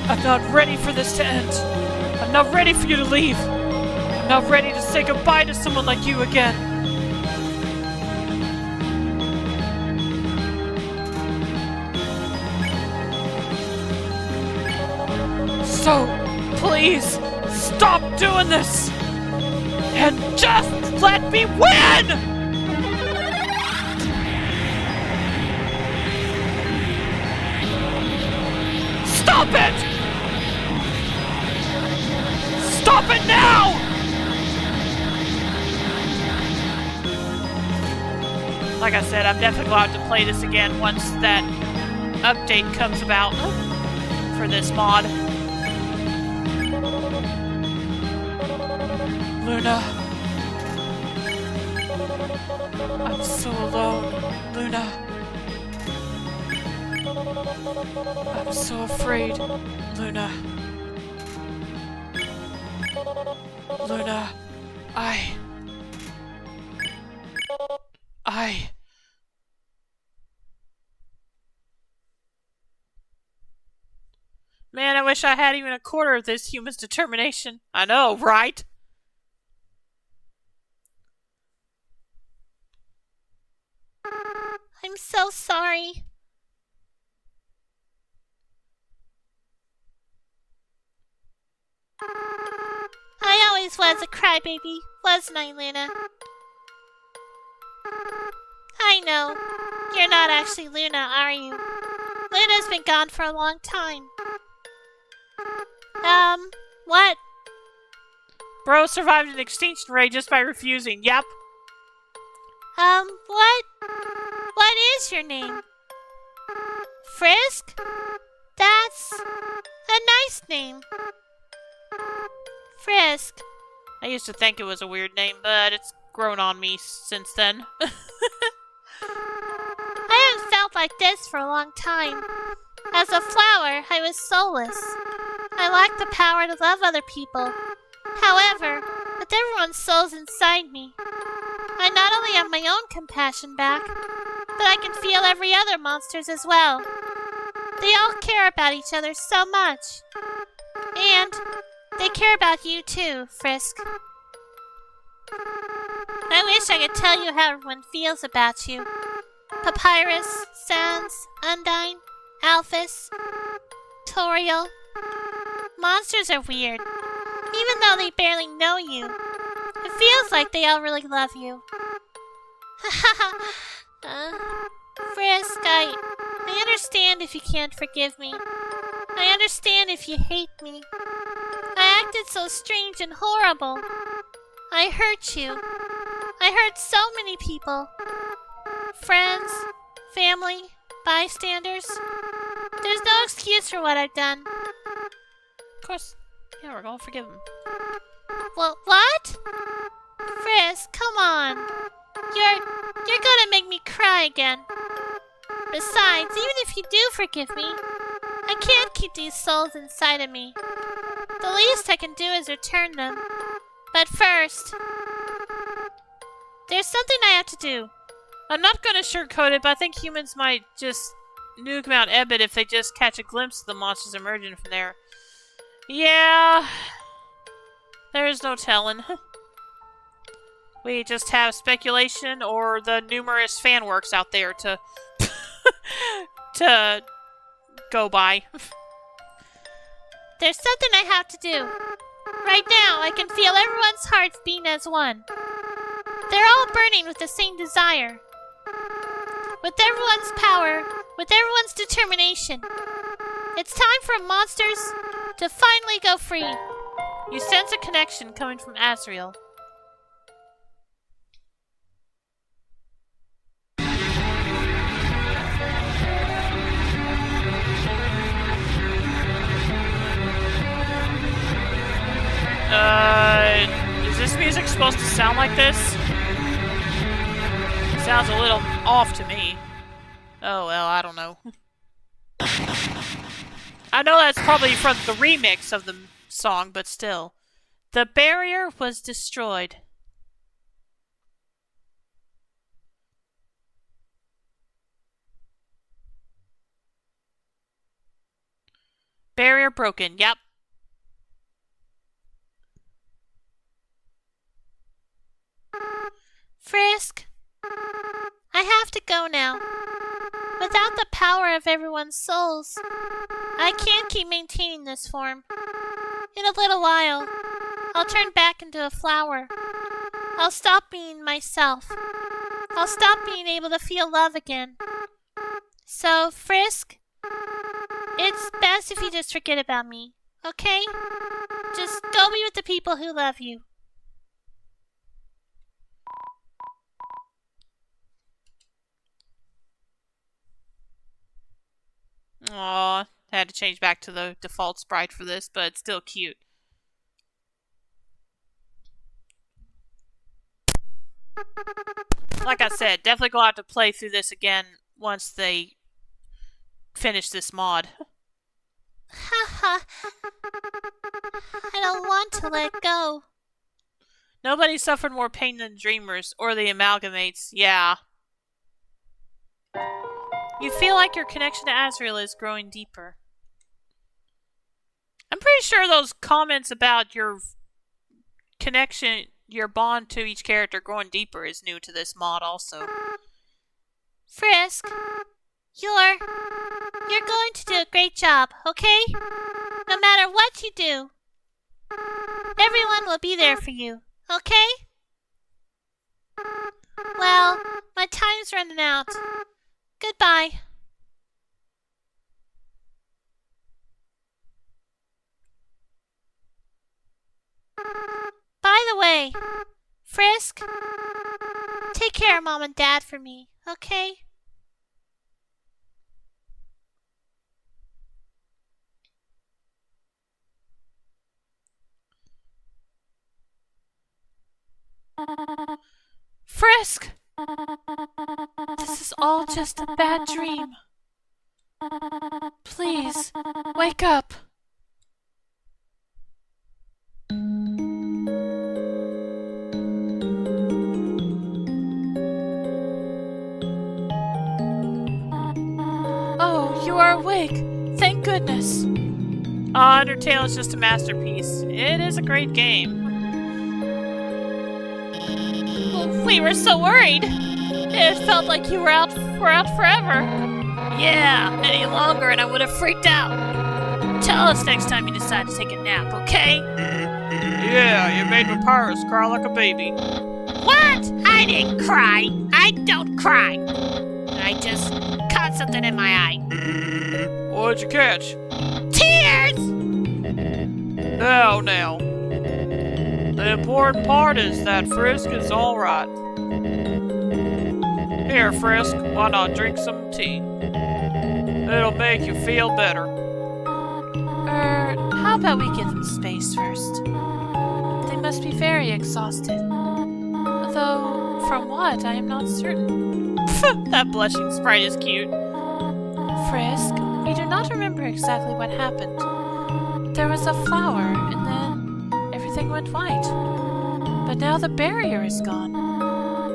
I'm not ready for this to end. I'm not ready for you to leave. I'm not ready to say goodbye to someone like you again. So, please, stop doing this! And just let me win! Stop it! Stop it now! Like I said, I'm definitely going to have to play this again once that update comes about for this mod. Luna. I'm so alone, Luna. I'm so afraid, Luna. Luna, Man, I wish I had even a quarter of this human's determination. I know, right? I'm so sorry. I always was a crybaby, wasn't I, Luna? I know. You're not actually Luna, are you? Luna's been gone for a long time. What? Bro survived an extinction ray just by refusing. Yep. What? What is your name? Frisk? That's a nice name. Frisk. I used to think it was a weird name, but it's grown on me since then. I haven't felt like this for a long time. As a flower, I was soulless. I lacked the power to love other people. However, with everyone's souls inside me, I not only have my own compassion back, but I can feel every other monster's as well. They all care about each other so much. And they care about you too, Frisk. I wish I could tell you how everyone feels about you. Papyrus, Sans, Undyne, Alphys, Toriel. Monsters are weird. Even though they barely know you, it feels like they all really love you. Frisk, I understand if you can't forgive me. I understand if you hate me. I acted so strange and horrible. I hurt you. I hurt so many people. Friends, family, bystanders. There's no excuse for what I've done. Of course, yeah, we're gonna forgive him. Well, what? Frisk, come on. You're gonna make me cry again. Besides, even if you do forgive me, I can't keep these souls inside of me. The least I can do is return them. But first, there's something I have to do. I'm not gonna sugarcoat it, but I think humans might just nuke Mount Ebit if they just catch a glimpse of the monsters emerging from there. Yeah, there's no telling. We just have speculation or the numerous fan works out there to to go by. There's something I have to do. Right now, I can feel everyone's hearts beating as one. They're all burning with the same desire. With everyone's power, with everyone's determination. It's time for monsters to finally go free. You sense a connection coming from Asriel. Is this music supposed to sound like this? It sounds a little off to me. Oh, well, I don't know. I know that's probably from the remix of the song, but still. The barrier was destroyed. Barrier broken, yep. Frisk, I have to go now. Without the power of everyone's souls, I can't keep maintaining this form. In a little while, I'll turn back into a flower. I'll stop being myself. I'll stop being able to feel love again. So, Frisk, It's best if you just forget about me, okay? Just go be with the people who love you. Aw, had to change back to the default sprite for this, but it's still cute. Like I said, definitely gonna have to play through this again once they finish this mod. Haha. I don't want to let go. Nobody suffered more pain than dreamers or the amalgamates, yeah. You feel like your connection to Azrael is growing deeper. I'm pretty sure those comments about your connection, your bond to each character growing deeper is new to this mod also. Frisk, you're going to do a great job, okay? No matter what you do, everyone will be there for you, okay? Well, my time's running out. Goodbye. By the way, Frisk, take care of Mom and Dad for me, okay? Frisk! This is all just a bad dream. Please, wake up. Oh, you are awake. Thank goodness. Undertale is just a masterpiece. It is a great game. We were so worried. It felt like you were out forever. Yeah, any longer and I would have freaked out. Tell us next time you decide to take a nap, okay? Yeah, you made Papyrus cry like a baby. What? I didn't cry. I don't cry. I just caught something in my eye. What'd you catch? Tears! Now. The important part is that Frisk is alright. Here, Frisk, why not drink some tea? It'll make you feel better. How about we give them space first? They must be very exhausted. Though, from what, I am not certain. That blushing sprite is cute. Frisk, we do not remember exactly what happened. There was a flower, and then everything went white. But now the barrier is gone.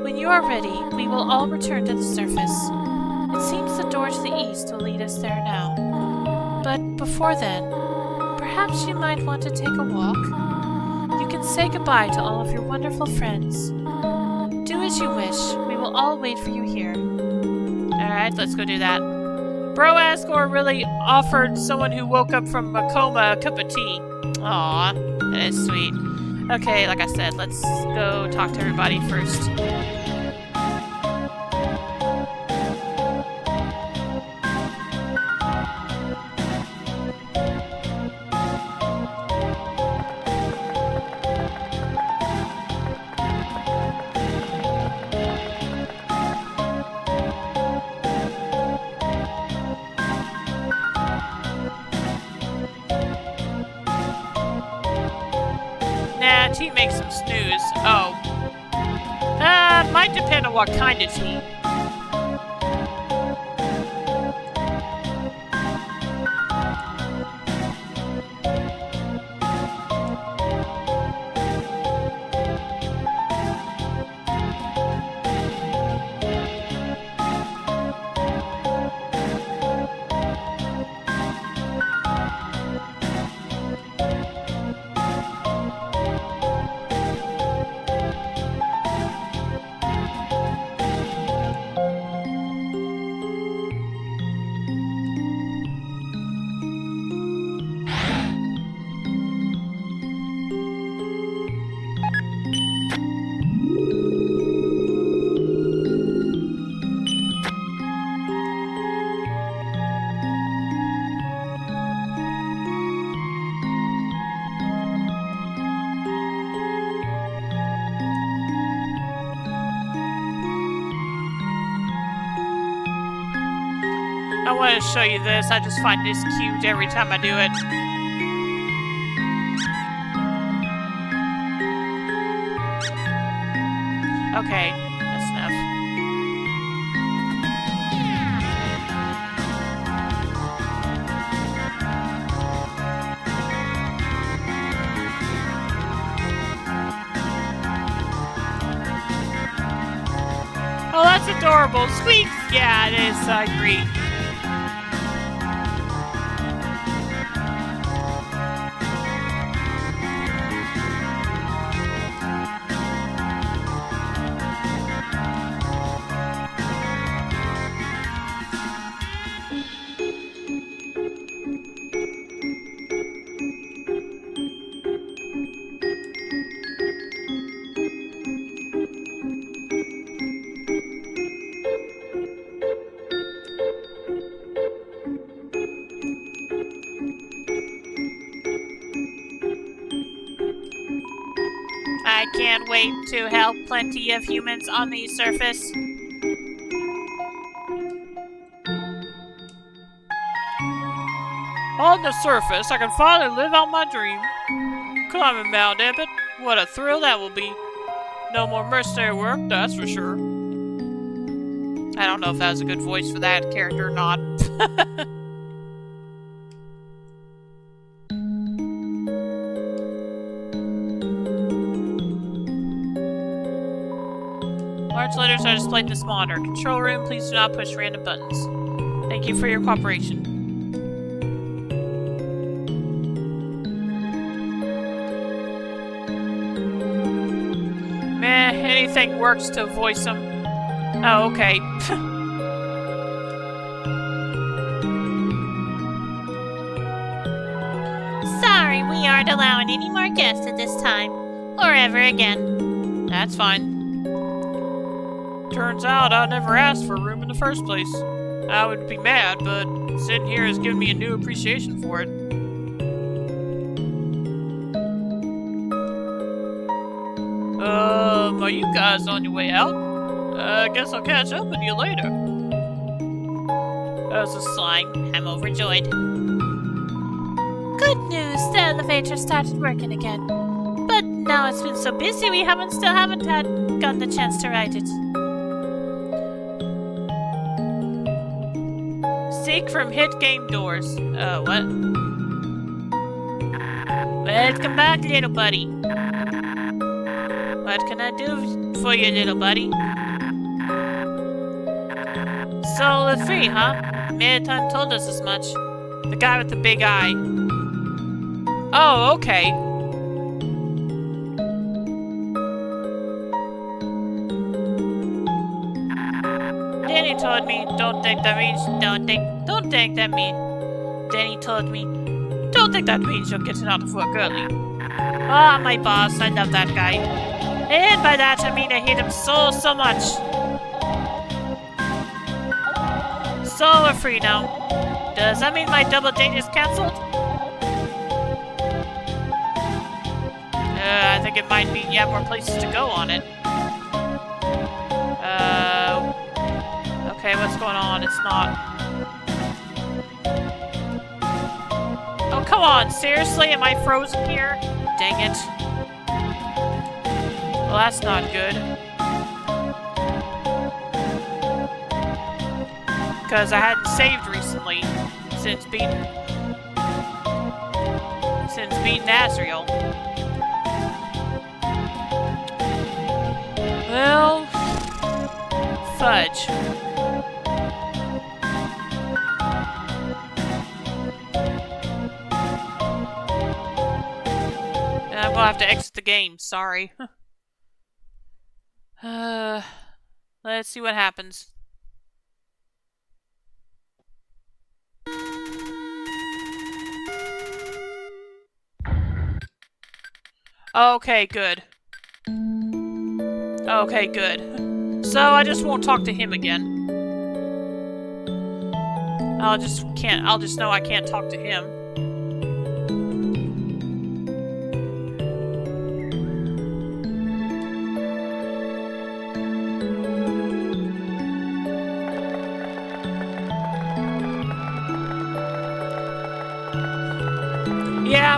When you are ready, we will all return to the surface. It seems the door to the east will lead us there now. But before then, perhaps you might want to take a walk. You can say goodbye to all of your wonderful friends. Do as you wish. We will all wait for you here. Alright, let's go do that. Bro Asgore really offered someone who woke up from a coma a cup of tea. Aw, that is sweet. Okay, like I said, let's go talk to everybody first. Tea makes them snooze. Oh. Might depend on what kind of tea. I want to show you this. I just find this cute every time I do it. Okay, that's enough. Oh, that's adorable. Squeaks! Yeah, it is. I agree. I can't wait to help plenty of humans on the surface. On the surface, I can finally live out my dream. Climbing Mount Epic, what a thrill that will be. No more mercenary work, that's for sure. I don't know if that was a good voice for that character or not. Large letters are displayed in this monitor. Control room, please do not push random buttons. Thank you for your cooperation. Meh, anything works to voice them. Oh, okay. Sorry, we aren't allowing any more guests at this time. Or ever again. That's fine. Turns out I never asked for a room in the first place. I would be mad, but sitting here has given me a new appreciation for it. Are you guys on your way out? I guess I'll catch up with you later. As a sign, I'm overjoyed. Good news, the elevator started working again. But now it's been so busy we still haven't gotten the chance to ride it. Seek from hit game doors. What? Welcome back, little buddy. What can I do for you, little buddy? Solo 3, huh? Maritime told us as much. The guy with the big eye. Oh, okay. Danny told me, don't think that means Danny told me, don't think that means you're getting out of work early. Ah, my boss, I love that guy. And by that I mean I hate him so much. So we're free now. Does that mean my double date is cancelled? I think it might mean you have more places to go on it. Okay, what's going on? It's not. Oh, come on! Seriously? Am I frozen here? Dang it. Well, that's not good. Because I hadn't saved recently since beating Nazriel. Well, fudge. I'm gonna have to exit the game, sorry. Let's see what happens. Okay, good. Okay, good. So I just won't talk to him again. I'll just know I can't talk to him.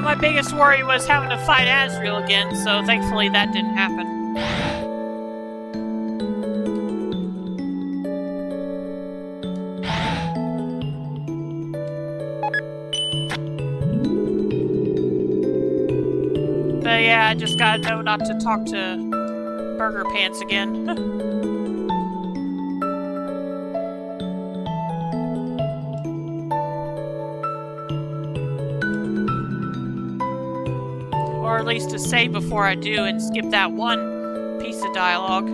my biggest worry was having to fight Asriel again, so thankfully that didn't happen. But yeah, I just gotta know not to talk to Burger Pants again. Or at least to say before I do and skip that one piece of dialogue.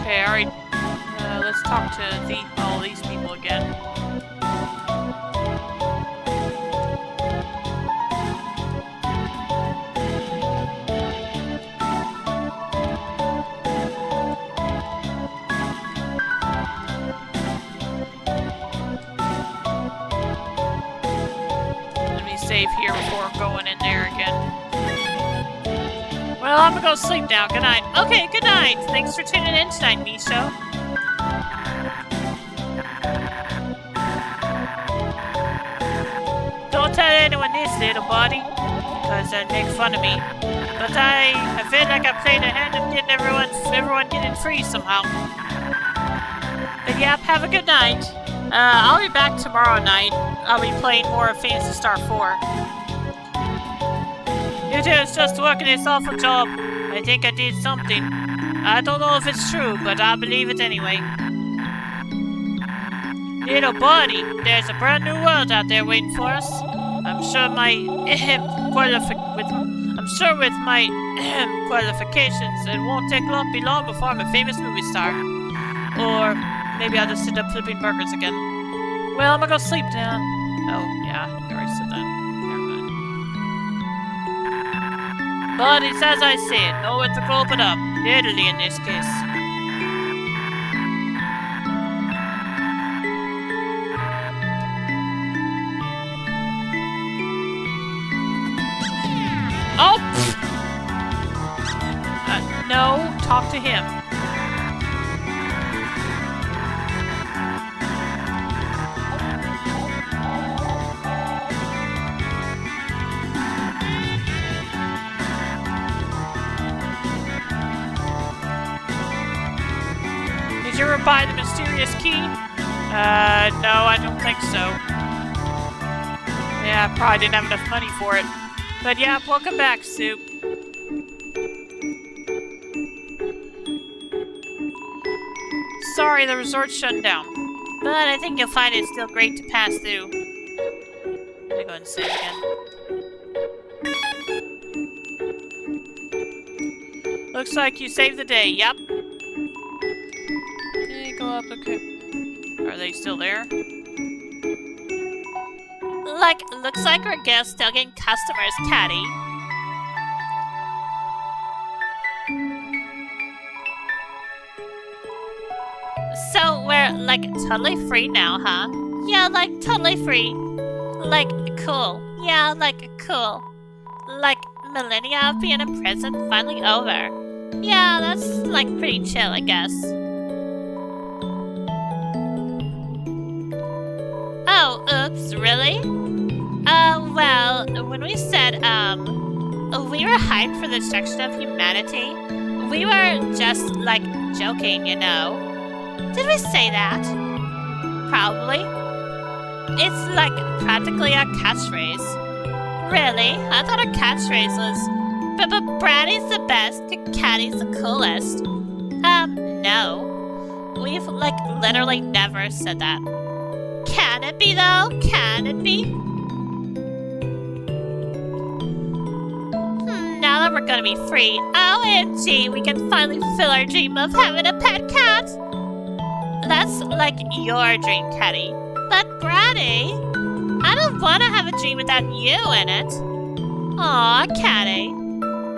Okay, alright. Let's talk to all these people again. Let me save here before going in there again. Well, I'm gonna go sleep now. Good night. Okay, good night. Thanks for tuning in tonight, Misho. Don't tell anyone this, little buddy, because they'd make fun of me. But I feel like I played a hand of getting everyone getting free somehow. But yep, have a good night. I'll be back tomorrow night. I'll be playing more of Phantasy Star 4. You two is just working this awful job. I think I did something. I don't know if it's true, but I believe it anyway. Little buddy, there's a brand new world out there waiting for us. I'm sure with my qualifications, it won't be long before I'm a famous movie star. Or maybe I'll just end up flipping burgers again. Well, I'm gonna go sleep now. Oh, yeah, I already said that. But it's as I said, nowhere to go but up. Italy in this case. Oh! No, talk to him. Did you ever buy the mysterious key? No, I don't think so. Yeah, I probably didn't have enough money for it. But yeah, welcome back, Soup. Sorry, the resort's shut down. But I think you'll find it still great to pass through. Let me go and save again. Looks like you saved the day, yep. Okay, go up, okay. Are they still there? Looks like our guest's still getting customers, Caddy. So we're, totally free now, huh? Yeah, totally free. Cool. Yeah, cool. Millennia of being in prison finally over. Yeah, that's, pretty chill, I guess. Oh, oops, really? Well, when we said, we were hyped for the destruction of humanity, we were just, joking, you know. Did we say that? Probably. It's, practically our catchphrase. Really? I thought our catchphrase was, but Braddy's the best, Caddy's the coolest. No. We've, literally never said that. Can it be, though? Can it be? Now we're gonna be free. OMG, we can finally fulfill our dream of having a pet cat. That's like your dream, Caddy. But Brady, I don't want to have a dream without you in it. Aw, Caddy.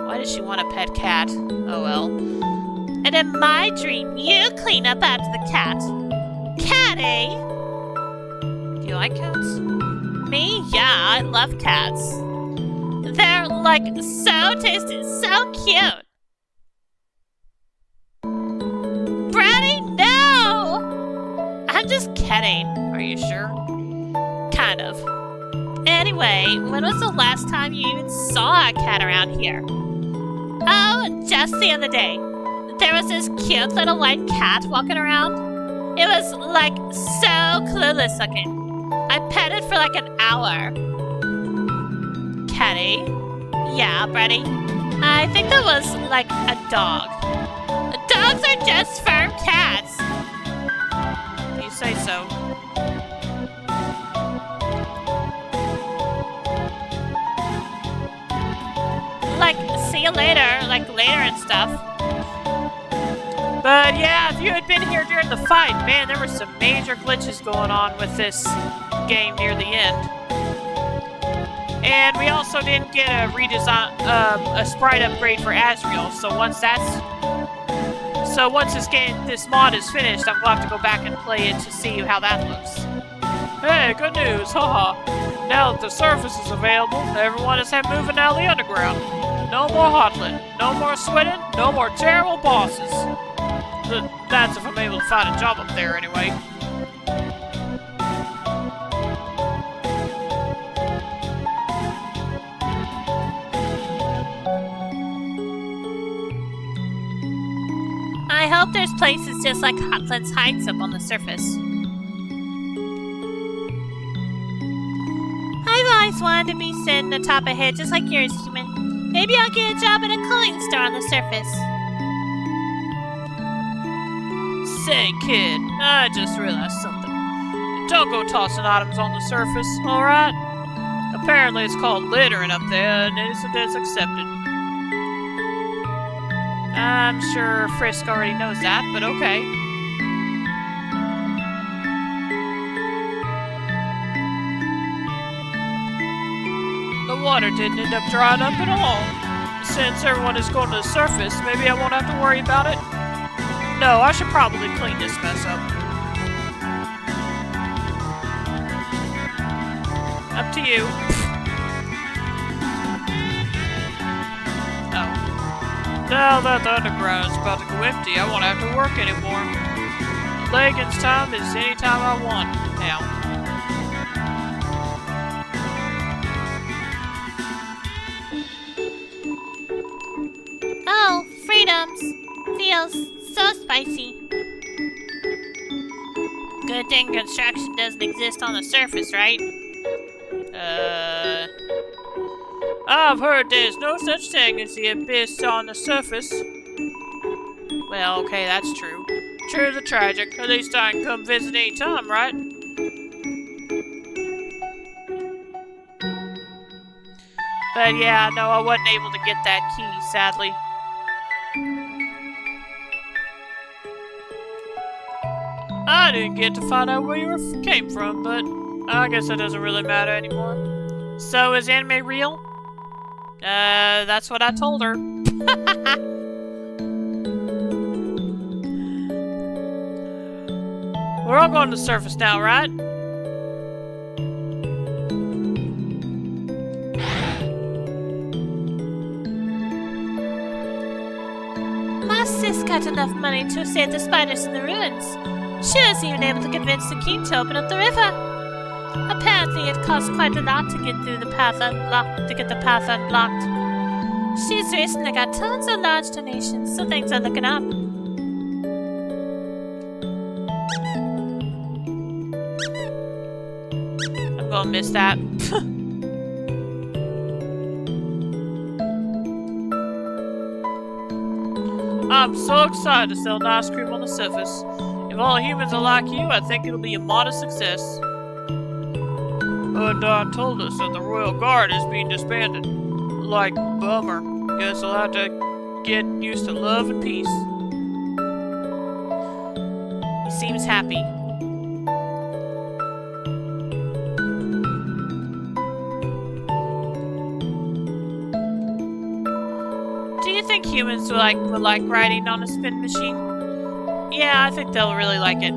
Why does she want a pet cat? Oh well. And in my dream, you clean up after the cat. Caddy! Do you like cats? Me? Yeah, I love cats. They're like so tasty, so cute. Brady, no! I'm just kidding. Are you sure? Kind of. Anyway, when was the last time you even saw a cat around here? Oh, just the other day. There was this cute little white cat walking around. It was like so clueless looking. I pet it for like an hour. Caddy? Yeah, Brady? I think that was like a dog. Dogs are just firm cats. You say so. Like, see you later, like later and stuff. But yeah, if you had been here during the fight, man, there were some major glitches going on with this game near the end. And we also didn't get a redesign, a sprite upgrade for Azrael. So once this mod is finished, I'm gonna have to go back and play it to see how that looks. Hey, good news, haha. Now that the surface is available, everyone is moving out of the underground. No more hotling, no more sweating, no more terrible bosses. That's if I'm able to find a job up there anyway. I hope there's places just like Hotland's Heights up on the surface. I've always wanted to be sitting atop a head just like yours, human. Maybe I'll get a job at a clothing store on the surface. Say, kid, I just realized something. Don't go tossing items on the surface, alright? Apparently it's called littering up there, and it's accepted. I'm sure Frisk already knows that, but okay. The water didn't end up drying up at all. Since everyone is going to the surface, maybe I won't have to worry about it. No, I should probably clean this mess up. Up to you. Oh. Now that the underground is about to go empty, I won't have to work anymore. Leggings time is any time I want now. Oh, freedoms. Feels so spicy. Good thing construction doesn't exist on the surface, right? I've heard there's no such thing as the abyss on the surface. Well, okay, that's true. True the tragic. At least I can come visit any time, right? But yeah, no, I wasn't able to get that key, sadly. I didn't get to find out where you came from, but I guess that doesn't really matter anymore. So, is anime real? That's what I told her. We're all going to the surface now, right? My sis got enough money to save the spiders in the ruins. She was even able to convince the king to open up the river. Apparently, it costs quite a lot to get through the path unlocked. She's recently got tons of large donations, so things are looking up. I'm gonna miss that. I'm so excited to sell an ice cream on the surface. If all humans are like you, I think it'll be a modest success. Undine told us that the Royal Guard is being disbanded. Like, bummer. Guess I'll have to get used to love and peace. He seems happy. Do you think humans would like riding on a spin machine? Yeah, I think they'll really like it.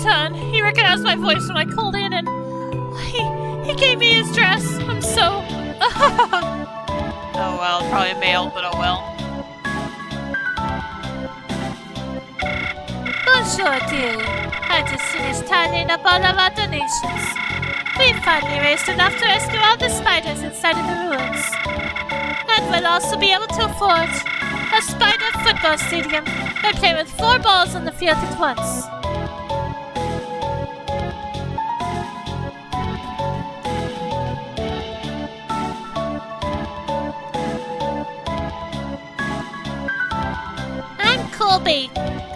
Ton, he recognized my voice when I called in, and he gave me his dress. I'm so. Oh well, probably a male, but oh well. Bonjour, dearie. I just finished tallying up all of our donations. We finally raised enough to rescue all the spiders inside of the ruins. And we'll also be able to afford a spider football stadium and play with 4 balls on the field at once.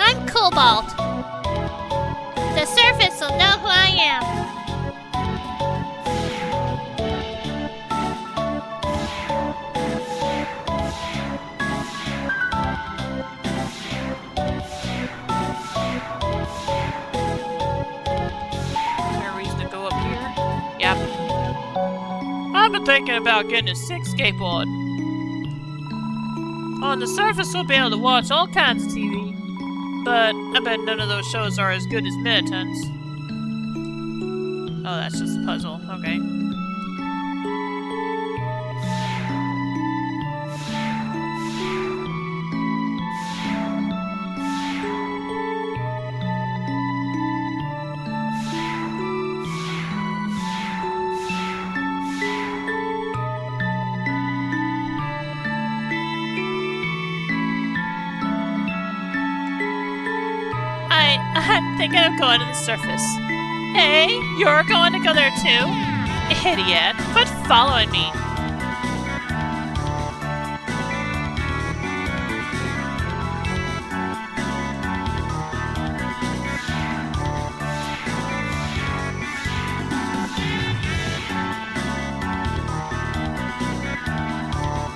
I'm Cobalt. The surface will know who I am. Is there a reason to go up here? Yep. I've been thinking about getting a 6th skateboard. On the surface, we'll be able to watch all kinds of TV, but I bet none of those shows are as good as Minitons. Oh, that's just a puzzle. Okay. I'm thinking of going to the surface. Hey, you're going to go there too? Idiot, quit following me.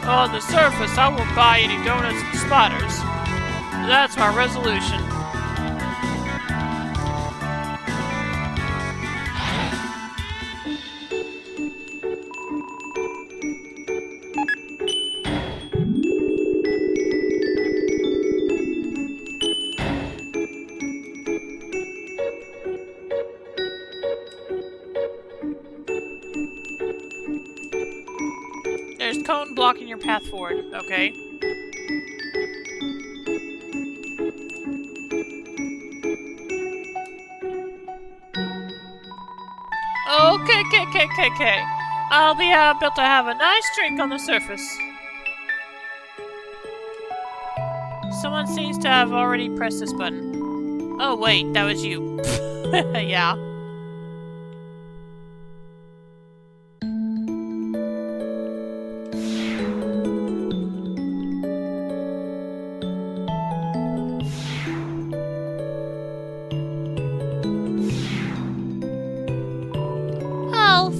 On the surface, I won't buy any donuts and spiders. That's my resolution. There's cone blocking your path forward. Okay. Okay. I'll be able to have a nice drink on the surface. Someone seems to have already pressed this button. Oh wait, that was you. Yeah.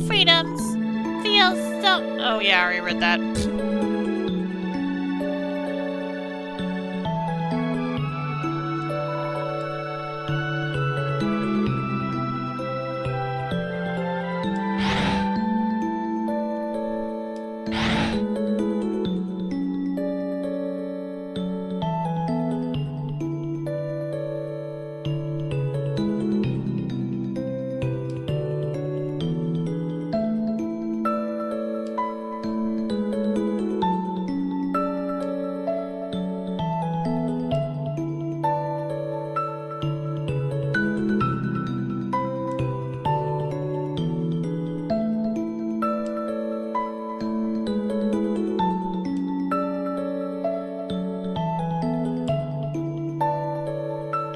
Freedoms feels so. Oh yeah, I already read that.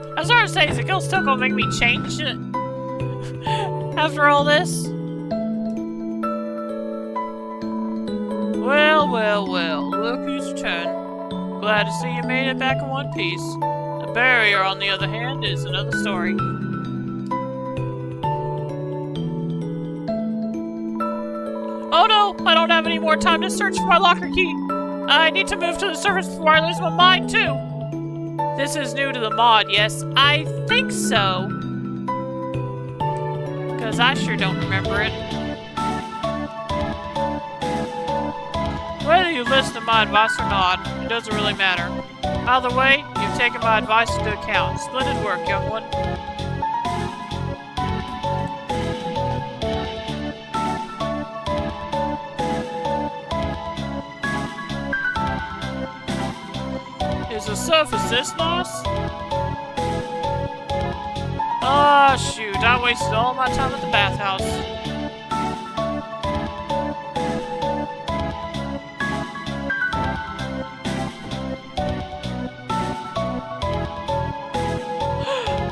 I was gonna say, is the girl still gonna make me change it after all this? Well, well, look who's returned. Glad to see you made it back in one piece. The barrier, on the other hand, is another story. Oh no! I don't have any more time to search for my locker key! I need to move to the surface before I lose my mind, too! This is new to the mod, yes? I think so. Because I sure don't remember it. Whether you listen to my advice or not, it doesn't really matter. Either way, you've taken my advice into account. Splendid work, young one. Is the surface this nice? Ah, shoot, I wasted all my time at the bathhouse.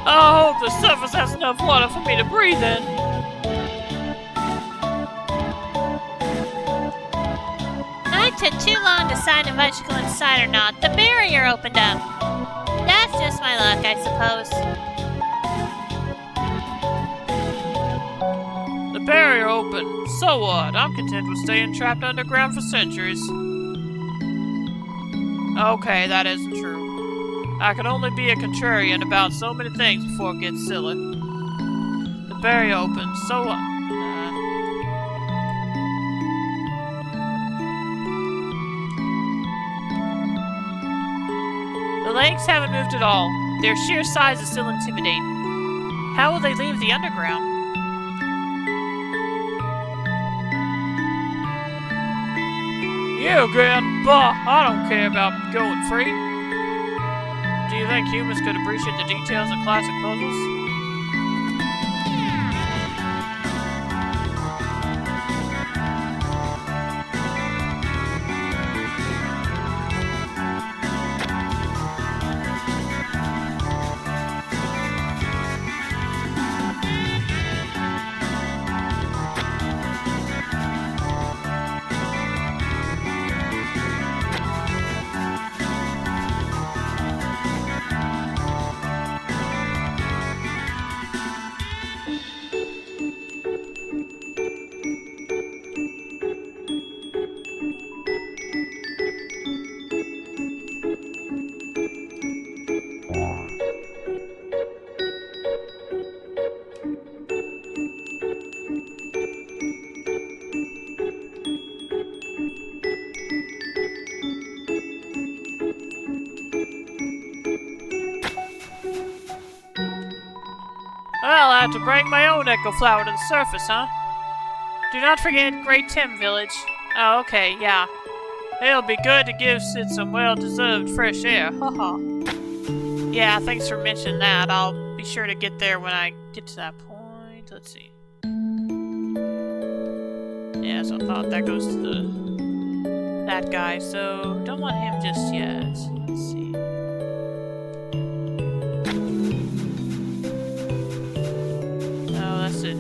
I hope the surface has enough water for me to breathe in. I took too long to decide if I should go inside or not. The barrier opened up. That's just my luck, I suppose. The barrier opened. So what? I'm content with staying trapped underground for centuries. Okay, that isn't true. I can only be a contrarian about so many things before it gets silly. The barrier opened. So what? The legs haven't moved at all. Their sheer size is still intimidating. How will they leave the underground? You again? Bah! I don't care about going free. Do you think humans could appreciate the details of classic puzzles? Well, I have to bring my own echo flower to the surface, huh? Do not forget Great Tim Village. Oh, okay, yeah. It'll be good to give Sid some well-deserved fresh air, haha. Yeah, thanks for mentioning that. I'll be sure to get there when I get to that point. Let's see. Yeah, so I thought that goes to that guy, so don't want him just yet. Let's see. Oh, that's it.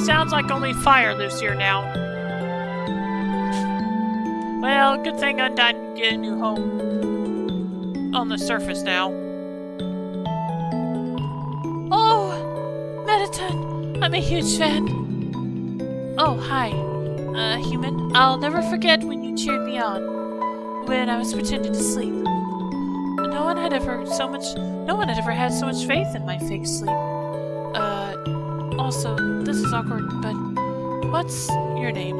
Sounds like only fire lives here now. Well, good thing Undyne can get a new home on the surface now. Oh, Mediton! I'm a huge fan. Oh, hi. Human. I'll never forget when you cheered me on. When I was pretending to sleep. No one had ever had so much faith in my fake sleep. Also, this is awkward, but what's your name?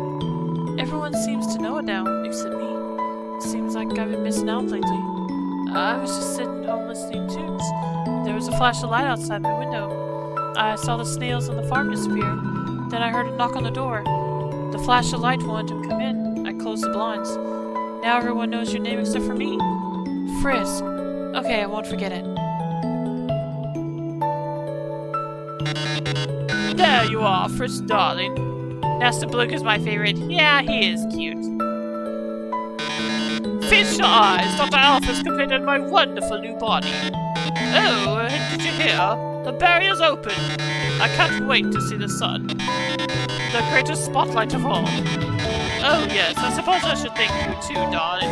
Everyone seems to know it now, except me. It seems like I've been missing out lately. I was just sitting home listening to tunes. There was a flash of light outside my window. I saw the snails on the farm disappear. Then I heard a knock on the door. The flash of light wanted to come in. I closed the blinds. Now everyone knows your name except for me. Frisk. Okay, I won't forget it. There you are, Frisk darling. Master Blue is my favorite. Yeah, he is cute. Feast your eyes, Dr. Alphys completed my wonderful new body. Oh, did you hear? The barrier's open. I can't wait to see the sun. The greatest spotlight of all. Oh yes, I suppose I should thank you too, darling.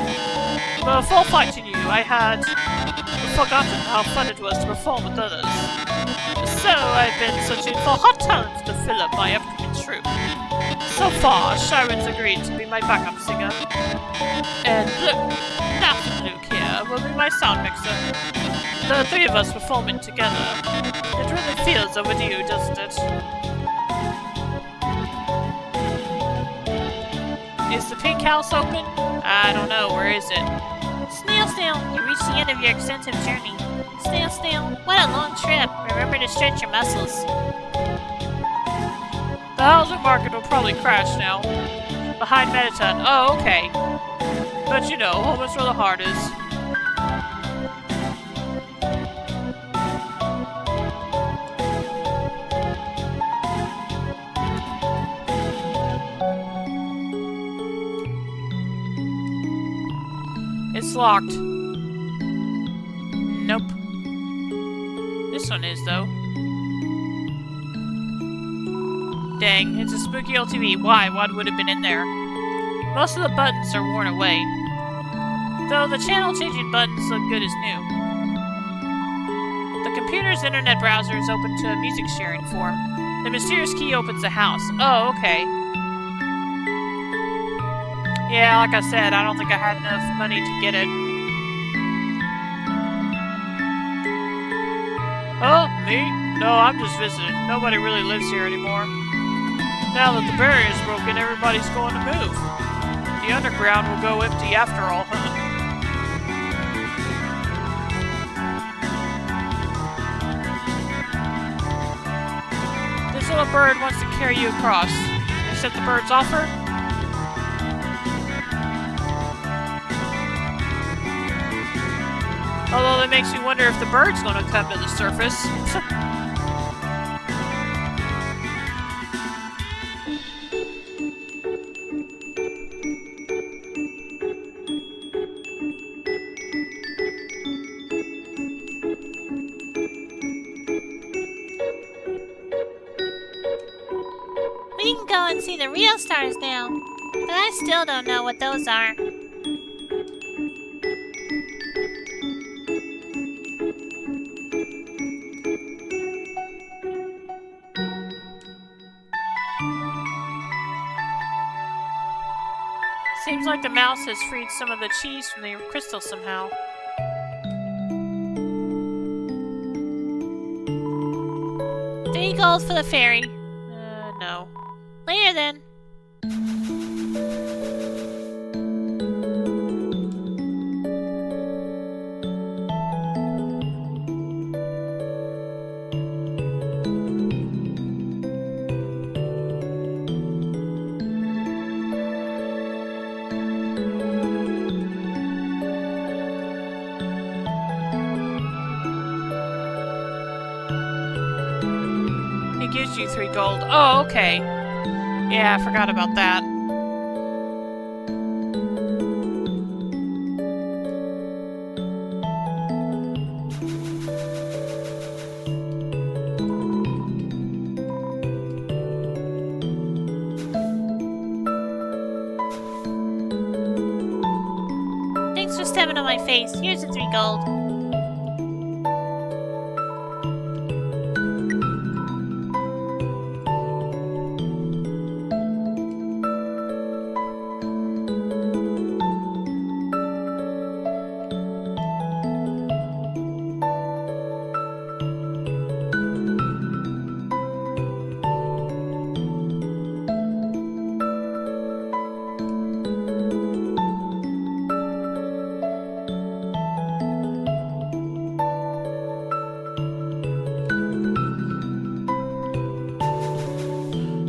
Before fighting you, I had forgotten how fun it was to perform with others. So I've been searching for hot talents to fill up my upcoming troupe. So far, Sharon's agreed to be my backup singer. And Nathan Luke here will be my sound mixer. The three of us performing together. It really feels overdue, doesn't it? Is the pink house open? I don't know, where is it? Snail, snail, you reached the end of your extensive journey. Snail, snail, what a long trip. Remember to stretch your muscles. The housing market will probably crash now. Behind Mediton. Oh, okay. But you know, home is where the heart is. It's locked. Nope. This one is, though. Dang, it's a spooky old TV. Why? What would have been in there? Most of the buttons are worn away. Though the channel-changing buttons look good as new. The computer's internet browser is open to a music sharing form. The mysterious key opens the house. Oh, okay. Yeah, like I said, I don't think I had enough money to get it. Oh, me? No, I'm just visiting. Nobody really lives here anymore. Now that the barrier's broken, everybody's going to move. The underground will go empty after all, huh? This little bird wants to carry you across. Accept the bird's offer? Although that makes me wonder if the bird's going to come to the surface. We can go and see the real stars now. But I still don't know what those are. Seems like the mouse has freed some of the cheese from the crystal somehow. 3 gold for the fairy. No. Later then. It gives you 3 gold. Oh, okay. Yeah, I forgot about that. Thanks for stepping on my face. Here's the 3 gold.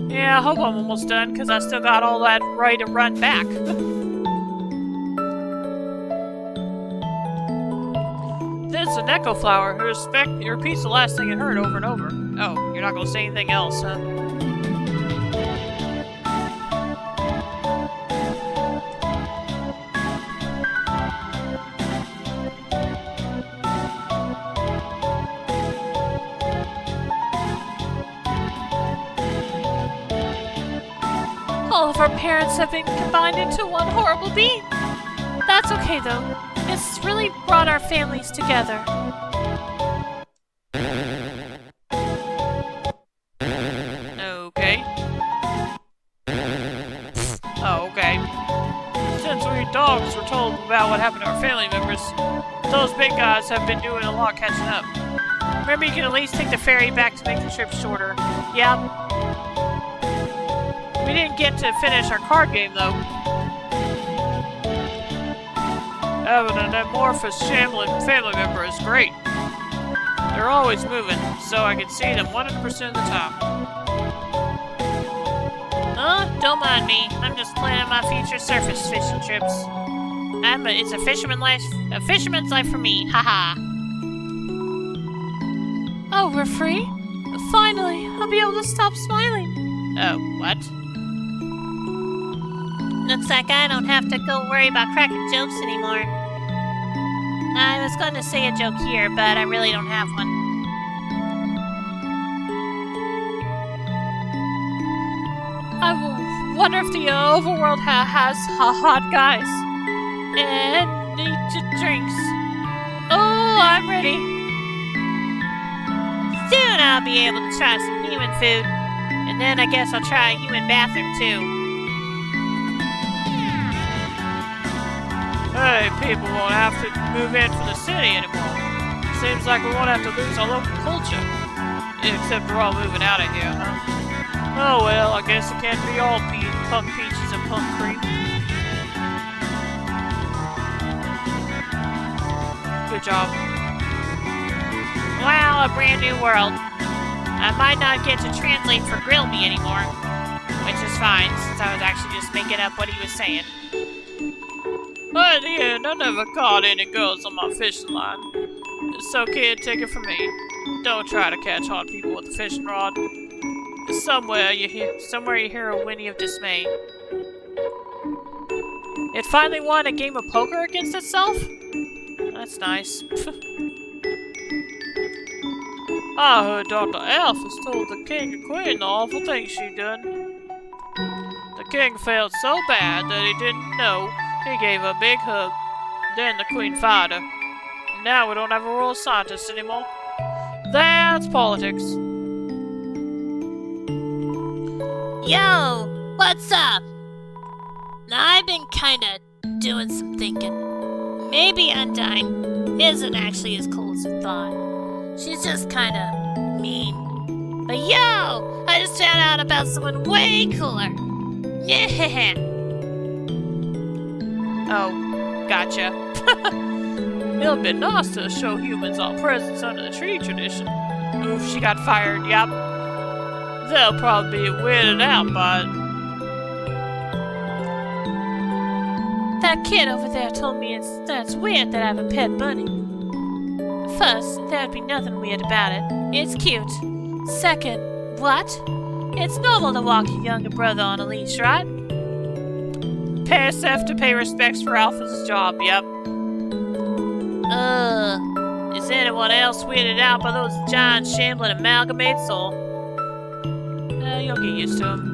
Yeah, I hope I'm almost done, because I still got all that right to run back. This is an echo flower. It repeats the last thing it heard over and over. Oh, you're not going to say anything else, huh? All of our parents have been combined into one horrible being. That's okay, though. It's really brought our families together. Okay. Oh, okay. Since we dogs were told about what happened to our family members, those big guys have been doing a lot catching up. Remember, you can at least take the ferry back to make the trip shorter. Yep. We didn't get to finish our card game, though. Having an amorphous, shambling family member is great. They're always moving, so I can see them 100% of the time. Don't mind me. I'm just planning my future surface fishing trips. It's a fisherman's life for me. Haha. Oh, we're free? Finally, I'll be able to stop smiling. Oh, what? Looks like I don't have to go worry about cracking jokes anymore. I was going to say a joke here, but I really don't have one. I wonder if the overworld has hot guys. And drinks. Oh, I'm ready. Soon I'll be able to try some human food. And then I guess I'll try a human bathroom too. Hey, people won't have to move in from the city anymore. Seems like we won't have to lose our local culture. Except we're all moving out of here, huh? Oh well, I guess it can't be all punk peaches and punk cream. Good job. Wow, a brand new world. I might not get to translate for grill me anymore. Which is fine, since I was actually just making up what he was saying. But in the end, I never caught any girls on my fishing line. So kid, take it from me. Don't try to catch hot people with a fishing rod. Somewhere you hear a whinny of dismay. It finally won a game of poker against itself? That's nice. I heard Dr. Elf has told the king and queen the awful things she done. The king felt so bad that he didn't know. He gave her a big hug. Then the queen fired her. Now we don't have a world scientist anymore. That's politics. Yo, what's up? Now I've been kinda doing some thinking. Maybe Undyne isn't actually as cool as I thought. She's just kinda mean. But yo, I just found out about someone way cooler. Yeah. Oh, gotcha. It'll be nice to show humans our presence under the tree tradition. Oof, she got fired, yep. They'll probably be weirded out by it. That kid over there told me that's weird that I have a pet bunny. First, there'd be nothing weird about it. It's cute. Second, what? It's normal to walk your younger brother on a leash, right? PSF to pay respects for Alpha's job, yep. Is anyone else weirded out by those giant shambling amalgamates or... You'll get used to them.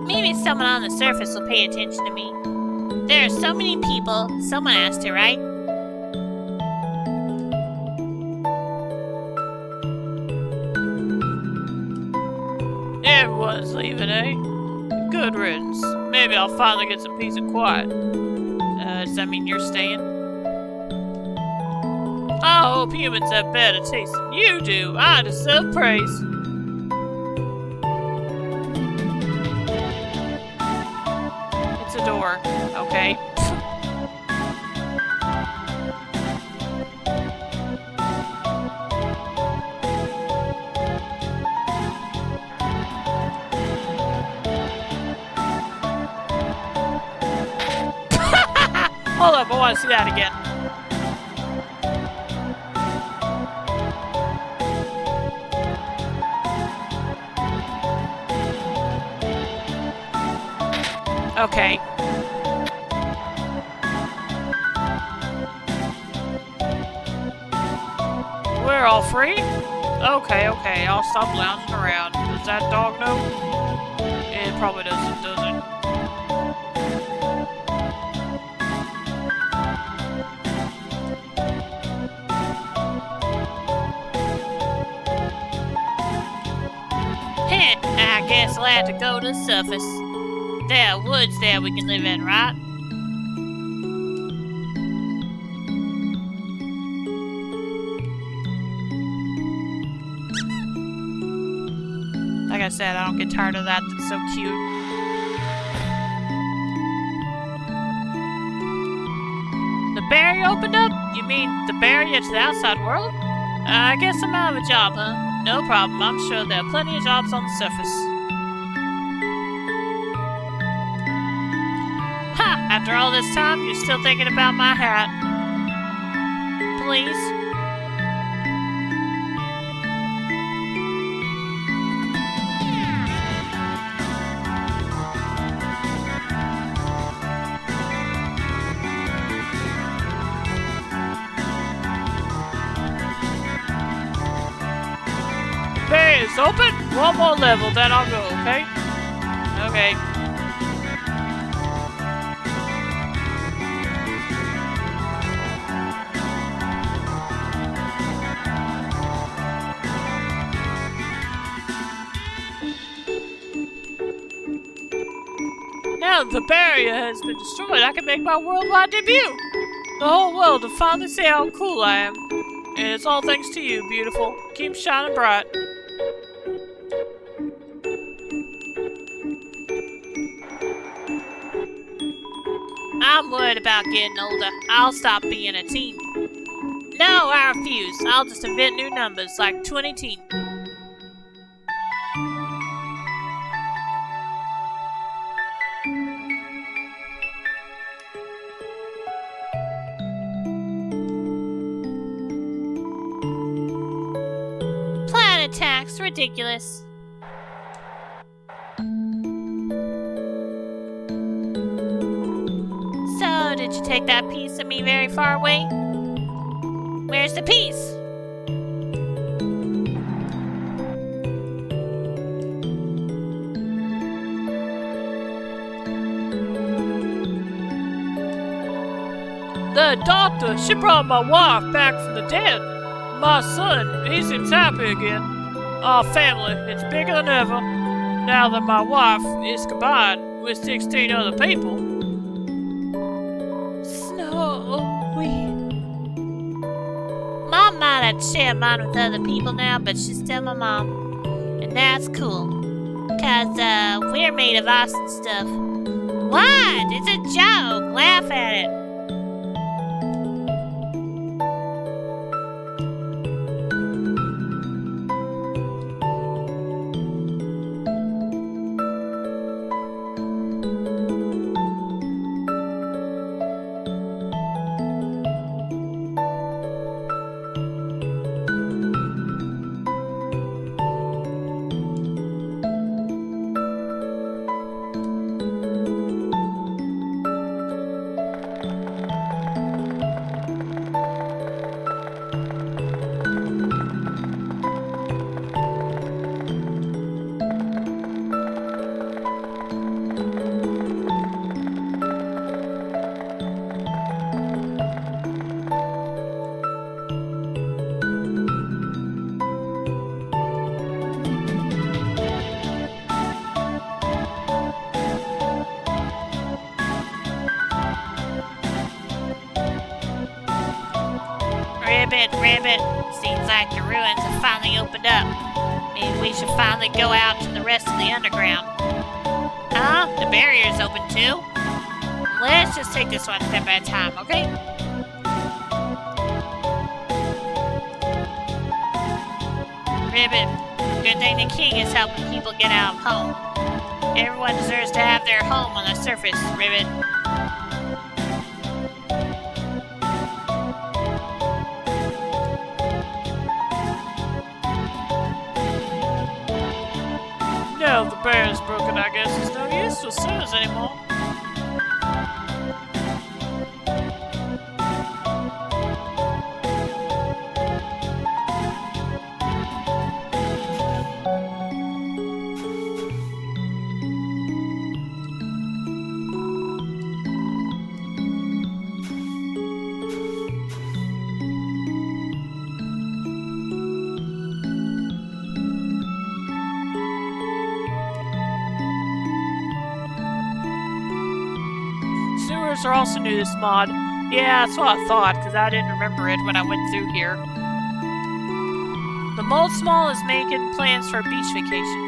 Maybe someone on the surface will pay attention to me. There are so many people, someone has to, right? Everyone's leaving, eh? Good riddance. Maybe I'll finally get some peace and quiet. Does that mean you're staying? I hope humans have better taste than you do. I deserve praise. It's a door. Okay. Hold up, I want to see that again. Okay. We're all free? Okay, I'll stop lounging around. Does that dog know? It probably doesn't, does it? Heh, I guess I'll have to go to the surface. There are woods there we can live in, right? Like I said, I don't get tired of that. That's so cute. The barrier opened up? You mean the barrier to the outside world? I guess I'm out of a job, huh? No problem. I'm sure there are plenty of jobs on the surface. Ha! After all this time, you're still thinking about my hat. Please? Bay is open. One more level, then I'll go, okay? Okay. Now that the barrier has been destroyed, I can make my worldwide debut. The whole world will finally see how cool I am. And it's all thanks to you, beautiful. Keep shining bright. I'm worried about getting older. I'll stop being a teen. No, I refuse. I'll just invent new numbers like 20 teen. Planet attacks, ridiculous. So, did you take that piece of me very far away? Where's the piece? The doctor, she brought my wife back from the dead. My son, he seems happy again. Our family, it's bigger than ever. Now that my wife is combined with 16 other people. Mom might have shared mine with other people now, but she's still my mom. And that's cool. Cause, we're made of awesome stuff. What? It's a joke. Laugh at it. Ribbit, seems like the ruins have finally opened up. Maybe we should finally go out to the rest of the underground. Huh? The barrier's open too? Let's just take this one step at a time, okay? Ribbit, good thing the king is helping people get out of home. Everyone deserves to have their home on the surface, Ribbit. Now the barrier's broken, I guess it's no use to serve us anymore. Sharks are also new to this mod. Yeah, that's what I thought, because I didn't remember it when I went through here. The Mold Small is making plans for a beach vacation.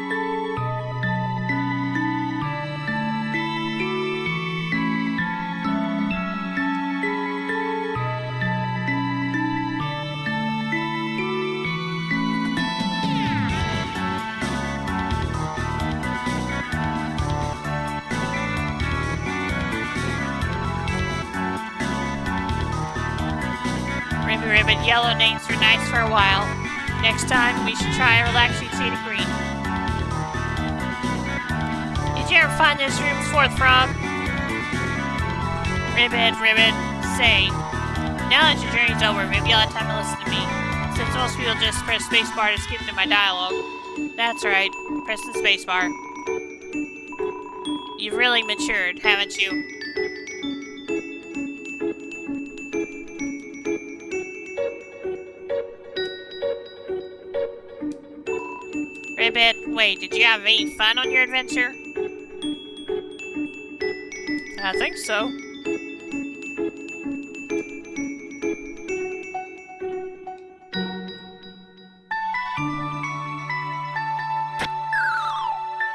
Ribbit, yellow names were nice for a while. Next time, we should try a relaxing shade of green. Did you ever find this room's fourth frog? Ribbit, say. Now that your journey's over, maybe you'll have time to listen to me. Since most people just press spacebar to skip through my dialogue. That's right, press the spacebar. You've really matured, haven't you? Ribbit, wait, did you have any fun on your adventure? I think so.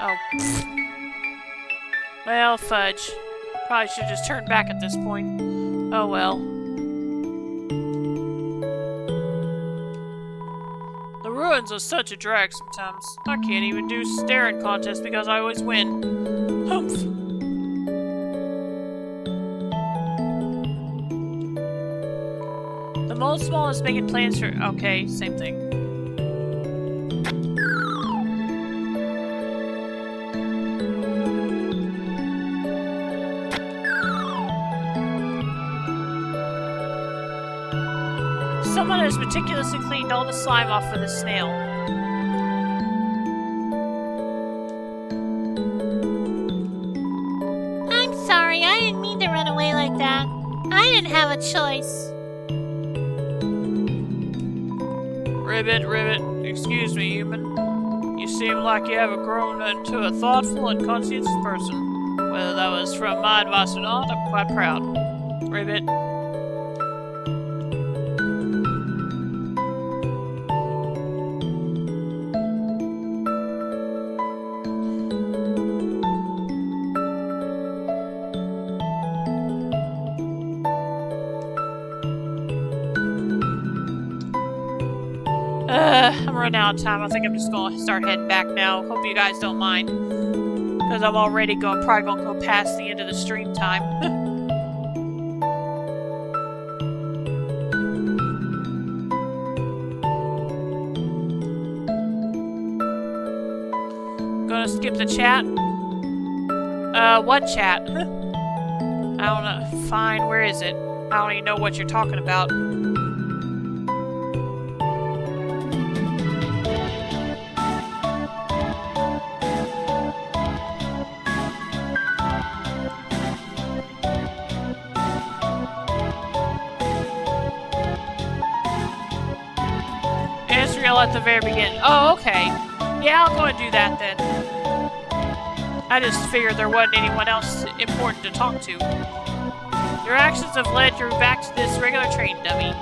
Oh. Well, fudge. Probably should have just turned back at this point. Oh well. The ruins are such a drag sometimes. I can't even do staring contests because I always win. Humph. The Mold Small is making plans for... Okay, same thing. Someone has meticulously cleaned all the slime off of the snail. I'm sorry, I didn't mean to run away like that. I didn't have a choice. Ribbit, excuse me, human. You seem like you have grown into a thoughtful and conscientious person. Whether that was from my advice or not, I'm quite proud. Ribbit. I'm running out of time. I think I'm just gonna start heading back now. Hope you guys don't mind. Because I'm already probably gonna go past the end of the stream time. Gonna skip the chat. What chat? I don't know. Fine, where is it? I don't even know what you're talking about. Israel at the very beginning. Oh, okay. Yeah, I'll go and do that then. I just figured there wasn't anyone else important to talk to. Your actions have led you back to this regular train, dummy.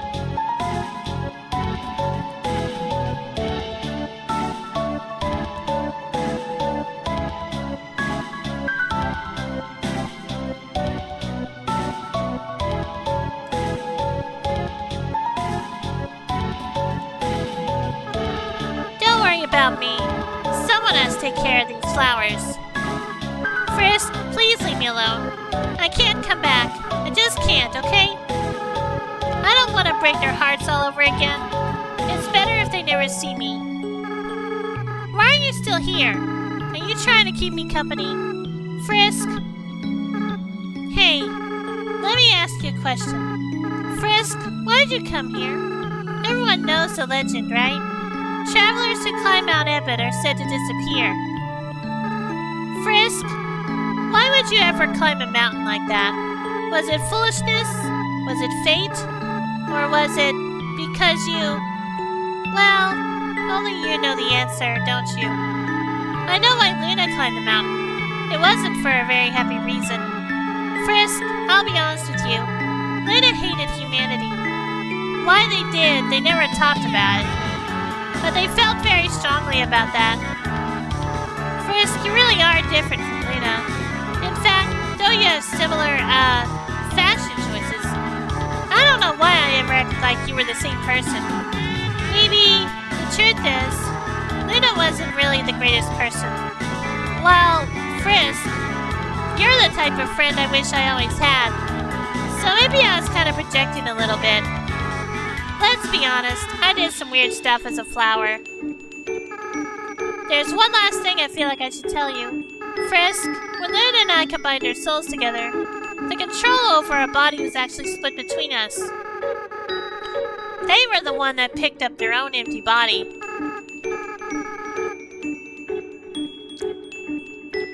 Don't worry about me. Someone has to take care of these flowers. Frisk, please leave me alone. I can't come back. I just can't, okay? I don't want to break their hearts all over again. It's better if they never see me. Why are you still here? Are you trying to keep me company? Frisk? Hey, let me ask you a question. Frisk, why did you come here? Everyone knows the legend, right? Travelers who climb Mount Ebott are said to disappear. Frisk, why would you ever climb a mountain like that? Was it foolishness? Was it fate? Or was it because you... Well, only you know the answer, don't you? I know why Luna climbed the mountain. It wasn't for a very happy reason. Frisk, I'll be honest with you. Luna hated humanity. Why they did, they never talked about it. But they felt very strongly about that. Frisk, you really are different from Luna. In fact, though you have similar, fashion choices, I don't know why I ever acted like you were the same person. Maybe the truth is, Luna wasn't really the greatest person. Well, Frisk, you're the type of friend I wish I always had. So maybe I was kind of projecting a little bit. Let's be honest, I did some weird stuff as a flower. There's one last thing I feel like I should tell you. Frisk, when Luna and I combined our souls together, the control over our body was actually split between us. They were the one that picked up their own empty body.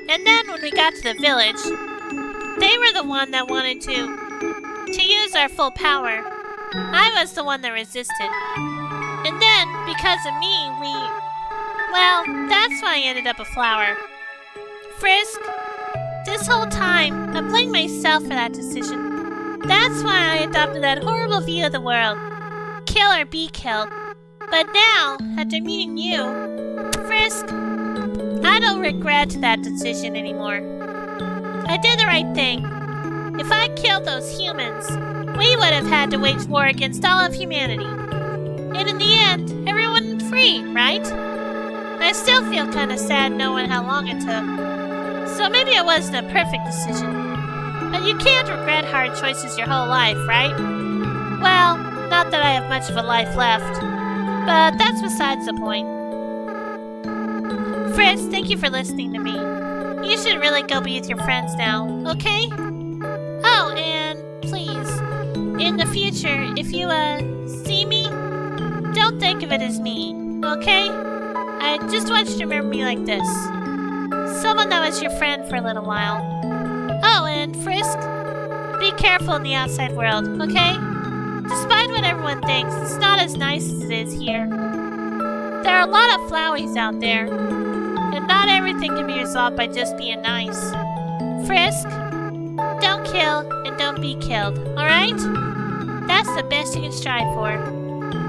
And then when we got to the village, they were the one that wanted to use our full power. I was the one that resisted. And then, because of me, well, that's why I ended up a flower. Frisk, this whole time, I blamed myself for that decision. That's why I adopted that horrible view of the world. Kill or be killed. But now, after meeting you, Frisk, I don't regret that decision anymore. I did the right thing. If I killed those humans, we would have had to wage war against all of humanity. And in the end, everyone was free, right? I still feel kind of sad knowing how long it took. So maybe it wasn't a perfect decision. But you can't regret hard choices your whole life, right? Well, not that I have much of a life left. But that's besides the point. Frisk, thank you for listening to me. You should really go be with your friends now, okay? Oh, and please, in the future, if you, see me, don't think of it as me, okay? I just want you to remember me like this. Someone that was your friend for a little while. Oh, and Frisk, be careful in the outside world, okay? Despite what everyone thinks, it's not as nice as it is here. There are a lot of flowies out there, and not everything can be resolved by just being nice. Frisk, don't kill and don't be killed, alright? That's the best you can strive for.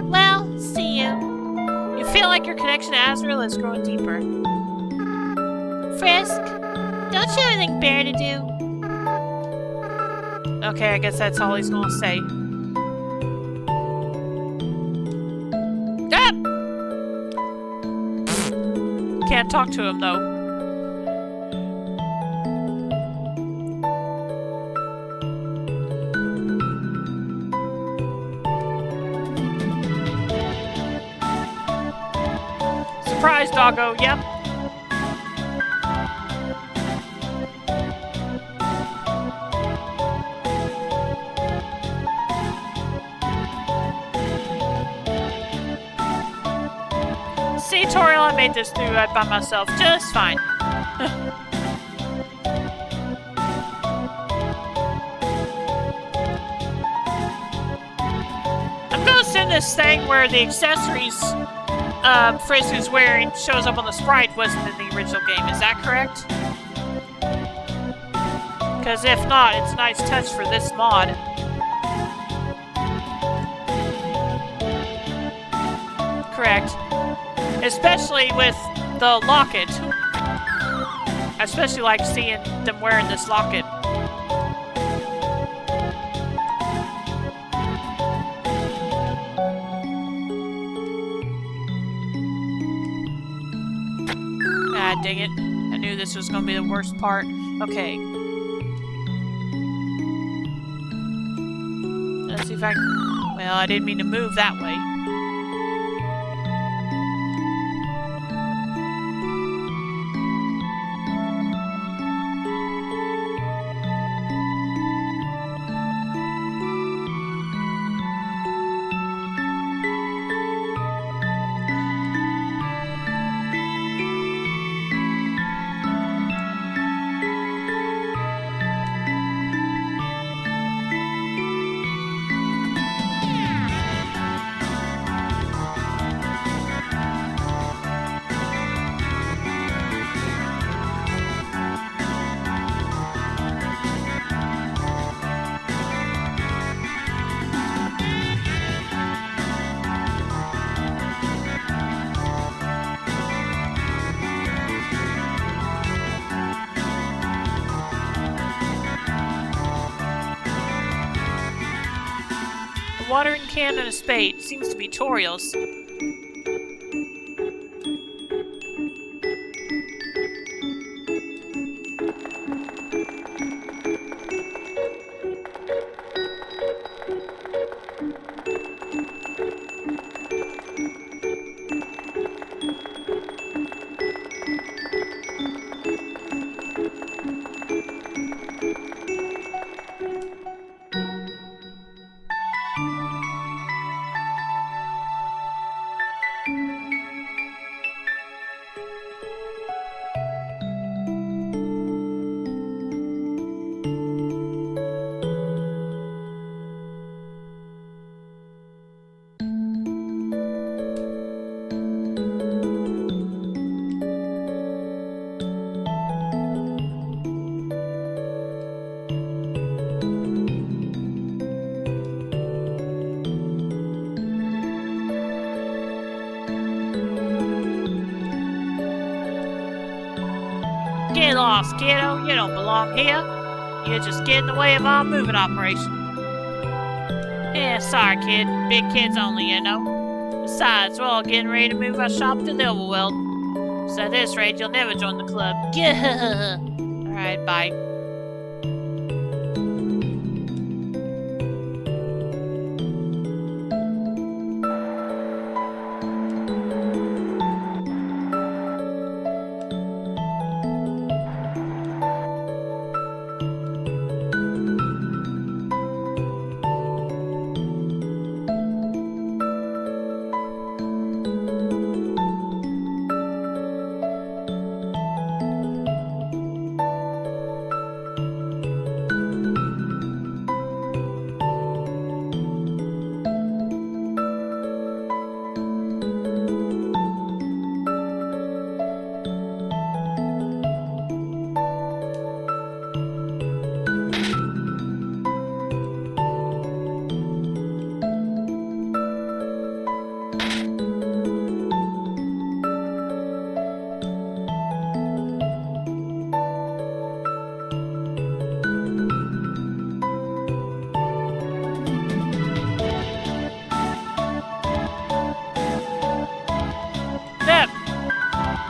Well, see you. You feel like your connection to Azrael is growing deeper. Frisk, don't you have anything better to do? Okay, I guess that's all he's gonna say. Ah! Can't talk to him though. Surprise, doggo, yep. See, Toriel, I made this through by myself just fine. I'm gonna send this thing where the accessories Frisk is wearing shows up on the sprite wasn't in the original game. Is that correct? Because if not, it's a nice touch for this mod. Correct. Especially with the locket. I especially like seeing them wearing this locket. Ah, dang it. I knew this was going to be the worst part. Okay. Let's see if I can... Well, I didn't mean to move that way. watering can and a spade. Seems to be Toriel's. Get lost, kiddo. You don't belong here. You just get in the way of our moving operation. Yeah, sorry, kid. Big kids only, you know. Besides, we're all getting ready to move our shop to the overworld. So at this rate, you'll never join the club. Alright, bye.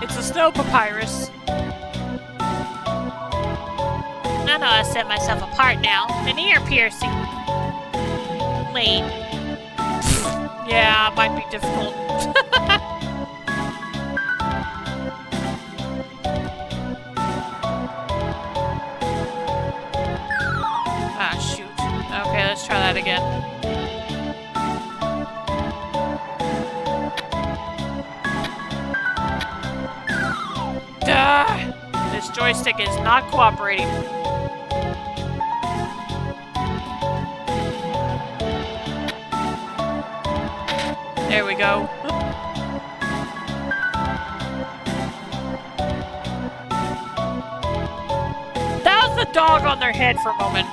It's a snow papyrus. I know I set myself apart now. An ear piercing. Wait. Yeah, it might be difficult. Ah, shoot. Okay, let's try that again. This joystick is not cooperating. There we go. That was the dog on their head for a moment.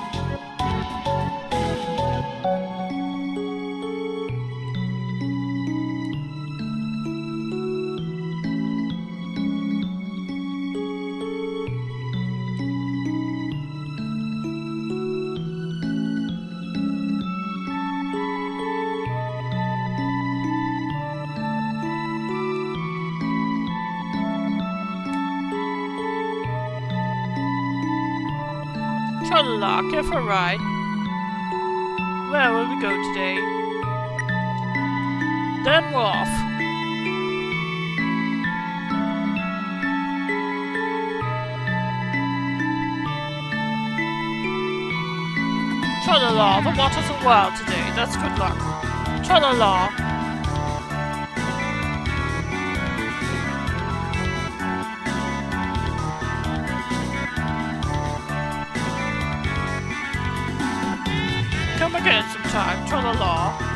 Tra-la-la, care for a ride? Where will we go today? Then we're off. Tra-la-la, the waters are wild today. That's good luck. Tra-la-la. Come again sometime, tra-la-la.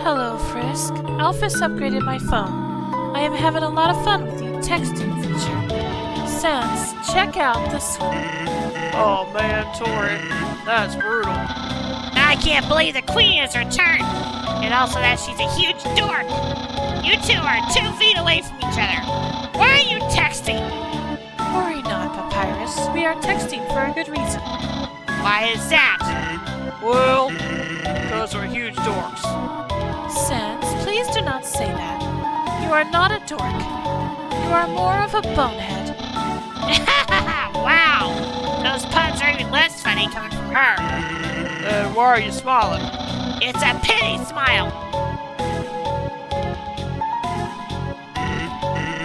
Hello, Frisk. Alphys upgraded my phone. I am having a lot of fun with the texting feature. Sans, check out this one. Oh man, Tori, that's brutal. I can't believe the queen has returned. And also that she's a huge dork. You two are 2 feet away from each other. Why are you texting? Worry not, Papyrus. We are texting for a good reason. Why is that? Well, because we're huge dorks. Sans, please do not say that. You are not a dork. You are more of a bonehead. Wow! Those puns are even less funny coming from her. Why are you smiling? It's a pity smile.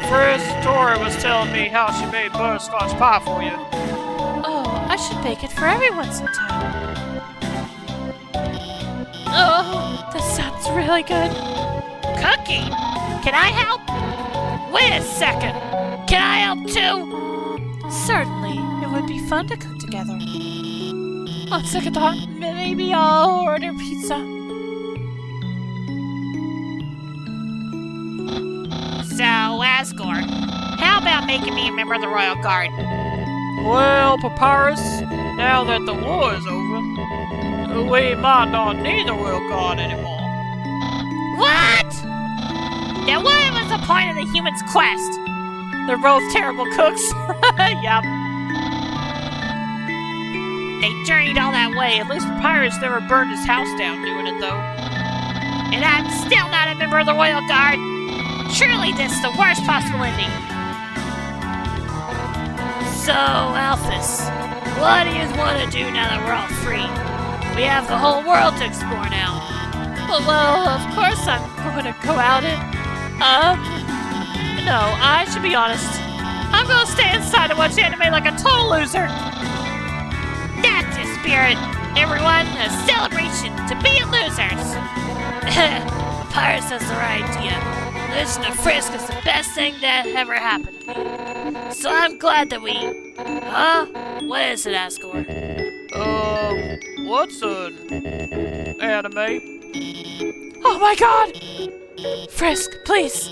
Frisk, Tori was telling me how she made butterscotch pie for you. Oh, I should bake it for everyone sometime. Oh, this sounds really good. Cooking? Can I help? Wait a second. Can I help too? Certainly, it would be fun to cook together. On second thought, maybe I'll order pizza. So, Asgore, how about making me a member of the Royal Guard? Well, Papyrus, now that the war is over, we might not need the Royal Guard anymore. What? Then what was the point of the humans' quest? They're both terrible cooks. Yup. They journeyed all that way. At least Papyrus never burned his house down doing it, though. And I'm still not a member of the Royal Guard. Surely this is the worst possible ending. So, Alphys, what do you want to do now that we're all free? We have the whole world to explore now. Well, of course I'm going to go out and, no, I should be honest. I'm going to stay inside and watch anime like a total loser. That's the spirit, everyone. A celebration to being losers. Papyrus has the right idea. Losing to Frisk is the best thing that ever happened to me. So I'm glad that we... Huh? What is it, Asgore? What's an anime? Oh my god! Frisk, please,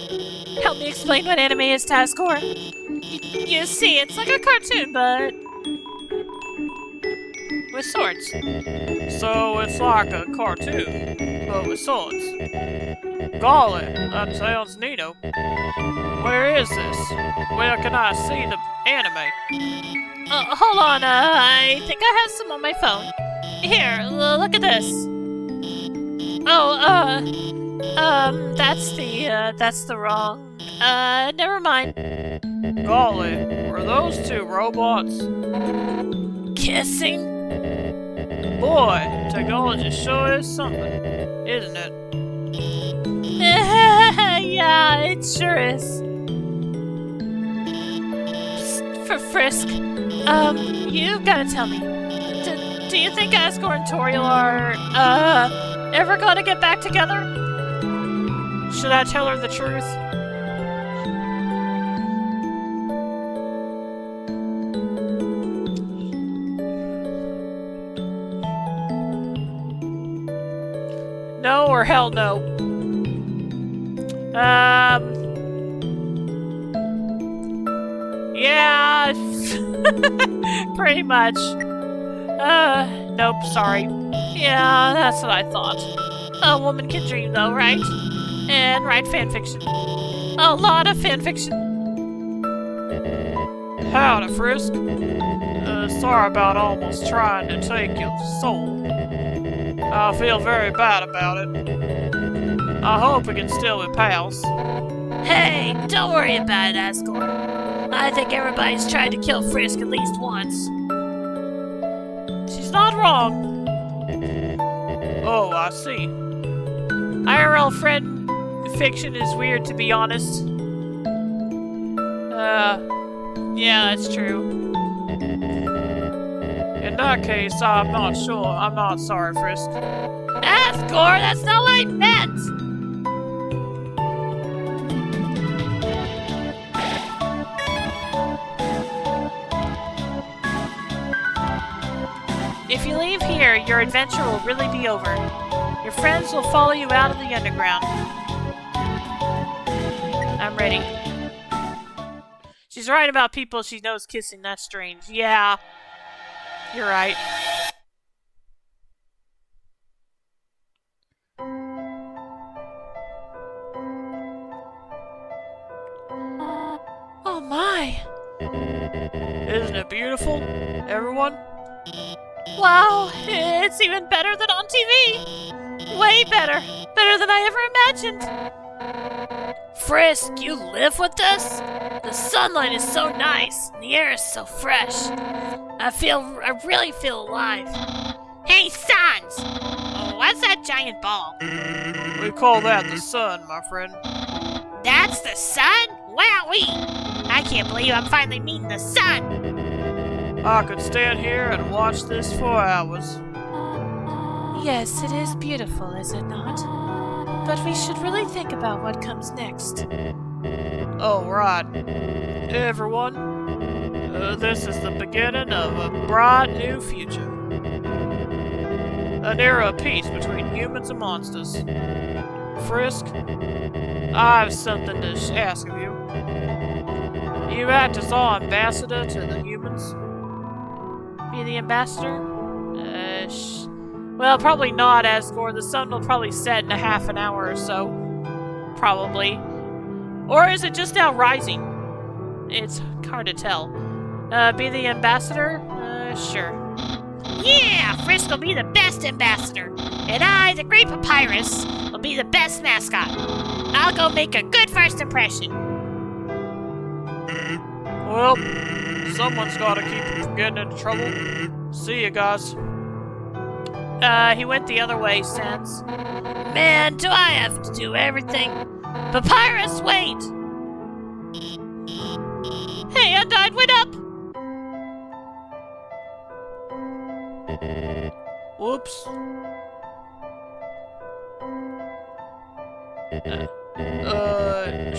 help me explain what anime is to Asgore. You see, it's like a cartoon, but with swords. So it's like a cartoon, but with swords. Golly, that sounds neato. Where is this? Where can I see the anime? Hold on, I think I have some on my phone. Here, look at this. Oh, that's the wrong, never mind. Golly, were those two robots? Kissing? Boy, technology sure is something, isn't it? Yeah, it sure is. For Frisk, you gotta tell me. Do you think Asgore and Toriel are, ever gonna get back together? Should I tell her the truth? No or hell no? Yeah, pretty much. Nope, sorry. Yeah, that's what I thought. A woman can dream though, right? And write fanfiction. A lot of fanfiction. Howdy, Frisk. Sorry about almost trying to take your soul. I feel very bad about it. I hope we can still be pals. Hey, don't worry about it, Asgore. I think everybody's tried to kill Frisk at least once. She's not wrong. Oh, I see. IRL friend fiction is weird, to be honest. Yeah, that's true. In that case, I'm not sure. I'm not sorry, Frisk. Asgore, that's not what I meant! If you leave here, your adventure will really be over. Your friends will follow you out of the underground. I'm ready. She's right about people she knows kissing. That's strange. Yeah, you're right. Oh my! Isn't it beautiful, everyone? Wow, it's even better than on TV! Way better! Better than I ever imagined! Frisk, you live with us? The sunlight is so nice, and the air is so fresh. I really feel alive. Hey, Sans! Oh, what's that giant ball? We call that the sun, my friend. That's the sun? Wowee! I can't believe I'm finally meeting the sun! I could stand here and watch this for hours. Yes, it is beautiful, is it not? But we should really think about what comes next. Oh, right. Everyone, this is the beginning of a bright new future. An era of peace between humans and monsters. Frisk, I have something to ask of you. You act as our ambassador to the humans? Be the ambassador? Well, probably not, Asgore. The sun will probably set in a half an hour or so. Probably. Or is it just now rising? It's hard to tell. Be the ambassador? Sure. Yeah, Frisk will be the best ambassador. And I, the Great Papyrus, will be the best mascot. I'll go make a good first impression. Well, someone's gotta keep from getting into trouble. See you guys. He went the other way, Sans. Man, do I have to do everything? Papyrus, wait! Hey, Undyne, wait up! Whoops.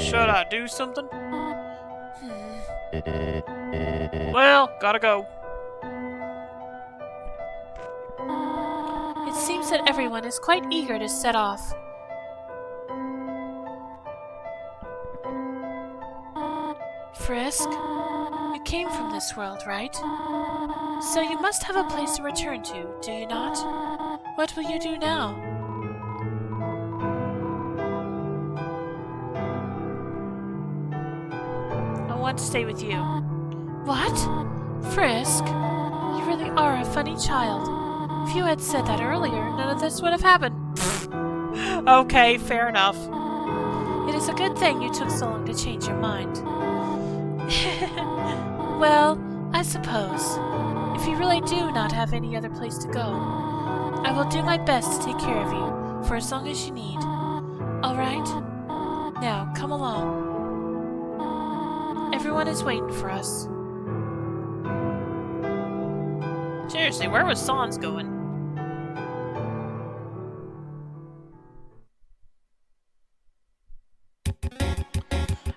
Should I do something? Well, gotta go. It seems that everyone is quite eager to set off. Frisk, you came from this world, right? So you must have a place to return to, do you not? What will you do now? I want to stay with you. What? Frisk, you really are a funny child. If you had said that earlier, none of this would have happened. Okay, fair enough. It is a good thing you took so long to change your mind. Well, I suppose. If you really do not have any other place to go, I will do my best to take care of you for as long as you need. Alright? Now, come along. Everyone is waiting for us. Seriously, where was Sans going?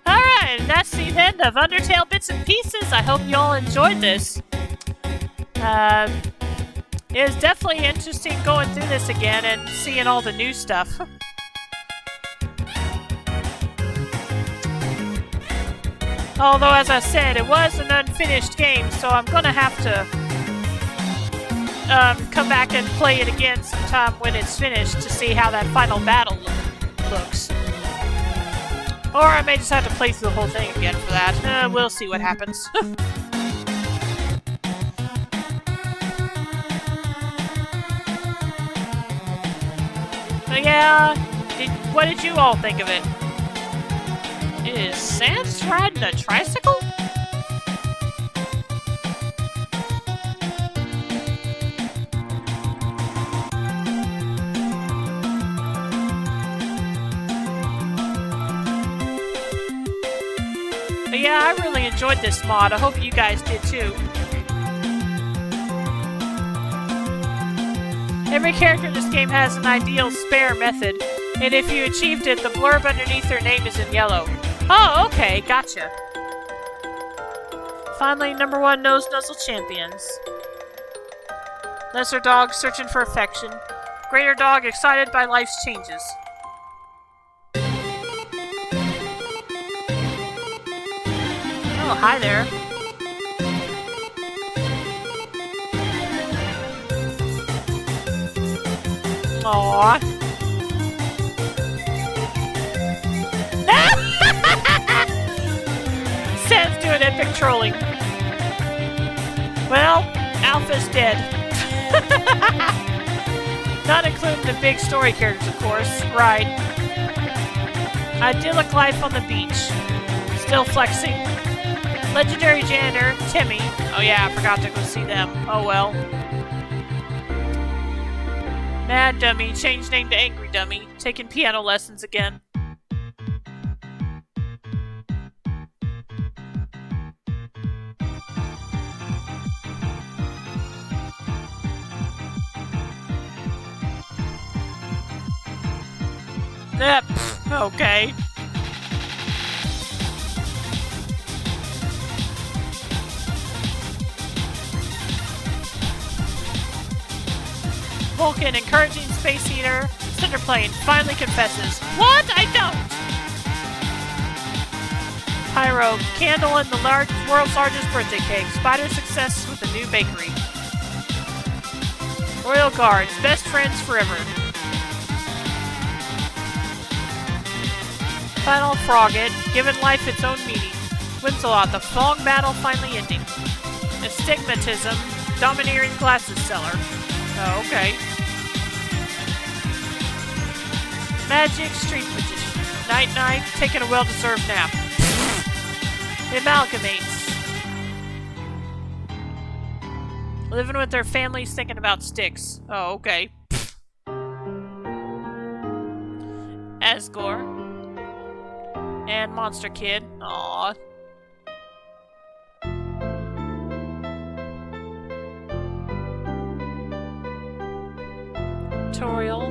Alright, that's the end of Undertale Bits and Pieces. I hope you all enjoyed this. It was definitely interesting going through this again and seeing all the new stuff. Although, as I said, it was an unfinished game, so I'm gonna have to come back and play it again sometime when it's finished to see how that final battle looks. Or I may just have to play through the whole thing again for that. We'll see what happens. But yeah, what did you all think of it? Is Sans riding a tricycle? But yeah, I really enjoyed this mod. I hope you guys did too. Every character in this game has an ideal spare method, and if you achieved it, the blurb underneath their name is in yellow. Oh, okay, gotcha. Finally, #1 Nose Nuzzle Champions. Lesser Dog searching for affection. Greater dog excited by life's changes. Oh, hi there. Aww. Sam's doing epic trolling. Well, Alpha's dead. Not including the big story characters, of course. Right. Idyllic life on the beach. Still flexing. Legendary janitor, Timmy. Oh yeah, I forgot to go see them. Oh well. Mad Dummy, changed name to Angry Dummy. Taking piano lessons again. Yep, okay. Vulcan, encouraging space eater, Cinderplane, finally confesses. What? I don't! Pyro, candle in the world's largest birthday cake. Spider success with a new bakery. Royal Guards, best friends forever. Final Frogget, given life its own meaning. Wincelot, the fog battle finally ending. Astigmatism, domineering glasses seller. Oh, okay. Magic Street Magician. Night-night, taking a well-deserved nap. Amalgamates. Living with their families, thinking about sticks. Oh, okay. Asgore. And Monster Kid. Aww. Tutorial.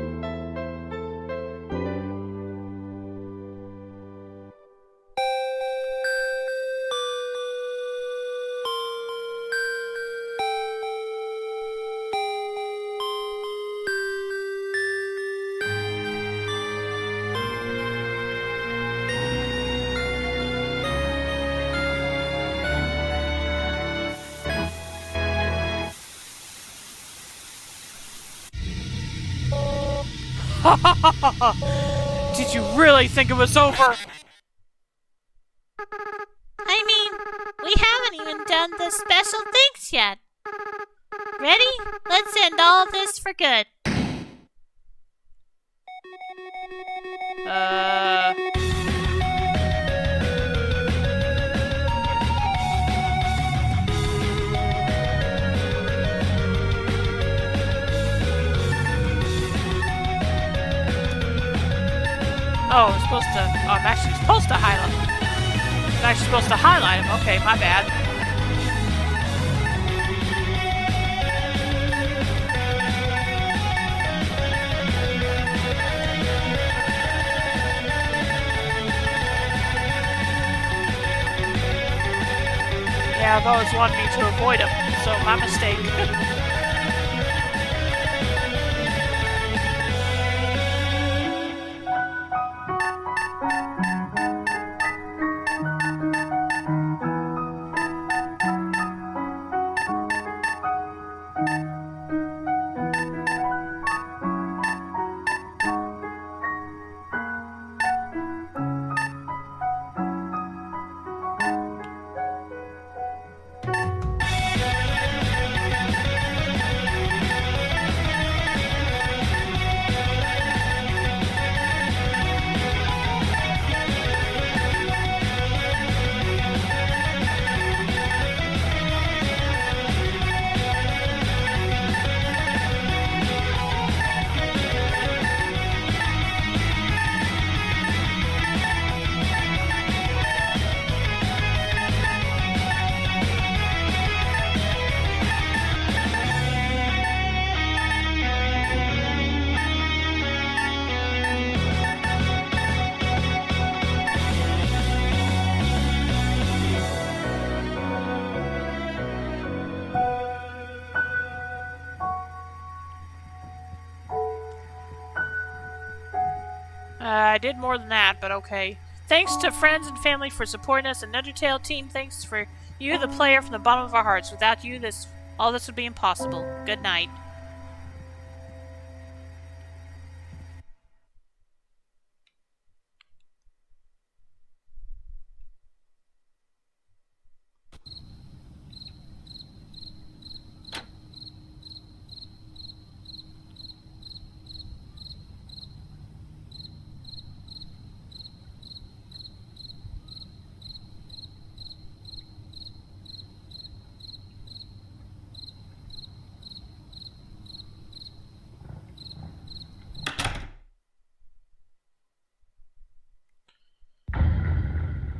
Did you really think it was over? I mean, we haven't even done the special things yet. Ready? Let's end all of this for good. Oh, I'm supposed to... Oh, I'm actually supposed to highlight... I'm actually supposed to highlight him. Okay, my bad. Yeah, I've always wanted me to avoid him, so my mistake. I did more than that, but okay. Thanks to friends and family for supporting us, and Undertale team, thanks for you, the player, from the bottom of our hearts. Without you, all this would be impossible. Good night.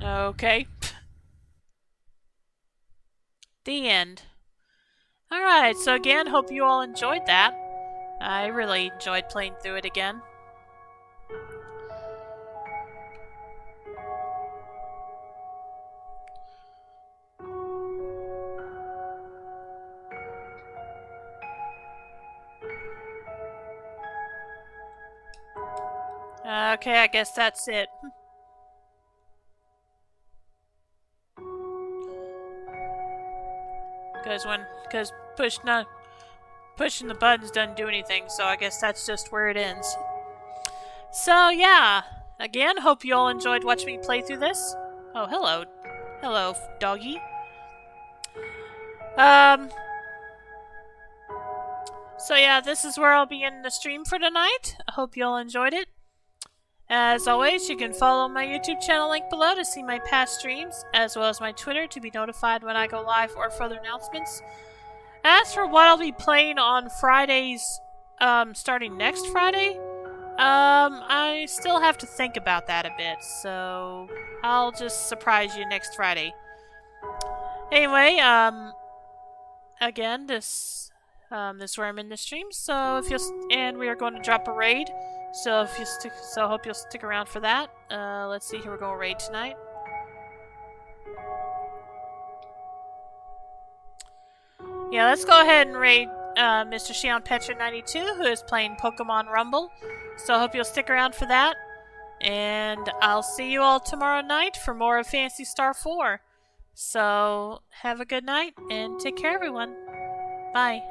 Okay. The end. Alright, so again, hope you all enjoyed that. I really enjoyed playing through it again. Okay, I guess that's it. Because pushing the buttons doesn't do anything, so I guess that's just where it ends. So yeah, again, hope you all enjoyed watching me play through this. Oh, hello. Hello, doggy. So yeah, this is where I'll be ending the stream for tonight. I hope you all enjoyed it. As always, you can follow my YouTube channel link below to see my past streams, as well as my Twitter to be notified when I go live or further announcements. As for what I'll be playing on Fridays, starting next Friday, I still have to think about that a bit, so I'll just surprise you next Friday. Anyway, again, this is where I'm in the stream, so if and we are going to drop a raid, so I hope you'll stick around for that. Let's see who we're going to raid tonight. Yeah, let's go ahead and raid Mr. Shion Petra 92, who is playing Pokemon Rumble. So I hope you'll stick around for that. And I'll see you all tomorrow night for more of Phantasy Star 4. So have a good night and take care, everyone. Bye.